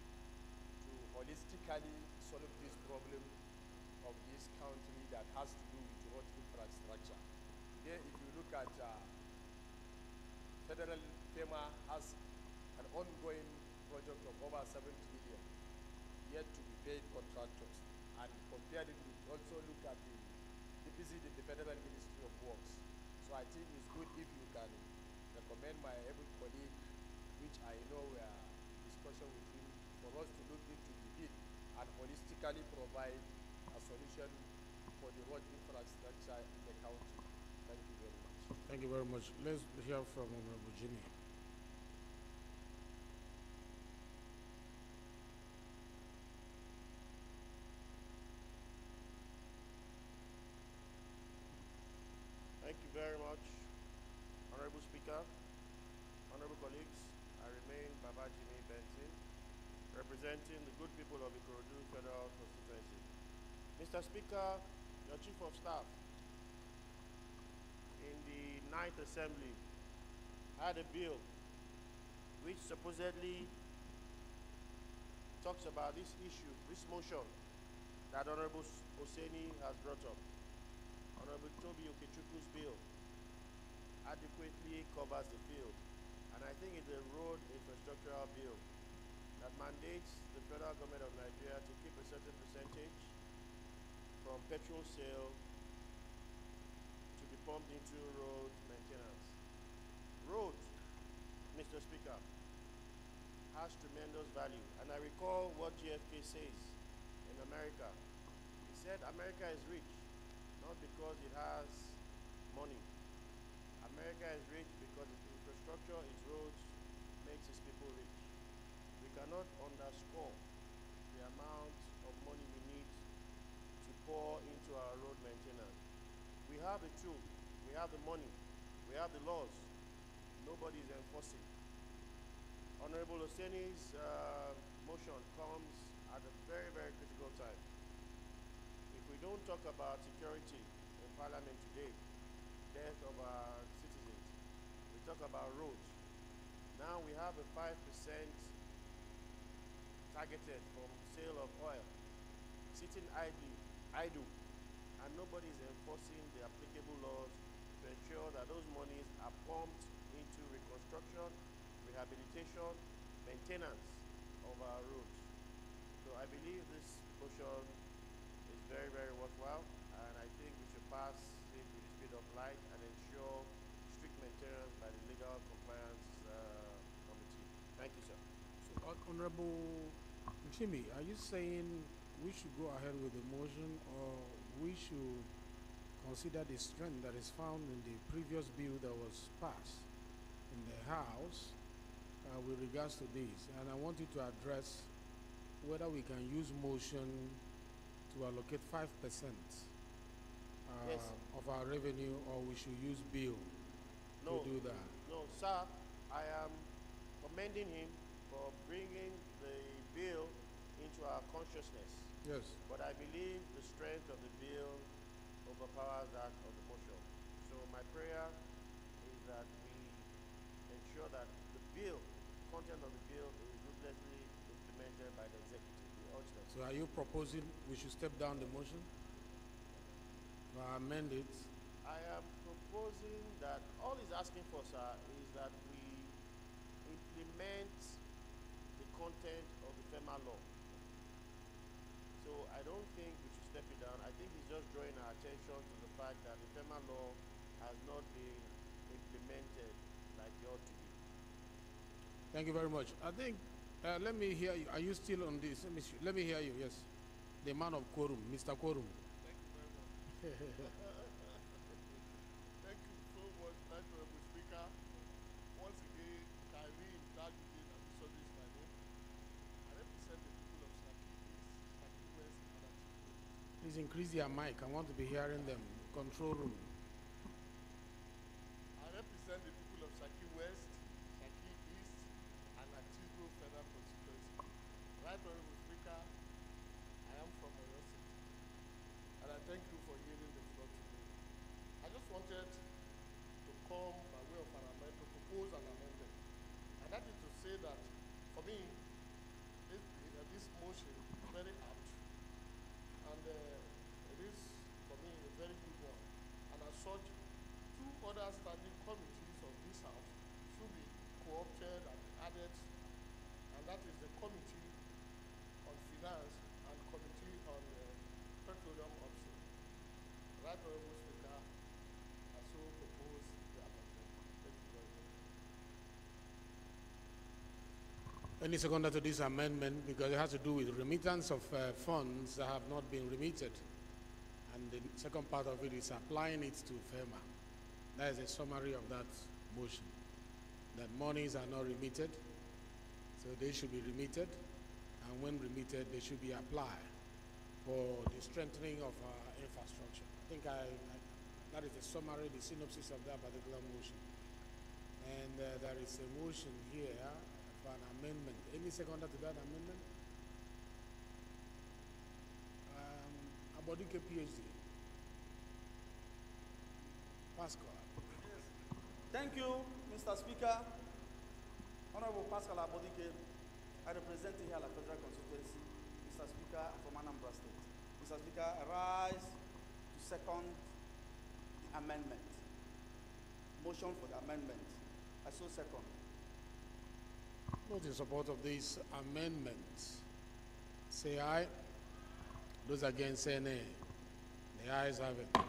to holistically solve this problem of this country that has to do with road infrastructure. Today, if you look at federal FEMA has an ongoing project of over 70 billion yet to be paid contractors, and compared it with also look at the deficit in the Federal Ministry of Works. So I think it's good if you can recommend my able colleague, which I know we are in discussion with him, for us to look into the bill and holistically provide a solution for the road infrastructure in the county. Thank you very much. Thank you very much. Let's hear from Honorable Jimmy. Thank you very much, Honorable Speaker, honorable colleagues. I remain Baba Jimmy Benson, representing the good people of Ikorodu Federal Constituency. Mr. Speaker, your Chief of Staff in the 9th Assembly had a bill which supposedly talks about this issue, this motion that Honorable Oseni has brought up. Honorable Toby Okechukwu's bill adequately covers the field, and I think it's a road infrastructural bill that mandates the federal government of Nigeria to keep a certain percentage from petrol sale to be pumped into road maintenance. Road, Mr. Speaker, has tremendous value, and I recall what JFK says in America. He said America is rich not because it has money. America is rich because its infrastructure, its roads, makes its people rich. We cannot underscore the amount of money we need to pour into our road maintenance. We have the tool, we have the money, we have the laws. Nobody is enforcing. Honorable Oseni's motion comes at a very, very critical time. If we don't talk about security in Parliament today, death of our citizens, we talk about roads. Now we have a 5% targeted from sale of oil, sitting idle, and nobody is enforcing the applicable laws to ensure that those monies are pumped into reconstruction, rehabilitation, maintenance of our roads. So I believe this motion is very, very worthwhile, and I think we should pass it with the speed of light and ensure strict maintenance by the Legal Compliance Committee. Thank you, sir. So, Honorable Jimmy, are you saying we should go ahead with the motion, or we should consider the strength that is found in the previous bill that was passed in the House with regards to this? And I want you to address whether we can use motion to allocate 5% Yes. of our revenue, or we should use bill to do that. No, sir, I am commending him for bringing the bill into our consciousness. Yes. But I believe the strength of the bill overpowers that of the motion. So my prayer is that we ensure that the bill, content of the bill, is ruthlessly implemented by the executive. We urge that. So are you proposing we should step down the motion or amend it? I am proposing that all he's asking for, sir, is that we implement the content of the FEMA law. So I don't think we should step it down. I think he's just drawing our attention to the fact that the FEMA law has not been implemented like it ought to be. Thank you very much. I think, let me hear you. Are you still on this? Let me hear you, yes. the man of quorum, Mr. Quorum. Thank you very much. Thank you so much, Right Honorable Speaker. Once again, Kyrie Dagudin and Missouri is my name. I represent the people of Saki East, Saki West, and Atiku. Please increase your mic. I want to be hearing them. Control room. I represent the people of Saki West, Saki East, and Atiku Federal Constituency. Right Honorable Speaker, I am from Oyo City, and I thank you for yielding the floor to me. I just wanted to come by way of an amendment, to propose an amendment, and that is to say that, for me, this motion is very apt, and it is, for me, a very good one. And as such, two other standing committees of this House should be co-opted and added, and that is the Committee on Finance and Committee on Petroleum Option. Right Honorable Speaker, I so propose the amendment. Thank you very much. Any seconder to this amendment, because it has to do with remittance of funds that have not been remitted. And the second part of it is applying it to FEMA. That is a summary of that motion. That monies are not remitted, so they should be remitted. And when remitted, they should be applied for the strengthening of our infrastructure. I think that is the summary, the synopsis of that particular motion. And there is a motion here for an amendment. Any seconder to that amendment? Abodike PhD. Pascal. Thank you, Mr. Speaker. Honorable Pascal Abodike, I represent the Hiala Federal Constituency. Mr. Speaker, I'm from Anambra State. Mr. Speaker, I rise to second the amendment. Motion for the amendment. I so second. Those in support of this amendment, say aye. Those against, say nay. The ayes have it.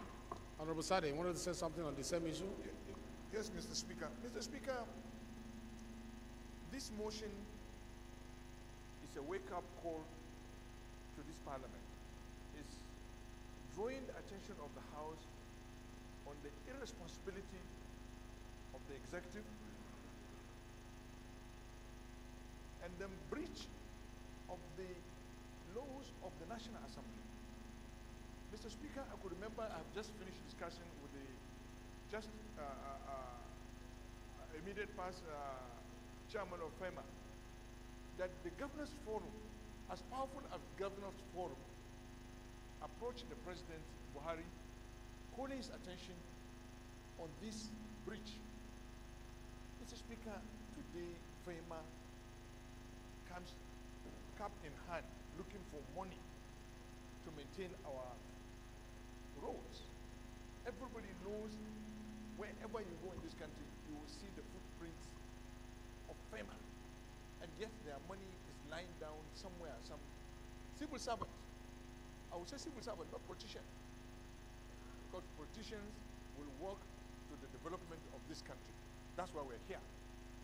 Honorable Sade, you wanted to say something on the same issue? Yes, Mr. Speaker. Mr. Speaker, this motion is a wake-up call to this Parliament. It's drawing the attention of the House on the irresponsibility of the executive and the breach of the laws of the National Assembly. Mr. Speaker, I could remember I've just finished discussion with the immediate past chairman of FEMA that the Governors Forum, as powerful as Governors Forum, approached the President Buhari, calling his attention on this breach. Mr. Speaker, today FEMA comes cap in hand looking for money to maintain our roads. Everybody knows wherever you go in this country, you will see the footprints of FEMA. And yet their money is lying down somewhere, some civil servants. I would say civil servants, not politicians. Because politicians will work to the development of this country. That's why we're here.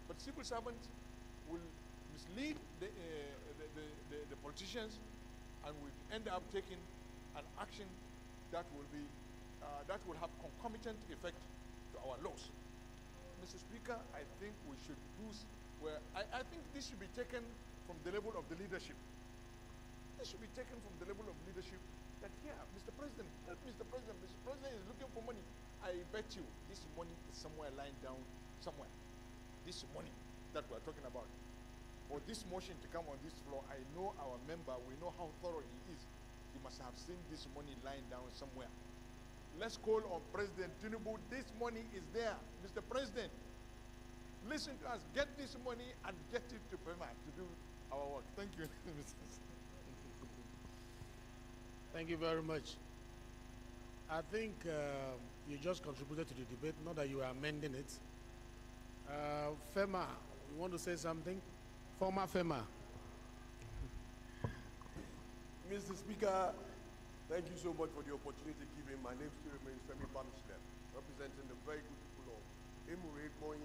But civil servants will mislead the politicians and will end up taking an action that will be that will have concomitant effect to our laws. Mr. Speaker, I think we should do I think this should be taken from the level of the leadership. This should be taken from the level of leadership that here, Mr. President, Mr. President is looking for money. I bet you this money is somewhere lying down somewhere. This money that we're talking about. For this motion to come on this floor, I know our member, we know how thorough he is. He must have seen this money lying down somewhere. Let's call on President Tinubu. This money is there. Mr. President, listen to us. Get this money and get it to FEMA to do our work. Thank you. Thank you very much. I think you just contributed to the debate, not that you are amending it. FEMA, you want to say something? Former FEMA. Mr. Speaker, thank you so much for the opportunity given. My name still remains Femi Bamishler, representing the very good people of Emure, Moyi,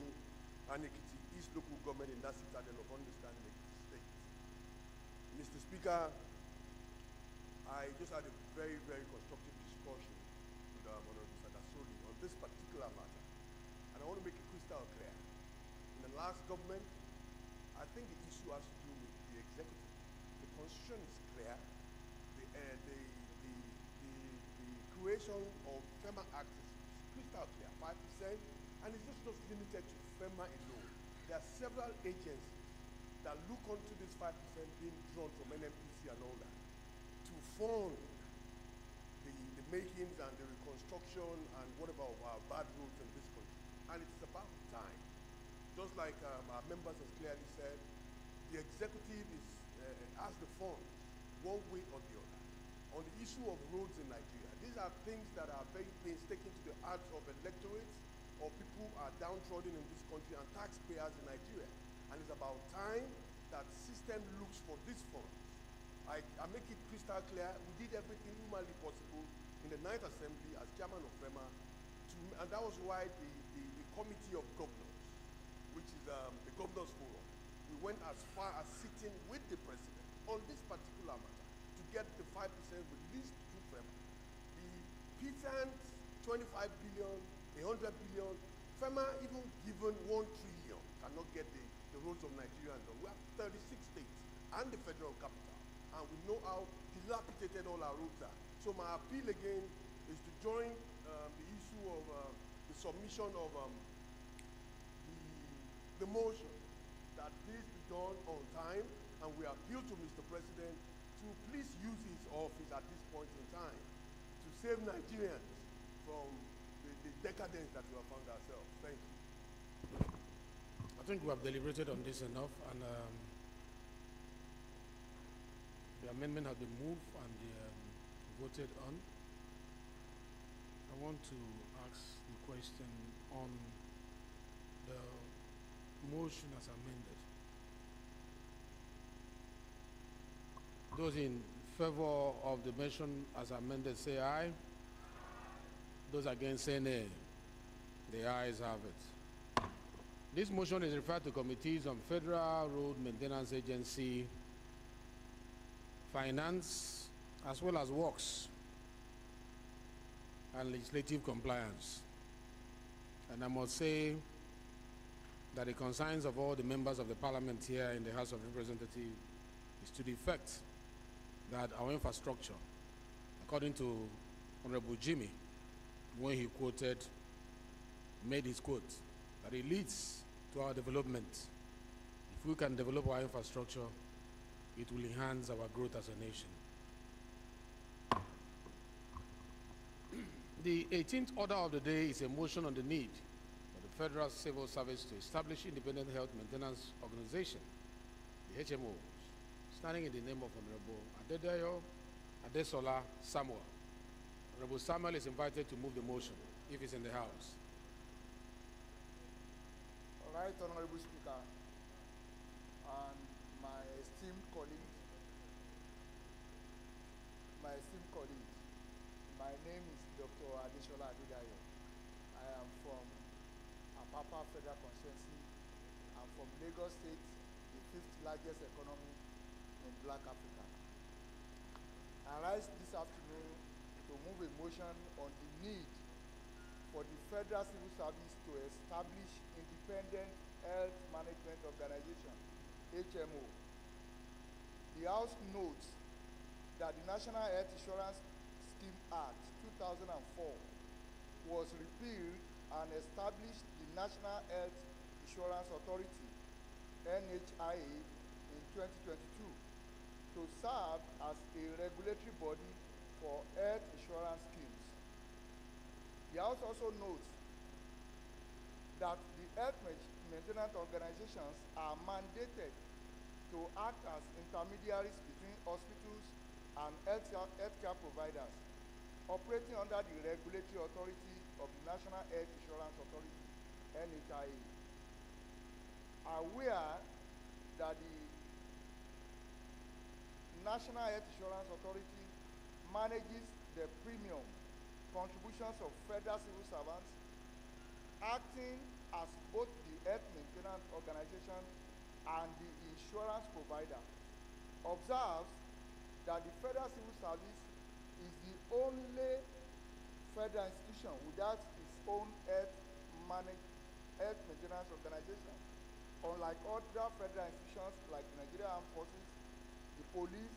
and Ekiti East Local Government in that citadel of understanding Ekiti State. Mr. Speaker, I just had a very, very constructive discussion with Honorable Sadasoli on this particular matter. And I want to make it crystal clear. In the last government, I think the issue has to do with the executive. The constitution is clear. The creation of FEMA Act is crystal clear, 5%, and it's just limited to FEMA alone. There are several agencies that look onto this 5% being drawn from NMPC and all that to fund the makings and the reconstruction and whatever of our bad roads in this country. And it's about time. Just like our members has clearly said, the executive has the funds one way or the other. On the issue of roads in Nigeria, these are things that are very painstaking to the hearts of electorates or people who are downtrodden in this country and taxpayers in Nigeria. And it's about time that system looks for these funds. I make it crystal clear, we did everything humanly possible in the 9th Assembly as chairman of FEMA, and that was why the Committee of Governors, which is the Governors Forum, we went as far as sitting with the president on this particular matter to get the 5% released to FEMA. The patent, 25 billion, 100 billion, FEMA even given 1 trillion cannot get the roads of Nigeria done. We have 36 states and the federal capital, and we know how dilapidated all our roads are. So my appeal again is to join the issue of the submission of the motion that this be done on time, and we appeal to Mr. President to please use his office at this point in time to save Nigerians from the decadence that we have found ourselves. Thank you. I think we have deliberated on this enough, and the amendment has been moved and voted on. I want to ask the question on the motion as amended. Those in favor of the motion as amended say aye. Those against say nay. The ayes have it. This motion is referred to committees on Federal Road Maintenance Agency, Finance, as well as Works and Legislative Compliance. And I must say that the concerns of all the members of the Parliament here in the House of Representatives is to the effect that our infrastructure, according to Honorable Jimmy, when he made his quote, that it leads to our development. If we can develop our infrastructure, it will enhance our growth as a nation. The 18th order of the day is a motion on the need for the Federal Civil Service to establish Independent Health Maintenance Organization, the HMO, standing in the name of Honorable Adedayo Adesola Samuel. Honorable Samuel is invited to move the motion if he's in the House. All right, Honorable Speaker, and my esteemed colleagues, my name is Dr. Adesola Adedayo. I am from Apapa Federal Constituency. I'm from Lagos State, the 5th largest economy in Black Africa. I rise this afternoon to move a motion on the need for the Federal Civil Service to establish Independent Health Management Organization, HMO. The House notes that the National Health Insurance Scheme Act 2004 was repealed and established the National Health Insurance Authority, NHIA, in 2022 to serve as a regulatory body for health insurance schemes. The House also notes that the health maintenance organizations are mandated to act as intermediaries between hospitals and healthcare providers operating under the regulatory authority of the National Health Insurance Authority, NHIA. Aware that the National Health Insurance Authority manages the premium contributions of federal civil servants, acting as both the health maintenance organization and the insurance provider, observes that the Federal Civil Service is the only federal institution without its own health maintenance organization. Unlike other federal institutions like the Nigerian Armed Forces, the police,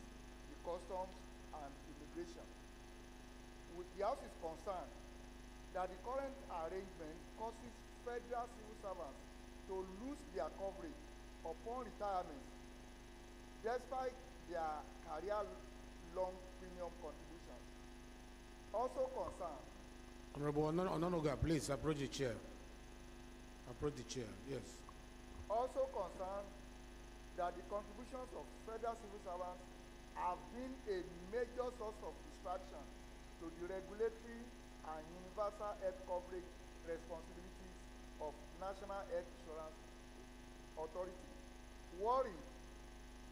the customs, and immigration. The House is concerned that the current arrangement causes federal civil servants to lose their coverage upon retirement, despite their career-long premium contributions. Also concerned. Honorable Ononoga, please approach the chair. Approach the chair, yes. Also concerned that the contributions of federal civil servants have been a major source of distraction to the regulatory and universal health coverage responsibilities of National Health Insurance Authority. Worried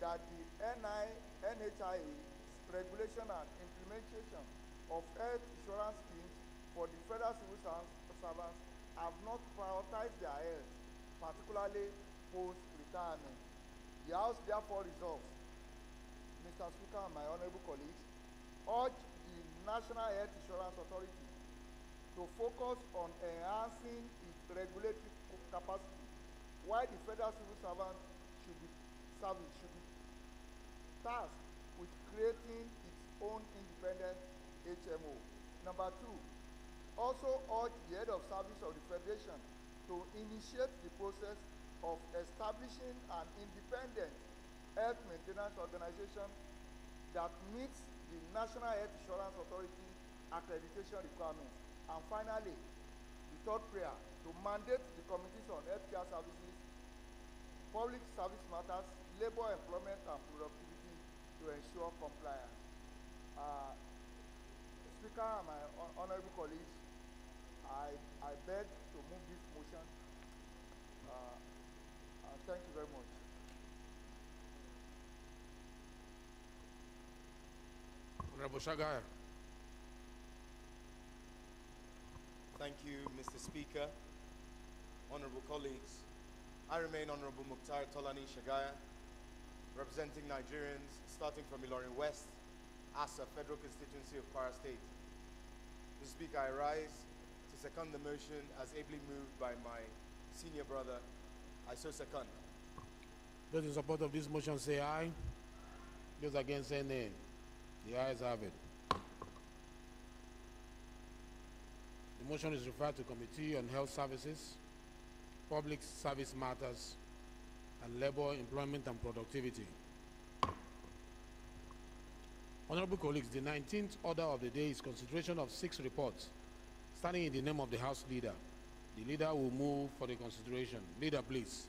that the NHIA's regulation and implementation of health insurance schemes for the federal civil servants have not prioritized their health, particularly post-retirement. The House therefore resolves, Mr. Speaker and my honorable colleagues, urge the National Health Insurance Authority to focus on enhancing its regulatory capacity, while the federal civil service should be tasked with creating its own independent HMO. Number two, also urge the head of service of the Federation to initiate the process of establishing an independent health maintenance organization that meets the National Health Insurance Authority accreditation requirements. And finally, the third prayer, to mandate the committees on healthcare services, public service matters, labor, employment, and productivity to ensure compliance. Speaker and my honorable colleagues, I beg to move this motion. Thank you very much. Honorable Shagaya. Thank you, Mr. Speaker. Honorable colleagues, I remain Honorable Mukhtar Tolani Shagaya, representing Nigerians starting from Ilorin West, Asa Federal Constituency of Kwara State. Mr. Speaker, I rise to second the motion as ably moved by my senior brother. I so second. Those in support of this motion say aye. Those against say nay. The ayes have it. The motion is referred to Committee on Health Services, Public Service Matters, and Labor, Employment, and Productivity. Honorable colleagues, the 19th order of the day is consideration of 6 reports, standing in the name of the House Leader. The Leader will move for the consideration. Leader, please.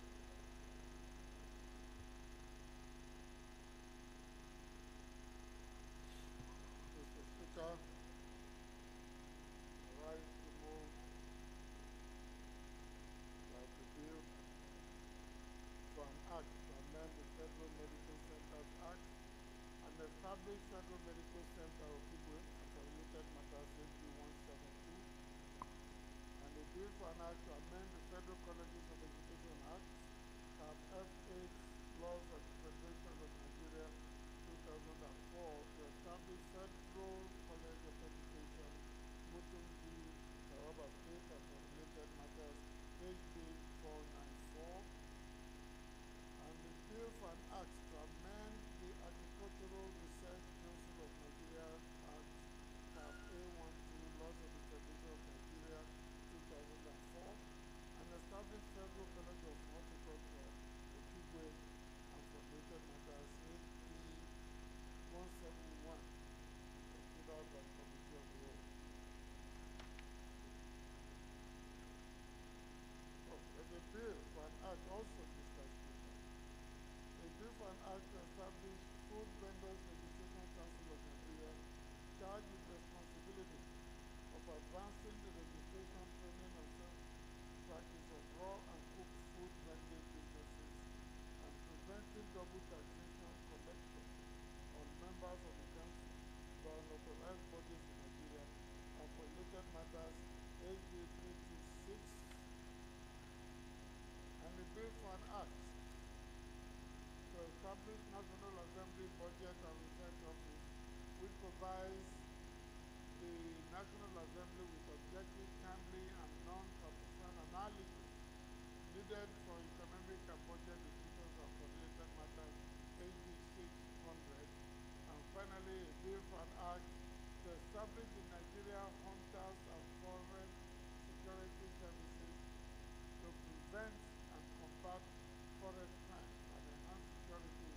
Mr. Speaker, I rise to move that the bill for an act to amend the Federal Medical Centers Act and establish Federal Medical Center of Igwe and for related matters SB 172, and a bill for an act to amend the Federal Colleges of Education Act, CAP F8, Laws of the Federation of Nigeria 2004, to establish Federal College of Education, Mutumbi, Taraba State, and for related matters HB 494, and the bill for an act to amend the Agricultural Research Council of Nigeria Act, CAP A12, Laws of the Federation of Nigeria 2004, and establish Federal College of Horticulture, Okigwe, and for related matters HB 171, considered by the Committee of the Whole. There's a bill for an act also, Mr. Speaker. A bill for an act to establish Food Vendors Registration Council of Nigeria, charged with responsibility of advancing the registration, training, and sales practice of raw and cooked food vending businesses and preventing double taxation collection on members of the council by unauthorized bodies in Nigeria and for related matters HB 326, and a bill for an act to establish National Assembly Budget and Research Office, which provides the National Assembly with objective, timely, and non-partisan analysis needed for economic and budget decisions on related matters, HB 600, and finally a bill for an act to establish the Nigeria Hunters and Forest Security Services to prevent and combat forest crime and enhance security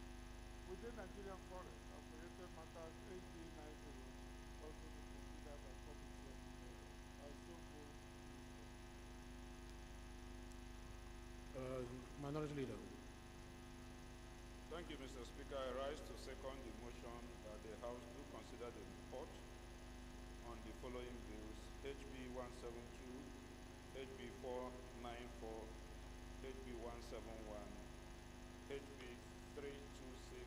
within Nigerian forests and related matters, HB 90, also to be considered by committee of the mayor. I so move. Minority Leader. Thank you, Mr. Speaker. I rise to second the motion that the House do consider the report on the following bills: HB 172, HB 494, HB 171, HB 326,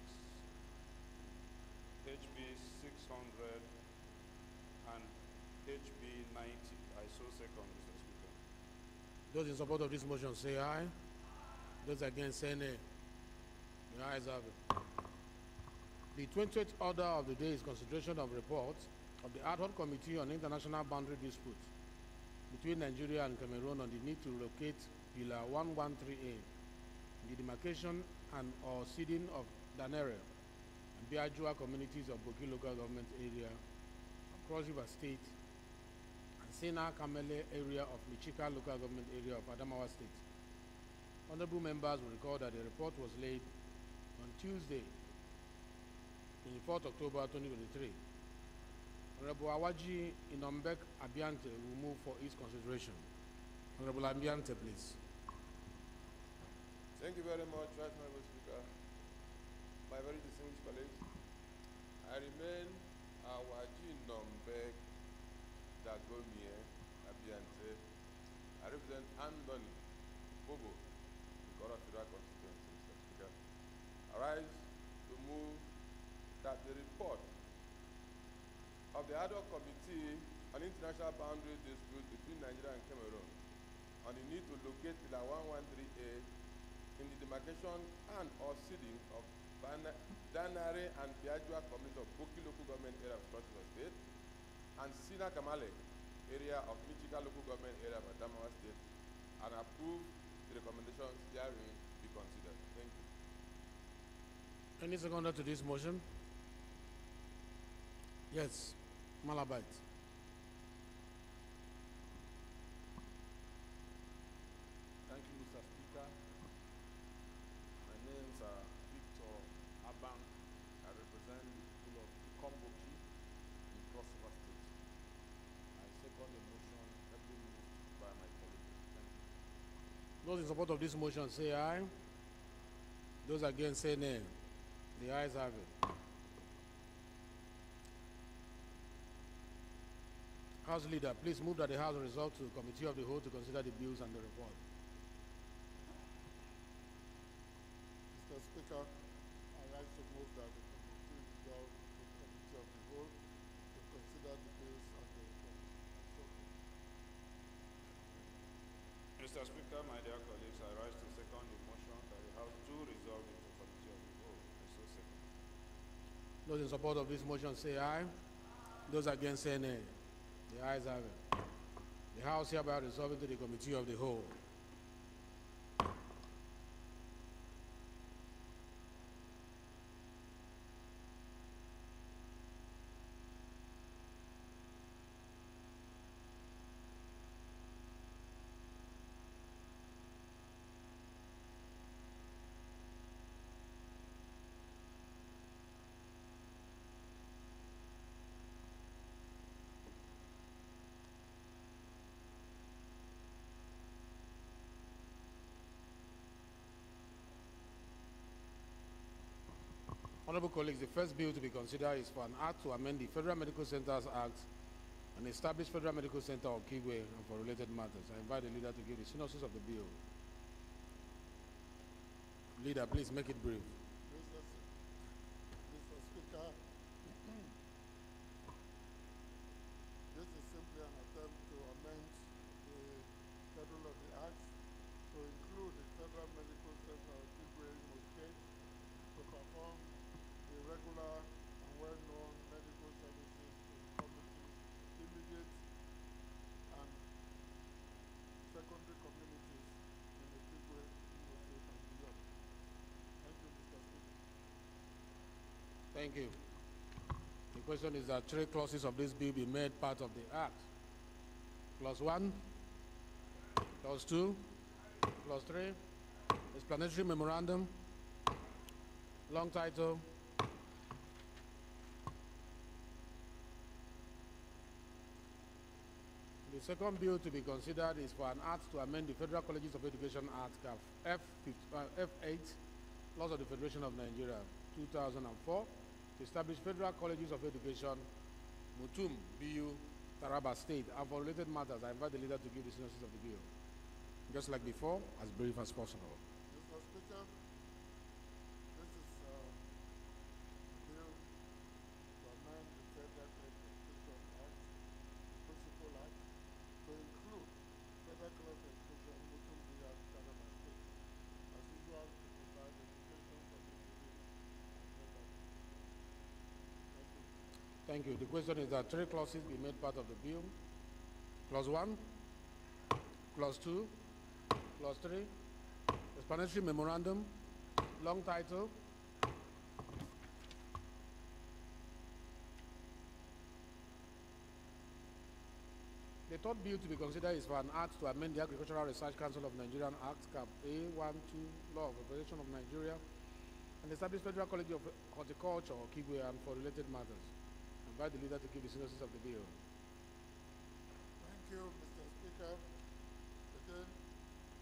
HB 600, and HB 90. I so second, Mr. Speaker. Those in support of this motion say aye. Those against say nay. The ayes have it. The 20th order of the day is consideration of reports of the Ad hoc Committee on International Boundary Disputes between Nigeria and Cameroon on the need to locate Pillar 113A, the demarcation and or ceding of Danere and Biajua communities of Boki local government area, Cross River State, and Sena Kamele area of Michika local government area of Adamawa State. Honorable members will recall that the report was laid on Tuesday, 24th October 2023. Honorable Awaji Inombek Abiante will move for its consideration. Honorable Abiante, please. Thank you very much, Right Honorable Speaker. My very distinguished colleagues, I remain Awaji Inombek Dagomie Abiante. I represent Andoni Bobo, Gora Federal Constituency, Mr. Speaker. I rise to move that the report of the Ad hoc Committee on International Boundary Disputes between Nigeria and Cameroon on the need to locate Pillar 113A in the demarcation and or ceding of Danare and Biajua community of Boki local government area of Cross River State and Sina Kamale area of Michika local government area of Adamawa State, and approve the recommendations herein be considered. Thank you. Any seconder to this motion? Yes, Malabite. Thank you, Mr. Speaker. My names are Victor Abang. I represent the people of Ikomboki in Cross River State. I second the motion heavily moved by my colleagues. Thank you. Those in support of this motion say aye. Those against say nay. The ayes have it. House Leader, please move that the House resolve to the Committee of the Whole to consider the bills and the report. Mr. Speaker, I rise to move that the committee resolve the Committee of the Whole to consider the bills and the report. Mr. Speaker, my dear colleagues, I rise to second the motion that the House do resolve it to Committee of the Whole. I so second. Those in support of this motion say aye. Those against say nay. The ayes have it. The House hereby resolve it to the Committee of the Whole. Honorable colleagues, the first bill to be considered is for an act to amend the Federal Medical Centers Act and establish Federal Medical Center of Kigwe and for related matters. I invite the leader to give the synopsis of the bill. Leader, please make it brief. Mr. Speaker, this is simply an attempt to amend the Federal of the Act to include the Federal Medical Center of Kigwe Imo State to perform regular and well-known medical services to communities, immediate and secondary communities in the Tigwe, Imo State, and beyond. Thank you, Mr. Speaker. Thank you. The question is that 3 clauses of this bill be made part of the Act. Clause 1, Clause 2, Clause 3, explanatory memorandum, long title, the second bill to be considered is for an act to amend the Federal Colleges of Education Act, F8, Laws of the Federation of Nigeria, 2004, to establish Federal Colleges of Education, Mutum, BU, Taraba State, and for related matters, I invite the leader to give the synopsis of the bill. Just like before, as brief as possible. Mr. Speaker, this is a bill to amend the Federal Colleges of Education Act, the Principal Act, to include Federal College of Education, Mutum, BU, Taraba State, as usual, to provide education for the city and members. Thank you. The question is that 3 clauses be made part of the bill. Clause 1, Clause 2, Clause 3, explanatory memorandum, long title, the third bill to be considered is for an act to amend the Agricultural Research Council of Nigerian Act, Cap A12, Law of Operation of Nigeria, and establish Federal College of Horticulture, or Kigwe, and for related matters. I invite the leader to give the synopsis of the bill. Thank you, Mr. Speaker. Again,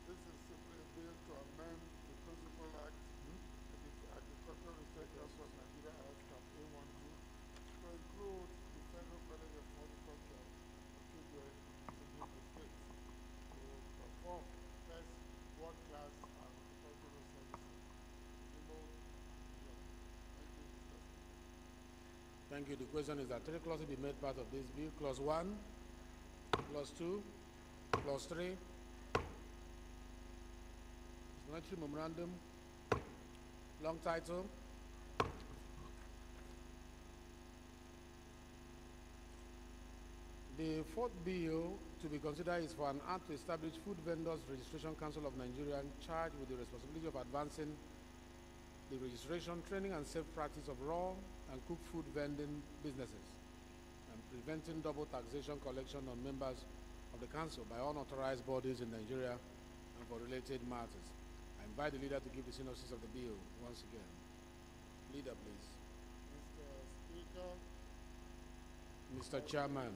this is simply a bill to amend the Principal Act, the Agricultural Research Council of Nigeria Act, Cap A12, to include the Federal College of Horticulture of Kigwe in the State to perform first world-class agricultural services in Imo. Thank you, Mr. Speaker. Thank you. The question is that 3 clauses be made part of this bill. Clause 1, Clause 2, Clause 3, explanatory memorandum, long title, the fourth bill to be considered is for an act to establish Food Vendors Registration Council of Nigeria charged with the responsibility of advancing the registration, training, and safe practice of raw and cooked food vending businesses, and preventing double taxation collection on members of the council by unauthorized bodies in Nigeria and for related matters. I invite the leader to give the synopsis of the bill once again. Leader, please. Mr. Speaker. Mr. Chairman.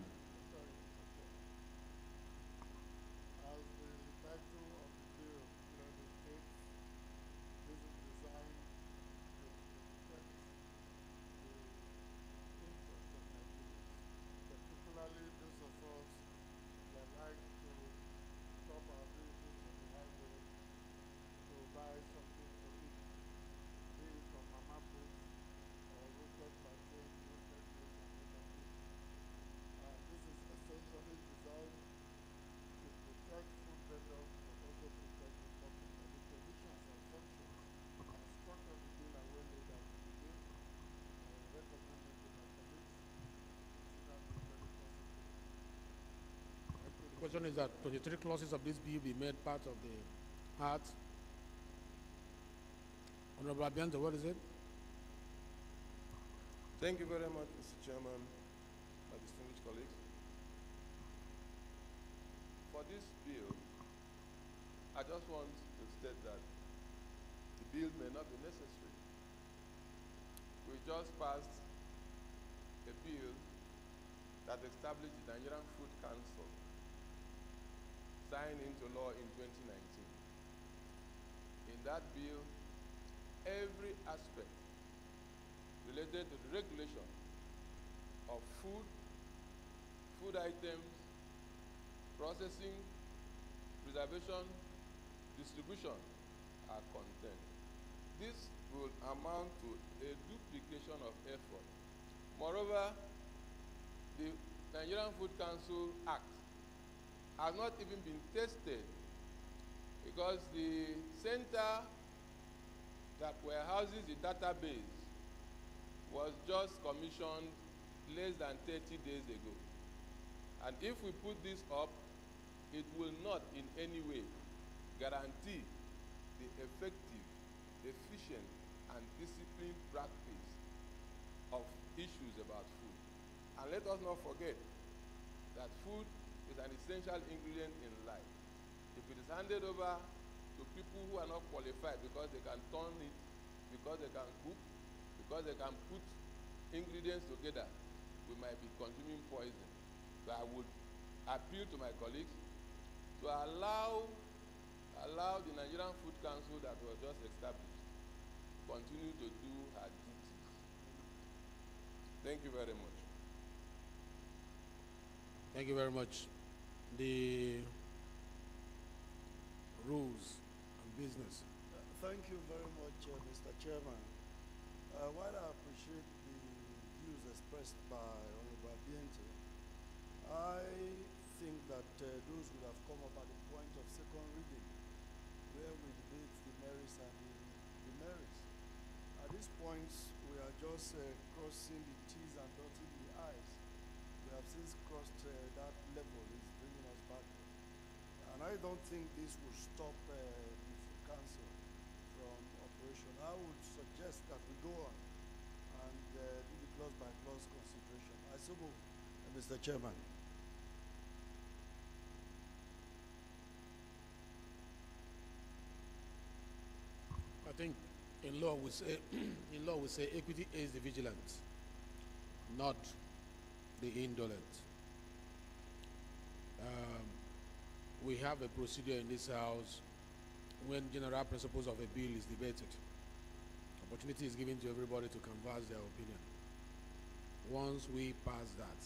As the title of the bill clearly states, this is designed to protect the interests of Nigerians, particularly those of us that like to stop our vehicles on the highway to buy something to eat, be it from Mama Put or roasted plantain, roasted maize, and other things. This is essentially designed to protect food vendors, but also protect the public. And the provisions and functions are structured in the bill and well laid out in the bill. I recommend it to my colleagues to consider this very possible. The question is that 23 clauses of this bill be made part of the Act. Honorable Abiante, what is it? Thank you very much, Mr. Chairman, my distinguished colleagues. For this bill, I just want to state that the bill may not be necessary. We just passed a bill that established the Nigerian Food Council, signed into law in 2019. In that bill, every aspect related to the regulation of food, food items, processing, preservation, distribution are contained. This will amount to a duplication of effort. Moreover, the Nigerian Food Council Act has not even been tested because the center that warehouses the database was just commissioned less than 30 days ago. And if we put this up, it will not in any way guarantee the effective, efficient, and disciplined practice of issues about food. And let us not forget that food is an essential ingredient in life. If it is handed over to people who are not qualified because they can turn it, because they can cook, because they can put ingredients together, we might be consuming poison. So I would appeal to my colleagues to allow the Nigerian Food Council that was just established continue to do her duties. Thank you very much. Thank you very much. The rules and business. Thank you very much, Mr. Chairman. While I appreciate the views expressed by Honorable Abiente, I think that those would have come up at the point of second reading, where we debate the merits and the demerits. At this point, we are just crossing the T's and dotting the I's. We have since crossed that level. It's bringing us back. And I don't think this will stop the Food Council from operation. I would suggest that we go on and do the clause-by-clause consideration. I so move, Mr. Chairman. I think in law we say equity is the vigilant, not the indolent. We have a procedure in this house when general principles of a bill is debated. Opportunity is given to everybody to canvass their opinion. Once we pass that,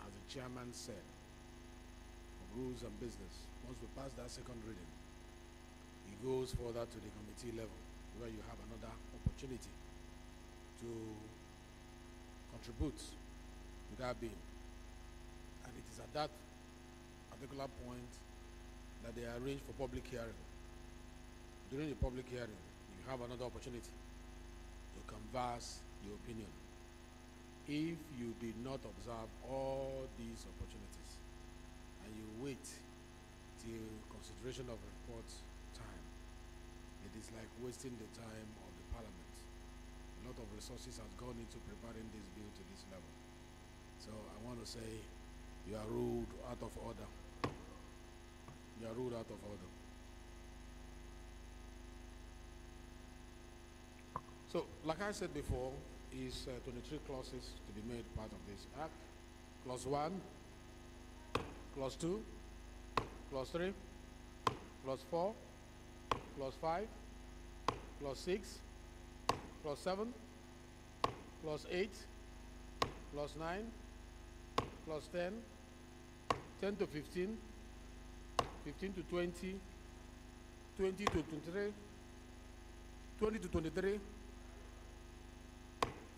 as the chairman said, of rules and business, once we pass that second reading, it goes further to the committee level, where you have another opportunity to contribute to that bill. And it is at that particular point that they arrange for public hearing. During the public hearing, you have another opportunity to canvass your opinion. If you did not observe all these opportunities and you wait till consideration of report time, it is like wasting the time of the parliament. A lot of resources has gone into preparing this bill to this level. So I want to say you are ruled out of order. You are ruled out of order. So, like I said before, is 23 clauses to be made part of this act. Clause 1, Clause 2, Clause 3, Clause 4, Clause 5, Clause 6, Clause 7, Clause 8, Clause 9, Clause 10, 10 to 15, 15 to 20, 20 to 23, 20 to 23,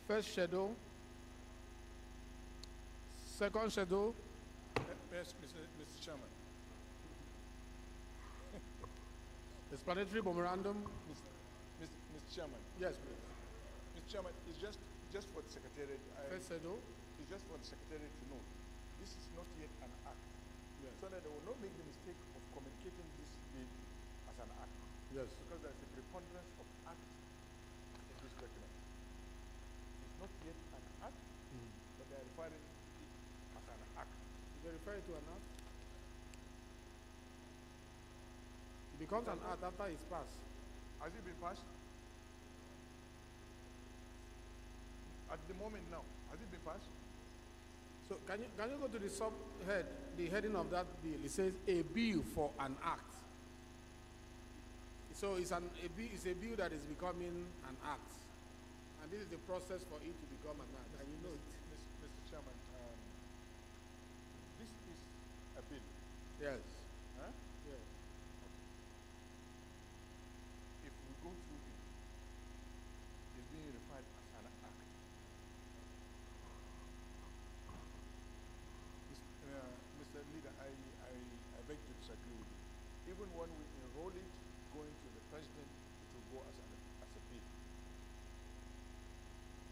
first schedule, second schedule. Yes, Mr. Chairman. Explanatory memorandum. Mr. Chairman. Yes, please. Mr. Chairman, it's just for the Secretariat. First schedule. It's just for the Secretariat to know. This is not yet an act. Yes. So that they will not make the mistake of communicating this bill as an act. Yes. Because there's a preponderance of acts in this document. It's not yet an act, but they are referring to it as an act. They refer it to an act. It becomes an act after it's passed. Has it been passed? At the moment now, has it been passed? So can you go to the subhead, the heading of that bill? It says a bill for an act. So it's a bill that is becoming an act, and this is the process for it to become an act. And you know it. Mr. Chairman, this is a bill. Yes. Huh? Yes. If we go through it, it's being referred as an act. Mr. Leader, I beg to disagree with you. Even when we enroll it, going to the president, it will go as a bill.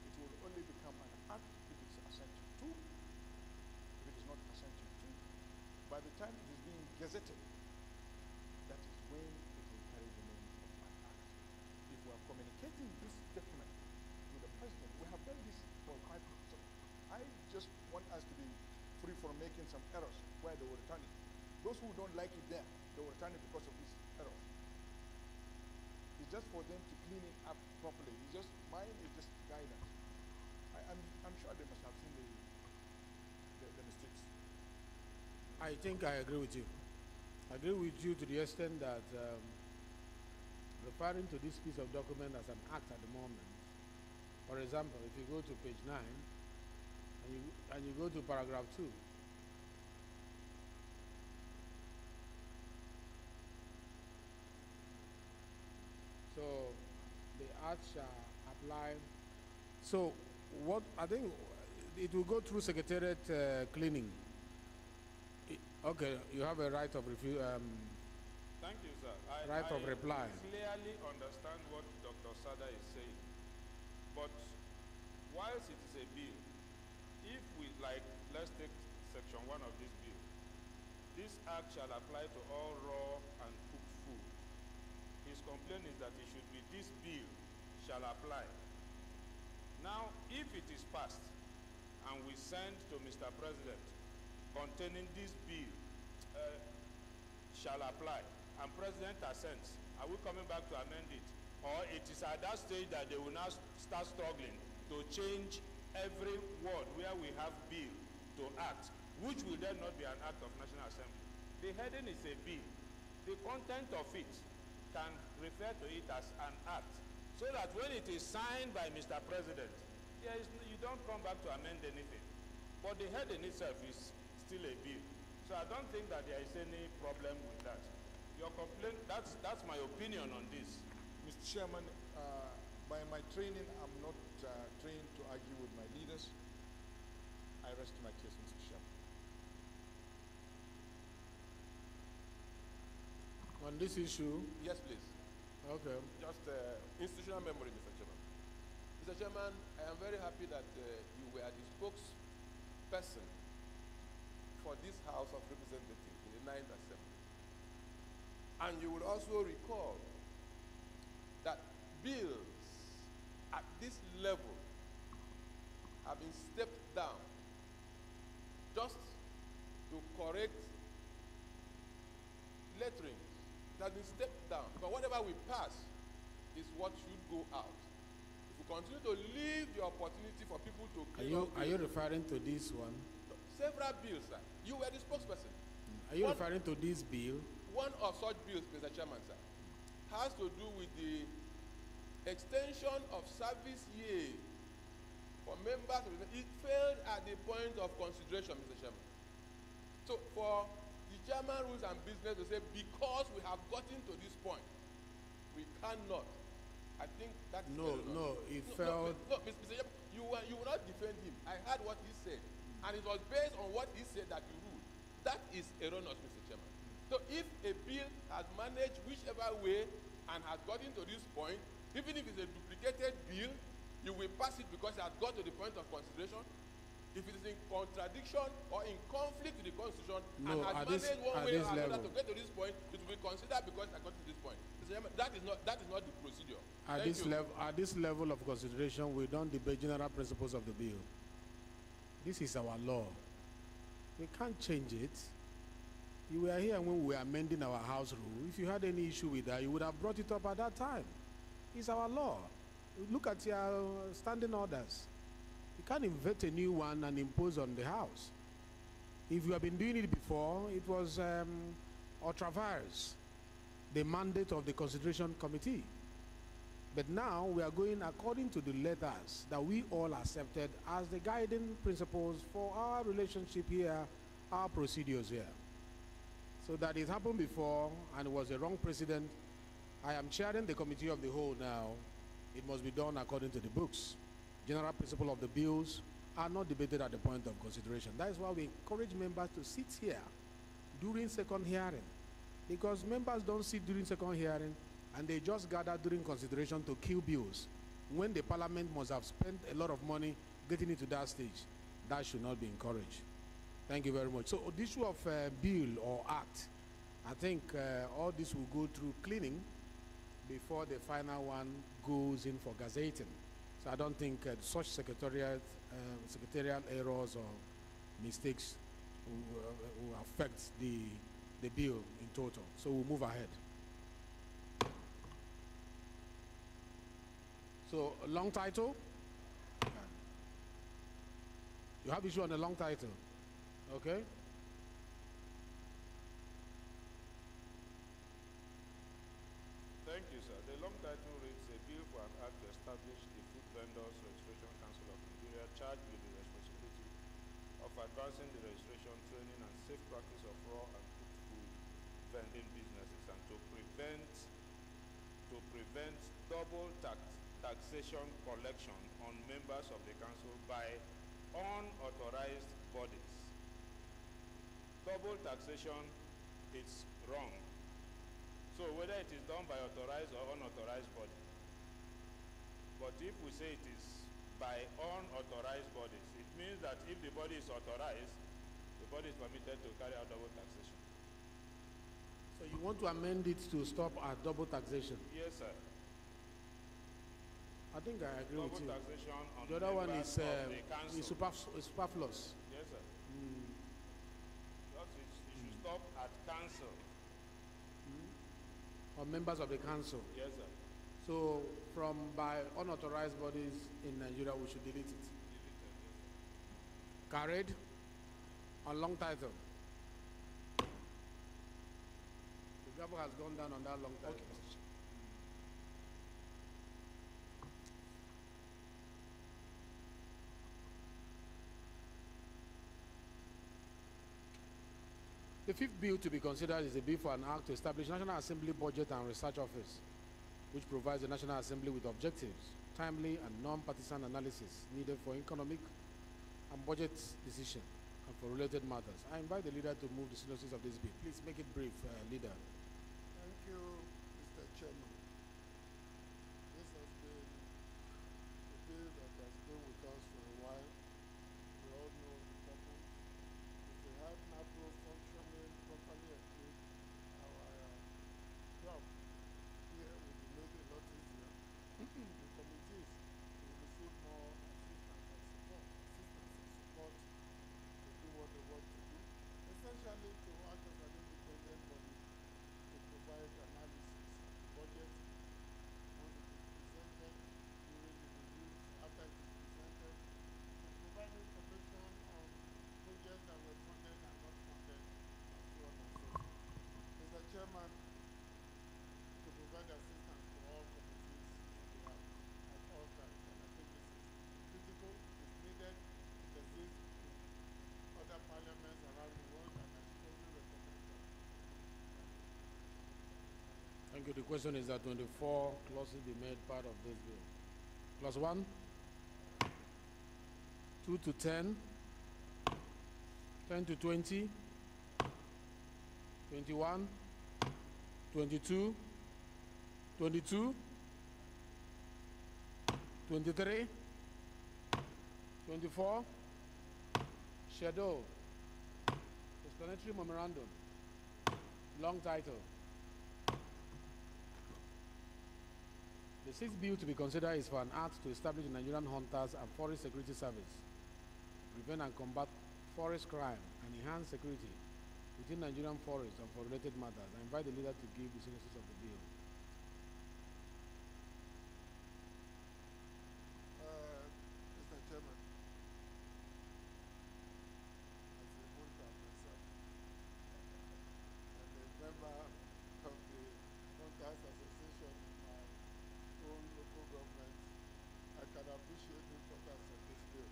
It it will only become an act if it is assented to. If it is not assented to, by the time it is being gazetted, that is when it will carry the name of an act. If we are communicating this document to the president, we have done this for quite some. I just want us to be free from making some errors where they will return it. Those who don't like it there, they will return it because of these errors. It's just for them to clean it up properly. It's just, mine is just guidance. I'm sure they must have seen the mistakes. I think I agree with you. I agree with you to the extent that referring to this piece of document as an act at the moment, for example, if you go to page 9 and you go to paragraph 2, so the act shall apply. So what I think it will go through secretariat cleaning. Okay, you have a right of review. Thank you, sir. Right of reply. I clearly understand what Dr. Sada is saying. But whilst it is a bill, if we, like, let's take section 1 of this bill, this act shall apply to all raw and cooked food. His complaint is that it should be this bill shall apply. Now, if it is passed and we send to Mr. President containing this bill shall apply, and President assents, are we coming back to amend it? Or it is at that stage that they will now start struggling to change every word where we have bill to act, which will then not be an act of National Assembly. The heading is a bill. The content of it can refer to it as an act, so that when it is signed by Mr. President, you don't come back to amend anything. But the heading itself is still a bill. So I don't think that there is any problem with that. Your complaint, that's my opinion on this. Mr. Chairman, by my training, I'm not trained to argue with my leaders. I rest my case, Mr. Chairman. On this issue? Yes, please. Okay. Just institutional memory, Mr. Chairman. Mr. Chairman, I am very happy that you were the spokesperson for this House of Representatives in the 9th Assembly. And you will also recall that bills at this level have been stepped down just to correct lettering. It has been stepped down. But whatever we pass is what should go out. If we continue to leave the opportunity for people to clean Are you referring to this one? Several bills, sir. You were the spokesperson. Are you referring to this bill? One of such bills, Mr. Chairman, sir, has to do with the extension of service year for members. It failed at the point of consideration, Mr. Chairman. So for the Chairman Rules and Business to say, because we have gotten to this point, we cannot. I think that is it failed. No, Mr. Chairman, you will not defend him. I heard what he said. And it was based on what he said that you ruled. That is erroneous, Mr. Chairman. So if a bill has managed whichever way and has gotten to this point, even if it's a duplicated bill, you will pass it because it has got to the point of consideration. If it is in contradiction or in conflict with the Constitution and has managed one way or another to get to this point, it will be considered because it has got to this point. Mr. Chairman, that is not the procedure. At this level of consideration, we don't debate general principles of the bill. This is our law. We can't change it. You were here when we were amending our house rule. If you had any issue with that, you would have brought it up at that time. It's our law. Look at your standing orders. You can't invent a new one and impose on the house. If you have been doing it before, it was ultra vires, the mandate of the Consideration Committee. But now we are going according to the letters that we all accepted as the guiding principles for our relationship here, our procedures here. So that it happened before and it was a wrong precedent. I am chairing the committee of the whole now. It must be done according to the books. General principle of the bills are not debated at the point of consideration. That is why we encourage members to sit here during second hearing. Because members don't sit during second hearing and they just gather during consideration to kill bills when the parliament must have spent a lot of money getting it to that stage. That should not be encouraged. Thank you very much. So the issue of bill or act, I think all this will go through cleaning before the final one goes in for gazetting. So I don't think such secretarial errors or mistakes will affect the bill in total. So we'll move ahead. So long title. You have issue on the long title, okay? Thank you, sir. The long title reads a bill for an act to establish the Food Vendors Registration Council of Nigeria, charged with the responsibility of advancing the registration, training, and safe practice of raw and cooked food vending businesses, and to prevent double taxation collection on members of the council by unauthorized bodies. Double taxation, it's wrong. So whether it is done by authorized or unauthorized body. But if we say it is by unauthorized bodies, it means that if the body is authorized, the body is permitted to carry out double taxation. So you want to amend it to stop at double taxation? Yes, sir. I think I agree with you. Double taxation on The other one is Yes, superfluous. sir. Because it should stop at council. Or members of the council. Yes, sir. So from by unauthorized bodies in Nigeria, we should delete it. Carried on long title. The gavel has gone down on that long title. Okay. The fifth bill to be considered is a bill for an act to establish National Assembly Budget and Research Office, which provides the National Assembly with objectives, timely and non-partisan analysis needed for economic and budget decision and for related matters. I invite the leader to move the synopsis of this bill. Please make it brief, leader. Thank you, Mr. Chairman. This has been a bill that has been with us for a while. We all know the purpose. If we have NAPRO functioning properly equipped, our job here will be made a lot easier. The committees will receive more assistance and support to do what they want to do, essentially to act as an independent body to provide analysis of the budget once it is presented, during the reviews, after it is presented, to provide information on projects that were funded and not funded, and so on and so forth. Mr. Chairman, to provide assistance to all committees we have at all times, and I think this is critical, it is needed, it exists in other parliaments around the world, and I strongly recommend that. Thank you. The question is that 24 clauses be made part of this bill. Clause 1, 2 to 10, 10 to 20, 21, 22, 22, 23, 24, schedule, explanatory memorandum, long title. The sixth bill to be considered is for an act to establish the Nigerian Hunters and Forest Security Service, prevent and combat forest crime, and enhance security within Nigerian forests and for related matters. I invite the leader to give the synopsis of the bill. Mr. Chairman, as a hunter myself, and a member of the Hunters Association in my own local government, I can appreciate the importance of this bill.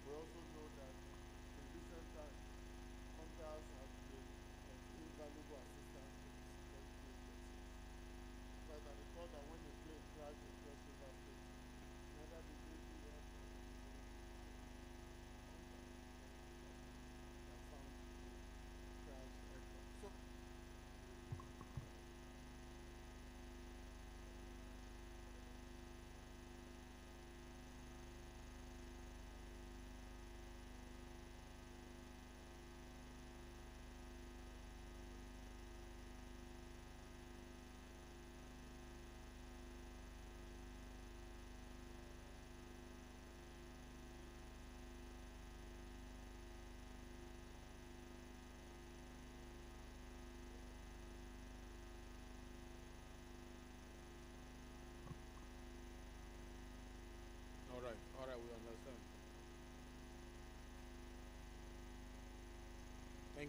We also know that in recent times, hunters have been of invaluable assistance to the security agencies. But I recall that when a plane crashed in Cross River State, neither the Navy nor the that found the crash aircraft. So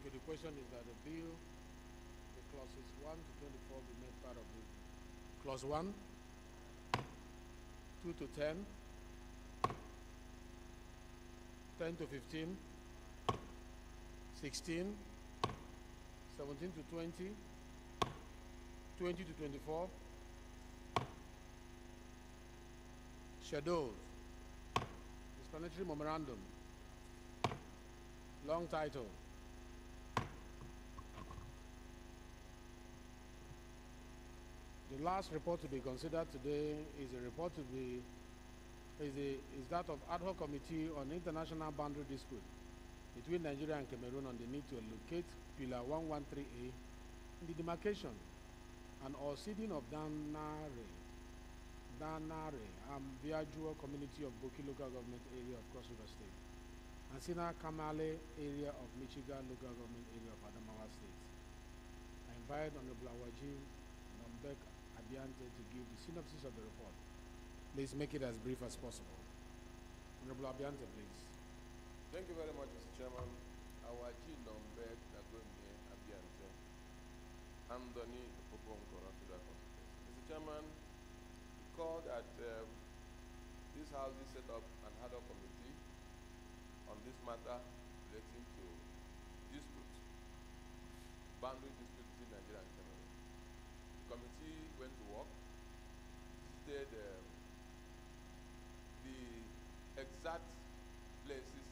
Thank you. The question is that the bill, the clauses 1 to 24 be made part of the clause 1, 2 to 10, 10 to 15, 16, 17 to 20, 20 to 24, schedules, explanatory memorandum, long title. The last report to be considered today is a report to be is that of ad hoc committee on international boundary dispute between Nigeria and Cameroon on the need to locate pillar 113A in the demarcation and or ceding of Danare, Viajuo community of Boki local government area of Cross River State, and Sina Kamale area of Michigan local government area of Adamawa State. I invite Honorable Awaji Nombek Abiante to give the synopsis of the report. Please make it as brief as possible. Honorable Abiante, please. Thank you very much, Mr. Chairman. Awaji Nombek Nagonye Abiante. Andoni Popongora Federal Constituency. Mr. Chairman, recall that this House is set up an ad hoc committee on this matter relating to disputes, boundary disputes between Nigeria and Cameroon. The committee went to work, visited the exact places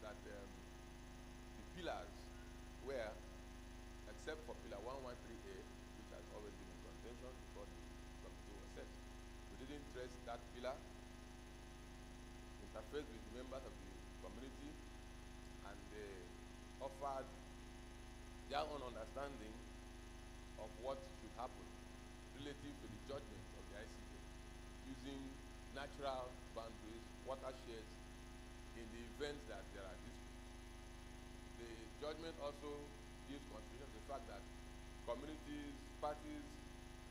that the pillars were, except for pillar 113A, which has always been in contention before the committee was set. We didn't trace that pillar, interface with the members of the community, and they offered their own understanding of what should happen relative to the judgment of the ICJ using natural boundaries, watersheds, in the event that there are disputes. The judgment also gives consideration to the fact that communities, parties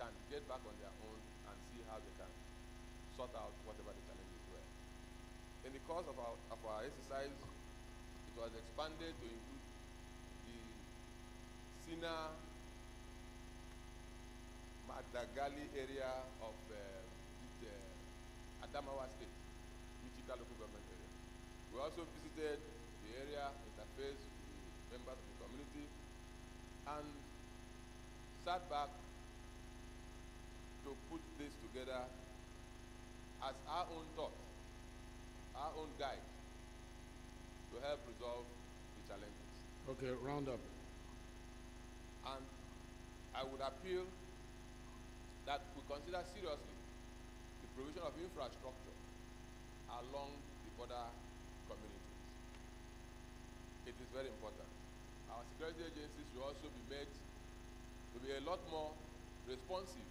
can get back on their own and see how they can sort out whatever the challenges were. In the course of our exercise, it was expanded to include the Sina Madagali area of Adamawa State, Michika local government area. We also visited the area, interfaced with the members of the community, and sat back to put this together as our own thought, our own guide to help resolve the challenges. Okay, round up. And I would appeal that we consider seriously the provision of infrastructure along the border communities. It is very important. Our security agencies should also be made to be a lot more responsive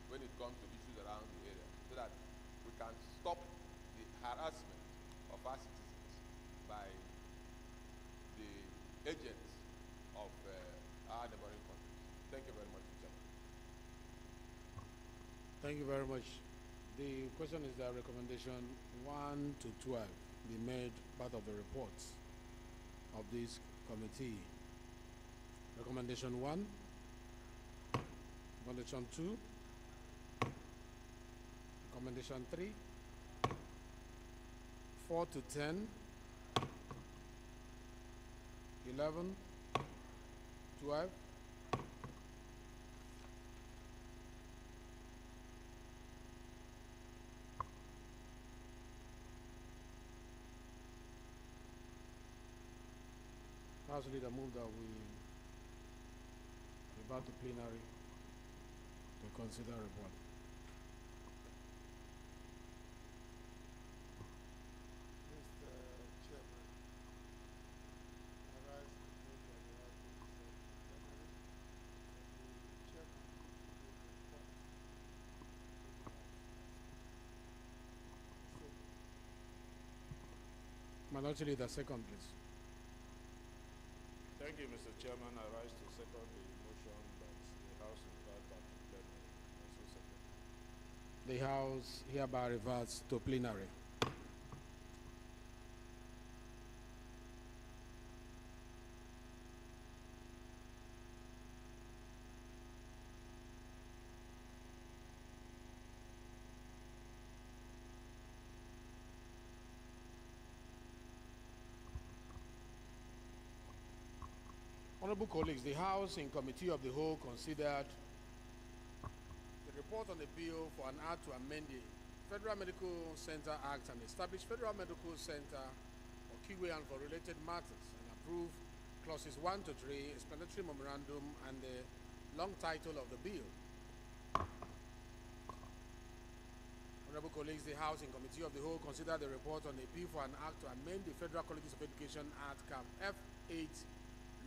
when it comes to issues around the area, so that we can stop the harassment of our citizens by the agents of our neighboring countries. Thank you very much, Mr. Chairman. Thank you very much. The question is that recommendation 1 to 12 be made part of the reports of this committee. Recommendation 1, recommendation 2, recommendation 3, 4 to 10, 11, 12, House Leader moved that we revert to plenary to consider report. Mr. Chairman, I rise to take the right to present plenary and the chairman to give report to the House. Minority Leader, second, please. Thank you, Mr. Chairman. I rise to second the motion that the House revert back to plenary. Also second. The House hereby reverts to plenary. Honorable colleagues, the House in Committee of the Whole considered the report on the bill for an act to amend the Federal Medical Center Act and establish Federal Medical Center or Kiwe and for related matters, and approve clauses 1 to 3, explanatory memorandum, and the long title of the bill. Honorable colleagues, the House in Committee of the Whole considered the report on the bill for an act to amend the Federal Colleges of Education Act (CAP) F8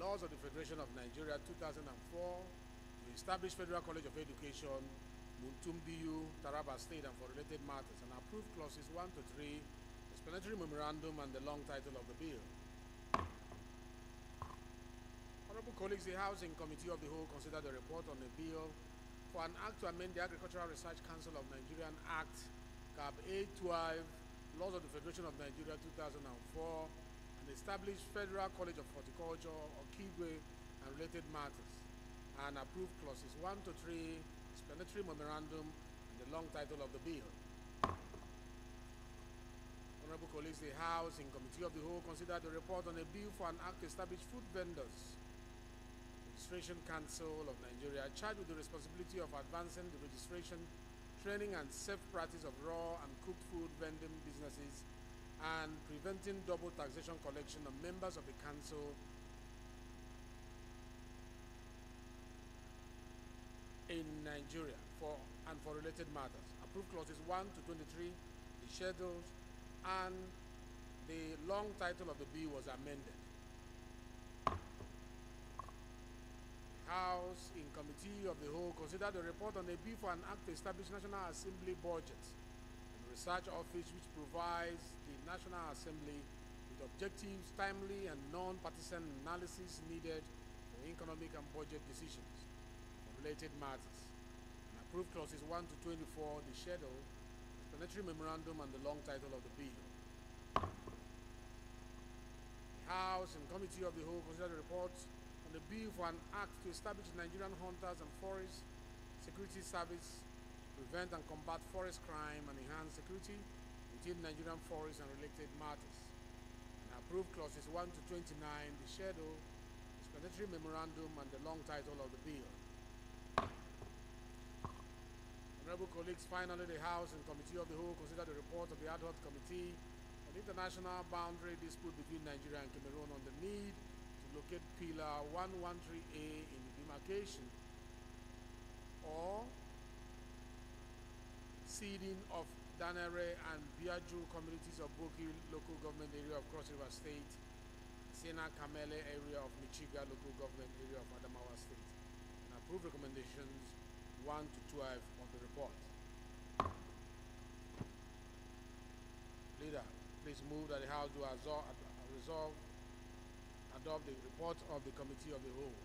Laws of the Federation of Nigeria 2004 to establish Federal College of Education, Muntumbiyu, Taraba State, and for related matters, and approve clauses 1 to 3, explanatory memorandum, and the long title of the bill. Honorable colleagues, the House in Committee of the Whole considered the report on the bill for an act to amend the Agricultural Research Council of Nigerian Act (CAB) 812, Laws of the Federation of Nigeria 2004, and establish Federal College of Horticulture or Kigwe and related matters, and approve clauses 1 to 3, explanatory memorandum, and the long title of the bill. Honorable colleagues, the House in Committee of the Whole considered the report on a bill for an act to establish Food Vendors Registration Council of Nigeria, charged with the responsibility of advancing the registration, training, and safe practice of raw and cooked food vending businesses, and preventing double taxation collection of members of the council in Nigeria for related matters. Approve clauses 1 to 23, the schedules, and the long title of the bill was amended. House in Committee of the Whole considered the report on a bill for an act to establish National Assembly budget and research office which provides the National Assembly with objectives, timely and non-partisan analysis needed for economic and budget decisions on related matters, and approve clauses 1 to 24, the schedule, explanatory memorandum, and the long title of the bill. The House in Committee of the Whole considered the report on the bill for an act to establish the Nigerian Hunters and Forest Security Service to prevent and combat forest crime and enhance security within Nigerian forests and related matters, and approve clauses 1 to 29, the schedule, explanatory memorandum, and the long title of the bill. Honorable colleagues, finally, the House and Committee of the Whole considered the report of the Ad hoc Committee on International Boundary Dispute between Nigeria and Cameroon on the need to locate Pillar 113A in the demarcation or ceding of Danere and Biaju communities of Boki local government area of Cross River State, Sena Kamele area of Michiga local government area of Adamawa State, and approve recommendations 1 to 12 of the report. Leader, please move that the House do adopt the report of the Committee of the Whole.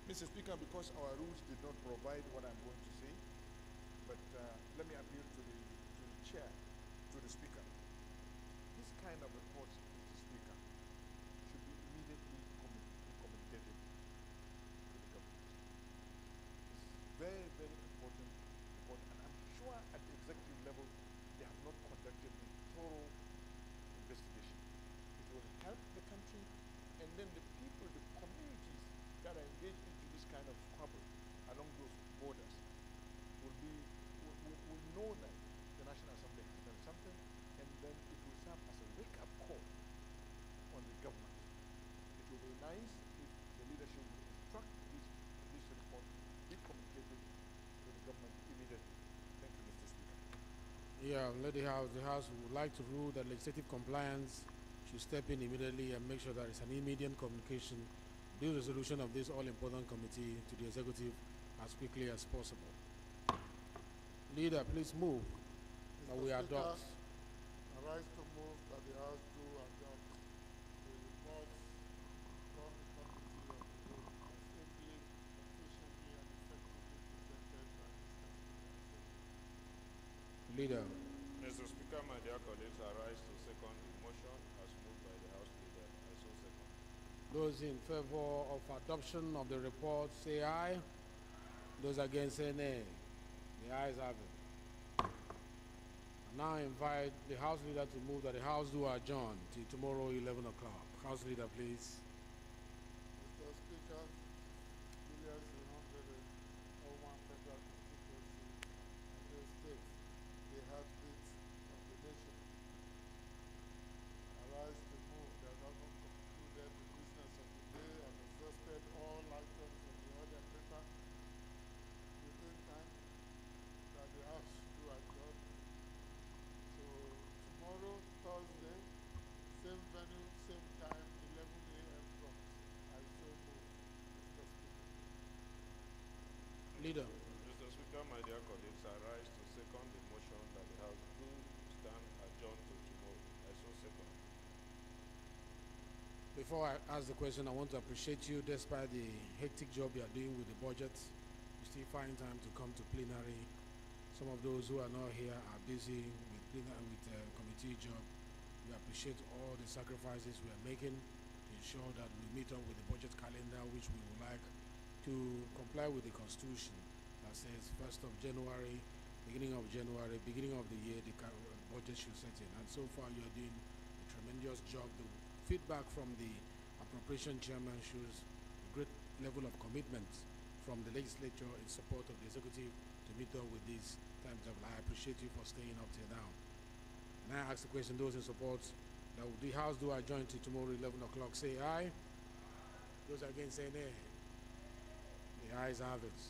Mr. Speaker, because our rules did not provide what I'm going to say, but let me appeal to the chair, to the speaker. This kind of reports, Mr. Speaker, should be immediately communicated to the government. It's very, very important report, and I'm sure at the executive level they have not conducted a thorough investigation. It will help the country, and then the people, the communities that are engaged into this kind of squabble along those borders will know that the National Assembly has done something, and then it will serve as a wake-up call on the government. It will be nice if the leadership will instruct this report be communicated to the government immediately. Thank you, Mr. Speaker. Yeah, let the House would like to rule that legislative compliance should step in immediately and make sure there is an immediate communication, the resolution of this all-important committee to the executive as quickly as possible. Leader, please move that we adopt. I rise to move that the House do adopt the report from the Committee of the Whole Assembly efficiently and effectively presented by Mr. Leader. Mr. Speaker, my dear colleagues, I rise to second the motion as moved by the House Leader. I so second. Those in favor of adoption of the report say aye. Those against say nay. The ayes have it. Now I invite the House Leader to move that the House do adjourn till tomorrow 11 o'clock. House Leader, please. Mr. Speaker, Julius Inhombere, Owan Federal Constituency, and your state, the heartbeat of the nation. Arise to move that having concluded the business of the day and exhausted all items on the order paper, within time that the House do adjourn. So tomorrow, Thursday, same venue, same time, 11 a.m. prompt. I so move, Mr. Speaker. Leader. Mr. Speaker, my dear colleagues, I rise to second the motion that the House do stand adjourned to tomorrow. I so second. Before I ask the question, I want to appreciate you despite the hectic job you are doing with the budget. You still find time to come to plenary. Some of those who are not here are busy with committee job. We appreciate all the sacrifices we are making to ensure that we meet up with the budget calendar, which we would like to comply with the Constitution that says 1st of January, beginning of January, beginning of the year, the budget should set in. And so far, you are doing a tremendous job. The feedback from the appropriation chairman shows a great level of commitment from the legislature in support of the executive to meet up with this timetable. I appreciate you for staying up till now. And I ask the question, those in support, that the House do adjourn till tomorrow 11 o'clock, say aye. Those against say nay. The ayes have it.